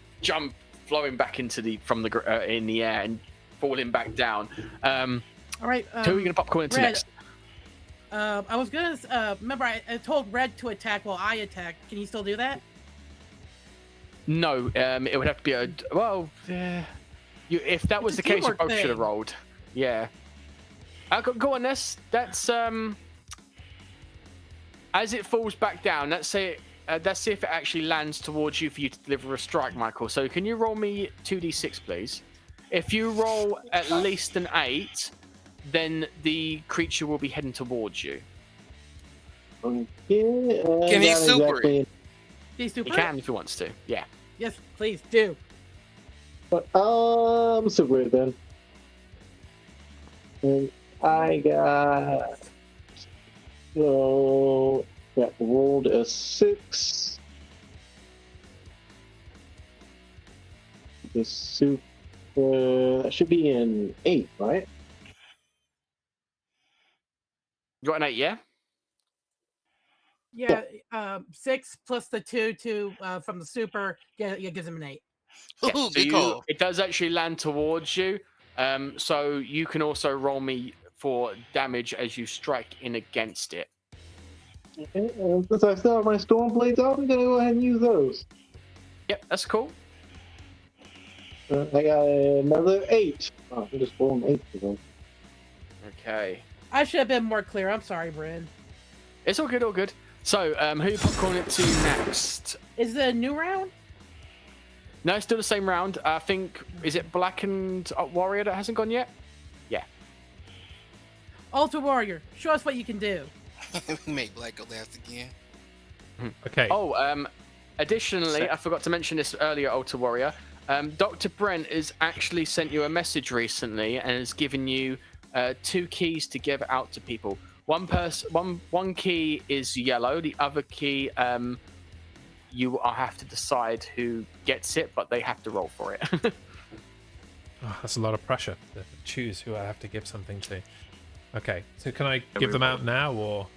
[SPEAKER 2] flowing back into in the air and falling back down.
[SPEAKER 5] All right.
[SPEAKER 2] Who are you going to popcorn into
[SPEAKER 5] Red,
[SPEAKER 2] next?
[SPEAKER 5] I was going to remember I told Red to attack while I attack. Can you still do that?
[SPEAKER 2] No, it would have to be if that was
[SPEAKER 5] It's a
[SPEAKER 2] the case, you
[SPEAKER 5] teamwork
[SPEAKER 2] both should have
[SPEAKER 5] thing.
[SPEAKER 2] rolled. Yeah. Go on, that's as it falls back down. Let's see if it actually lands towards you for you to deliver a strike, Michael. So can you roll me 2d6, please? If you roll at least an 8, then the creature will be heading towards you.
[SPEAKER 6] Okay,
[SPEAKER 7] Can he
[SPEAKER 6] not
[SPEAKER 7] super it?
[SPEAKER 5] These two.
[SPEAKER 2] He can if he wants to. Yeah.
[SPEAKER 5] Yes, please do.
[SPEAKER 6] But super it then. And I got rolled a 6. The super that should be an 8, right?
[SPEAKER 2] You got an 8, yeah?
[SPEAKER 10] Yeah, 6 plus the 2 from the super gives him an 8.
[SPEAKER 2] Yeah,
[SPEAKER 7] Ooh,
[SPEAKER 2] so
[SPEAKER 7] good call.
[SPEAKER 2] it does actually land towards you. So you can also roll me for damage as you strike in against it.
[SPEAKER 6] Since I still have my storm blades out, I'm gonna go ahead and use those.
[SPEAKER 2] Yep, that's cool.
[SPEAKER 6] I got another 8. Oh, I'm just rolling 8 for them.
[SPEAKER 2] Okay.
[SPEAKER 5] I should have been more clear. I'm sorry, Bryn.
[SPEAKER 2] It's all good, all good. So, who you popcorn it to next?
[SPEAKER 5] Is it a new round?
[SPEAKER 2] No, it's still the same round. I think, is it Blackened Warrior that hasn't gone yet? Yeah.
[SPEAKER 5] Ultra Warrior, show us what you can do.
[SPEAKER 7] We make Black go last again.
[SPEAKER 3] Okay.
[SPEAKER 2] Oh, additionally, I forgot to mention this earlier, Ultra Warrior. Dr. Brent has actually sent you a message recently and has given you 2 keys to give out to people. One key is yellow. The other key, you have to decide who gets it, but they have to roll for it.
[SPEAKER 3] Oh, that's a lot of pressure to choose who I have to give something to. Okay, so can I give them out now, or?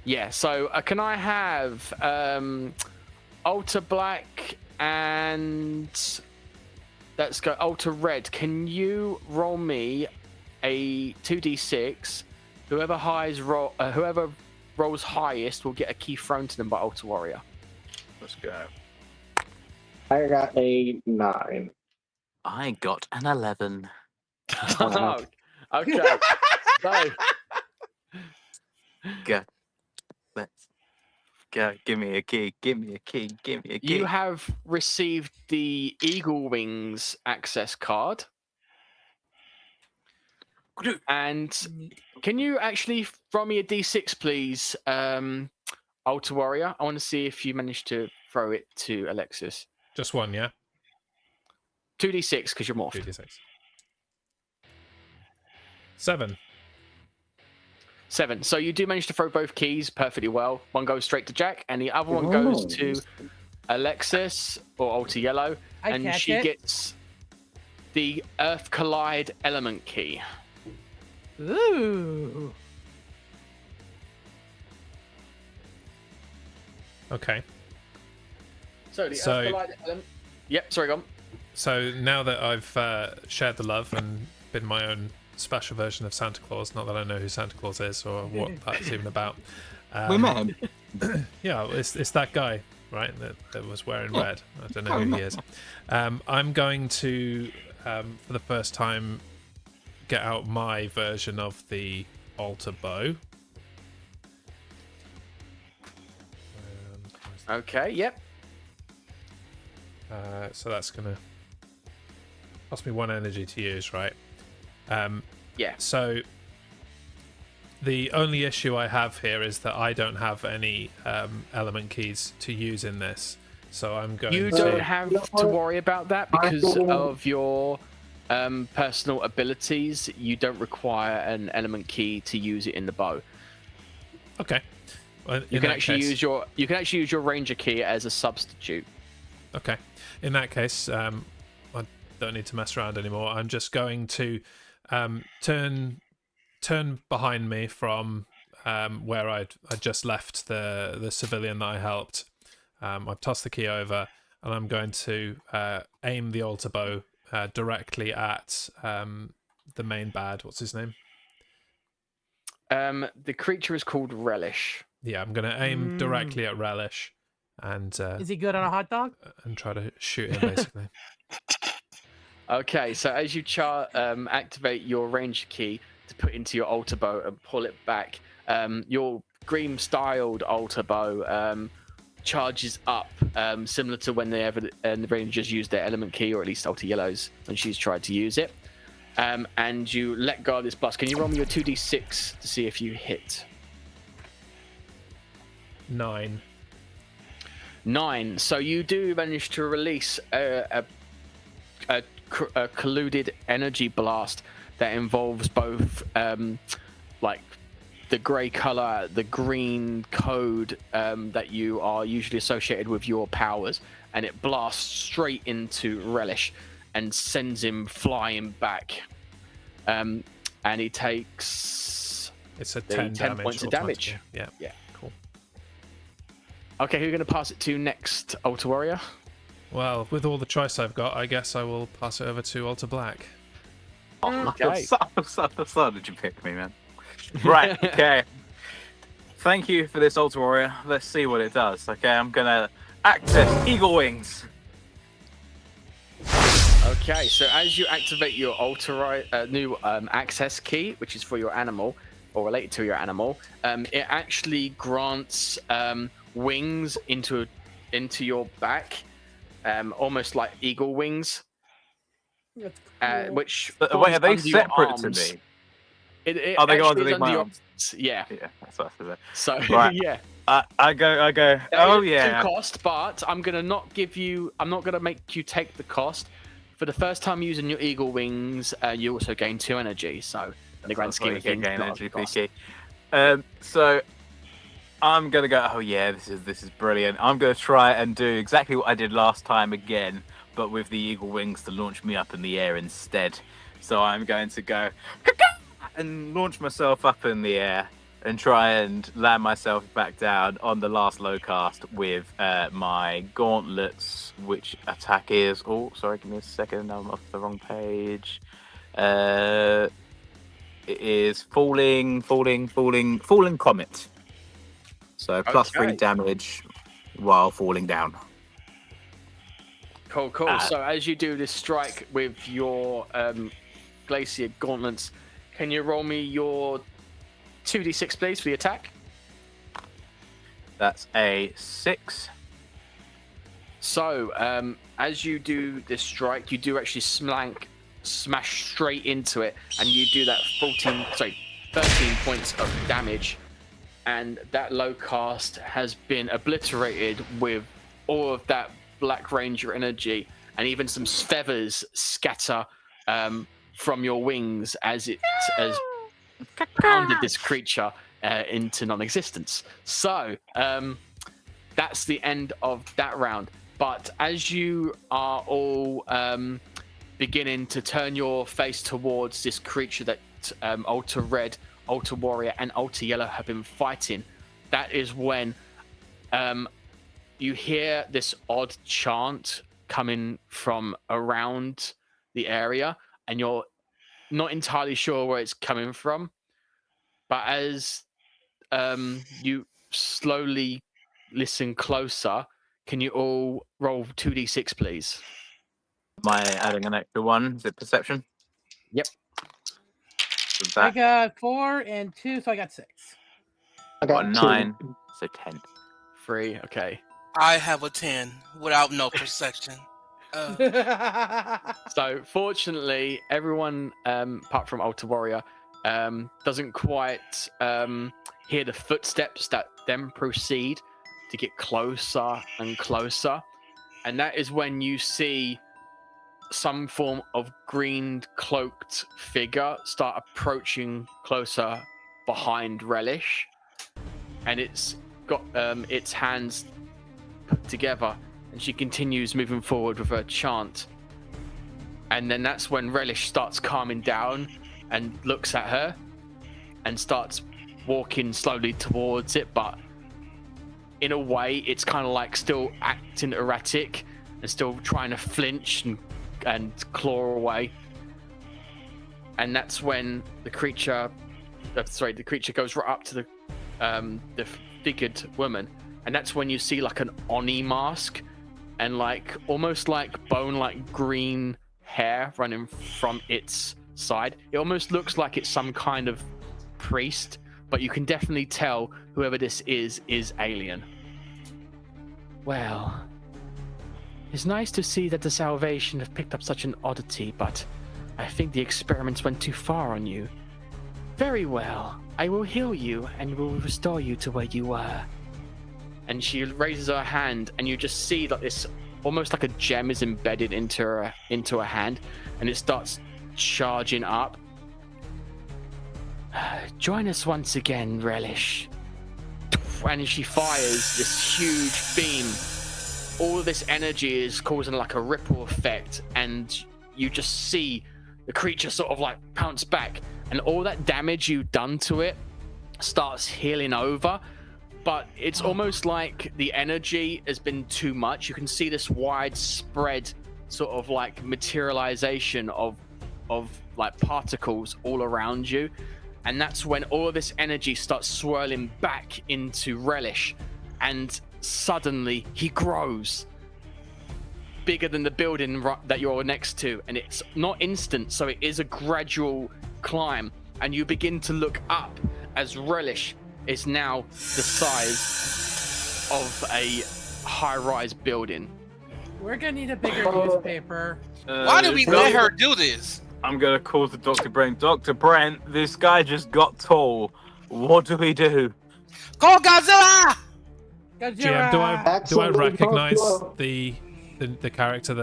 [SPEAKER 2] Yeah, so can I have Ultra Black and let's go Ultra Red. Can you roll me a 2d6? Whoever rolls highest will get a key thrown to them by Ultra Warrior.
[SPEAKER 4] Let's go.
[SPEAKER 6] I got a 9.
[SPEAKER 11] I got an 11.
[SPEAKER 2] Oh, okay. So
[SPEAKER 11] Go. Let's go. Give me a key. Give me a key. Give me a key.
[SPEAKER 2] you have received the Eagle Wings access card. And can you actually throw me a d6, please, Ultra Warrior? I want to see if you managed to throw it to Alexis.
[SPEAKER 3] Just one, yeah?
[SPEAKER 2] 2d6, because you're morphed.
[SPEAKER 3] 2d6. 7.
[SPEAKER 2] 7. So you do manage to throw both keys perfectly well. One goes straight to Jack, and the other one goes to Alexis, or Ultra Yellow, and
[SPEAKER 5] catch
[SPEAKER 2] she
[SPEAKER 5] it.
[SPEAKER 2] gets the Earth Collide element key.
[SPEAKER 5] Ooh.
[SPEAKER 3] Okay.
[SPEAKER 2] So the
[SPEAKER 3] So-
[SPEAKER 2] Earth Collide element... Yep, sorry, go on.
[SPEAKER 3] So now that I've shared the love and been my own special version of Santa Claus, not that I know who Santa Claus is or what that's even about.
[SPEAKER 11] We met him.
[SPEAKER 3] Yeah, it's that guy, right, that was wearing red. I don't know who he is. I'm going to, for the first time, get out my version of the altar bow.
[SPEAKER 2] Okay, yep.
[SPEAKER 3] So that's going to cost me 1 energy to use, right?
[SPEAKER 2] Yeah.
[SPEAKER 3] So the only issue I have here is that I don't have any element keys to use in this. So I'm going
[SPEAKER 2] You
[SPEAKER 3] to...
[SPEAKER 2] don't have to worry about that because of your personal abilities. You don't require an element key to use it in the bow.
[SPEAKER 3] Okay. Well,
[SPEAKER 2] You can actually use your ranger key as a substitute.
[SPEAKER 3] Okay. In that case, I don't need to mess around anymore. I'm just going to turn behind me from where I just left the civilian that I helped. I've tossed the key over, and I'm going to aim the altar bow directly at the main bad. What's his name?
[SPEAKER 2] The creature is called Relish.
[SPEAKER 3] Yeah, I'm going to aim directly at Relish, and
[SPEAKER 10] Is he good on a hot dog?
[SPEAKER 3] and try to shoot him basically.
[SPEAKER 2] Okay, so as you activate your ranger key to put into your altar bow and pull it back, your green-styled altar bow charges up, similar to when the Rangers use their element key, or at least Ultra Yellow's when she's tried to use it. And you let go of this blast. Can you roll me your 2d6 to see if you hit?
[SPEAKER 3] 9.
[SPEAKER 2] 9. So you do manage to release a colluded energy blast that involves both like the grey color, the green code that you are usually associated with your powers, and it blasts straight into Relish and sends him flying back. And he takes
[SPEAKER 3] It's a 10 damage.
[SPEAKER 2] points of damage.
[SPEAKER 3] automatically. Yeah.
[SPEAKER 2] Yeah.
[SPEAKER 3] Cool.
[SPEAKER 2] Okay, who are you going to pass it to next, Alter Warrior?
[SPEAKER 3] Well, with all the choice I've got, I guess I will pass it over to Alter Black.
[SPEAKER 2] Okay.
[SPEAKER 4] So did you pick me, man? Right, okay. Thank you for this, Alter Warrior. Let's see what it does. Okay, I'm gonna access Eagle Wings.
[SPEAKER 2] Okay, so as you activate your new access key, which is for your animal, or related to your animal, it actually grants wings into your back, almost like eagle wings.
[SPEAKER 5] That's cool.
[SPEAKER 2] Which
[SPEAKER 4] Wait,
[SPEAKER 2] falls
[SPEAKER 4] are they
[SPEAKER 2] under your
[SPEAKER 4] separate to
[SPEAKER 2] arms.
[SPEAKER 4] me?
[SPEAKER 2] It
[SPEAKER 4] Oh, they go
[SPEAKER 2] actually is
[SPEAKER 4] underneath my
[SPEAKER 2] your
[SPEAKER 4] arms.
[SPEAKER 2] Yeah.
[SPEAKER 4] Yeah, that's what I said.
[SPEAKER 2] So
[SPEAKER 4] Right.
[SPEAKER 2] yeah.
[SPEAKER 4] I go.
[SPEAKER 2] That
[SPEAKER 4] Oh
[SPEAKER 2] is
[SPEAKER 4] yeah.
[SPEAKER 2] two cost, but I'm not gonna make you take the cost. For the first time using your eagle wings, you also gain 2 energy. So in the grand scheme of things,
[SPEAKER 4] gain
[SPEAKER 2] not a
[SPEAKER 4] energy,
[SPEAKER 2] cost.
[SPEAKER 4] PK. So I'm gonna go. Oh yeah, this is brilliant. I'm gonna try and do exactly what I did last time again, but with the eagle wings to launch me up in the air instead. So I'm going to go and launch myself up in the air and try and land myself back down on the last low cast with my gauntlets, which attack is... Oh, sorry, give me a second. I'm off the wrong page. It is falling comet. So plus 3 damage while falling down.
[SPEAKER 2] Cool. So as you do this strike with your glacier gauntlets, can you roll me your 2d6 please for the attack?
[SPEAKER 4] That's a 6.
[SPEAKER 2] So as you do this strike, you do actually smash straight into it, and you do that 13 points of damage, and that low cast has been obliterated with all of that Black Ranger energy, and even some feathers scatter from your wings as it has pounded this creature into non-existence. So that's the end of that round. But as you are all beginning to turn your face towards this creature that Alter Red, Alter Warrior, and Alter Yellow have been fighting, that is when you hear this odd chant coming from around the area, and you're not entirely sure where it's coming from. But as you slowly listen closer, can you all roll 2d6, please?
[SPEAKER 4] Am I adding an extra one? Is it perception?
[SPEAKER 2] Yep.
[SPEAKER 4] So
[SPEAKER 5] I
[SPEAKER 4] that
[SPEAKER 5] got 4 and 2, so I got 6.
[SPEAKER 6] I
[SPEAKER 4] got
[SPEAKER 6] got
[SPEAKER 4] 9, so 10.
[SPEAKER 2] 3, okay.
[SPEAKER 7] I have a 10 without no perception.
[SPEAKER 2] So fortunately, everyone apart from Alter Warrior doesn't quite hear the footsteps that then proceed to get closer and closer, and that is when you see some form of green cloaked figure start approaching closer behind Relish, and it's got its hands put together, and she continues moving forward with her chant. And then that's when Relish starts calming down and looks at her and starts walking slowly towards it, but in a way it's kind of like still acting erratic and still trying to flinch and claw away. And that's when the creature goes right up to the figured woman, and that's when you see like an Oni mask and like almost like bone like green hair running from its side. It almost looks like it's some kind of priest, but you can definitely tell whoever this is alien. Well, it's nice to see that the Salvation have picked up such an oddity, but I think the experiments went too far on you. Very well, I will heal you and will restore you to where you were. And she raises her hand, and you just see that this almost like a gem is embedded into her hand, and it starts charging up. Join us once again, Relish. And she fires this huge beam. All of this energy is causing like a ripple effect, and you just see the creature sort of like pounce back, and all that damage you've done to it starts healing over, but it's almost like the energy has been too much. You can see this widespread sort of like materialization of like particles all around you, and that's when all of this energy starts swirling back into Relish, and suddenly he grows bigger than the building that you're next to, and it's not instant, so it is a gradual climb, and you begin to look up as Relish is now the size of a high-rise building.
[SPEAKER 5] We're gonna need a bigger newspaper.
[SPEAKER 7] Why did we let her do this?
[SPEAKER 4] I'm gonna call to Dr. Brent. Dr. Brent, this guy just got tall. What do we do?
[SPEAKER 7] Call Godzilla!
[SPEAKER 3] GM, do I recognize the character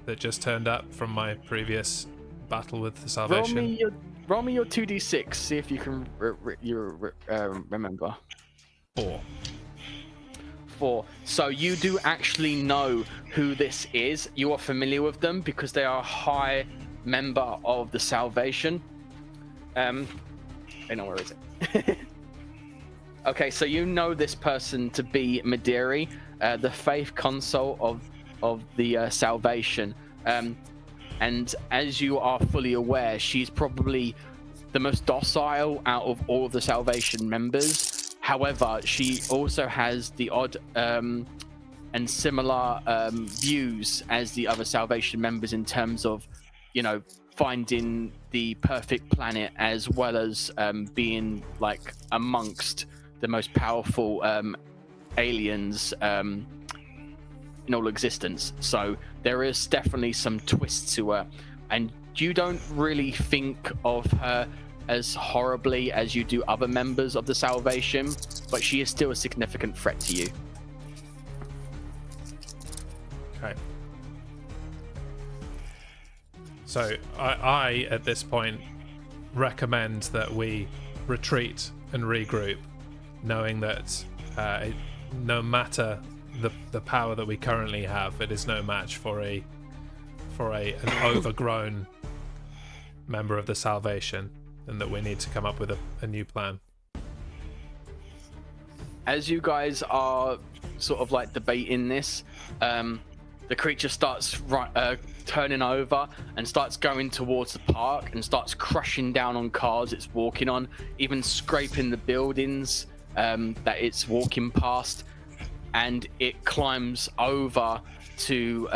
[SPEAKER 3] that just turned up from my previous battle with the Salvation?
[SPEAKER 2] Roll me your 2d6. See if you can remember. 4. So you do actually know who this is. You are familiar with them because they are a high member of the Salvation. Where is it? Okay, so you know this person to be Mederi, the faith console of the Salvation. And as you are fully aware, she's probably the most docile out of all of the Salvation members. However, she also has the odd and similar views as the other Salvation members in terms of, you know, finding the perfect planet, as well as being like amongst the most powerful aliens in all existence. So there is definitely some twists to her, and you don't really think of her as horribly as you do other members of the Salvation, but she is still a significant threat to you.
[SPEAKER 3] Okay. So I at this point recommend that we retreat and regroup, knowing that no matter the power that we currently have, it is no match for an overgrown member of the Salvation, and that we need to come up with a new plan.
[SPEAKER 2] As you guys are sort of like debating this, the creature starts turning over and starts going towards the park and starts crushing down on cars it's walking on, even scraping the buildings that it's walking past, and it climbs over to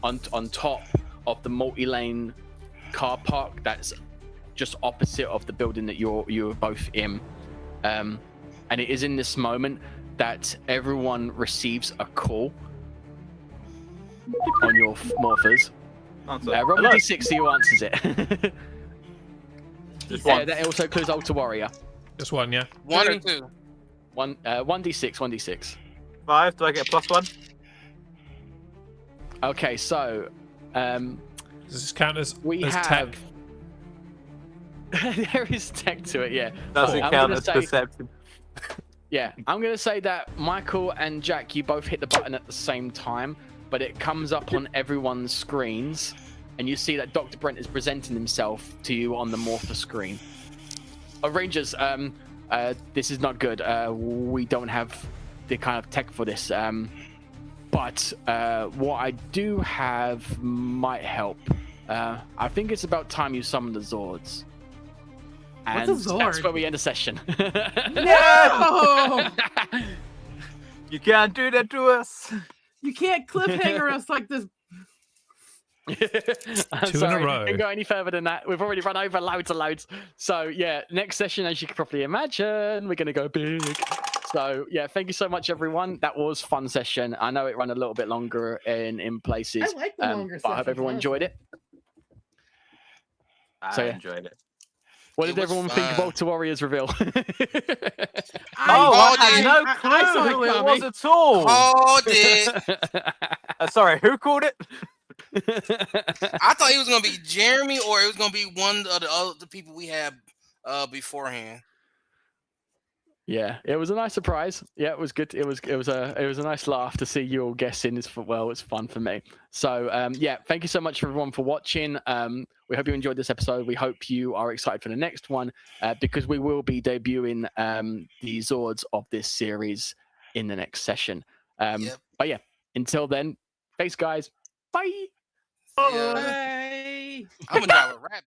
[SPEAKER 2] on top of the multi-lane car park that's just opposite of the building that you're both in. And it is in this moment that everyone receives a call on your morphers. Roll me d6 so who answers it. That also includes Altar Warrior.
[SPEAKER 3] Just one, yeah?
[SPEAKER 7] 1 and 2.
[SPEAKER 2] 1d6.
[SPEAKER 4] 5. Do I get a +1?
[SPEAKER 2] Okay, so
[SPEAKER 3] does this count as
[SPEAKER 2] have
[SPEAKER 3] tech?
[SPEAKER 2] there is tech to it, yeah.
[SPEAKER 4] Does it count as perception?
[SPEAKER 2] Yeah, I'm gonna say that Michael and Jack, you both hit the button at the same time, but it comes up on everyone's screens, and you see that Dr. Brent is presenting himself to you on the morpher screen. Oh, Rangers, this is not good. We don't have the kind of tech for this. But what I do have might help. I think it's about time you summon the Zords. And
[SPEAKER 5] What's a Zord?
[SPEAKER 2] that's where we end the session.
[SPEAKER 5] No!
[SPEAKER 4] You can't do that to us.
[SPEAKER 5] You can't cliffhanger us like this.
[SPEAKER 2] I'm
[SPEAKER 3] Two
[SPEAKER 2] sorry,
[SPEAKER 3] in a row.
[SPEAKER 2] Didn't go any further than that. We've already run over loads and loads. So yeah, next session, as you can probably imagine, we're gonna go big. So yeah, thank you so much, everyone. That was a fun session. I know it ran a little bit longer in places.
[SPEAKER 5] I like the longer
[SPEAKER 2] but I hope
[SPEAKER 5] sessions,
[SPEAKER 2] everyone enjoyed it.
[SPEAKER 4] I enjoyed it.
[SPEAKER 2] What
[SPEAKER 7] It
[SPEAKER 2] did
[SPEAKER 7] was
[SPEAKER 2] everyone think
[SPEAKER 7] fun.
[SPEAKER 2] of Ultra Warriors reveal?
[SPEAKER 4] I had no clue
[SPEAKER 5] I saw it
[SPEAKER 4] who it
[SPEAKER 5] coming.
[SPEAKER 4] was at all.
[SPEAKER 7] Called it.
[SPEAKER 4] Sorry, who called it?
[SPEAKER 7] I thought it was gonna be Jeremy, or it was gonna be one of the other people we had beforehand.
[SPEAKER 2] Yeah, it was a nice surprise. Yeah, it was good. It was a nice laugh to see you all guessing. It's fun for me. So yeah, thank you so much everyone for watching. We hope you enjoyed this episode. We hope you are excited for the next one because we will be debuting the Zords of this series in the next session. But yeah, until then, thanks guys. Bye.
[SPEAKER 7] Yeah.
[SPEAKER 5] Bye.
[SPEAKER 7] I'm gonna drive a rap.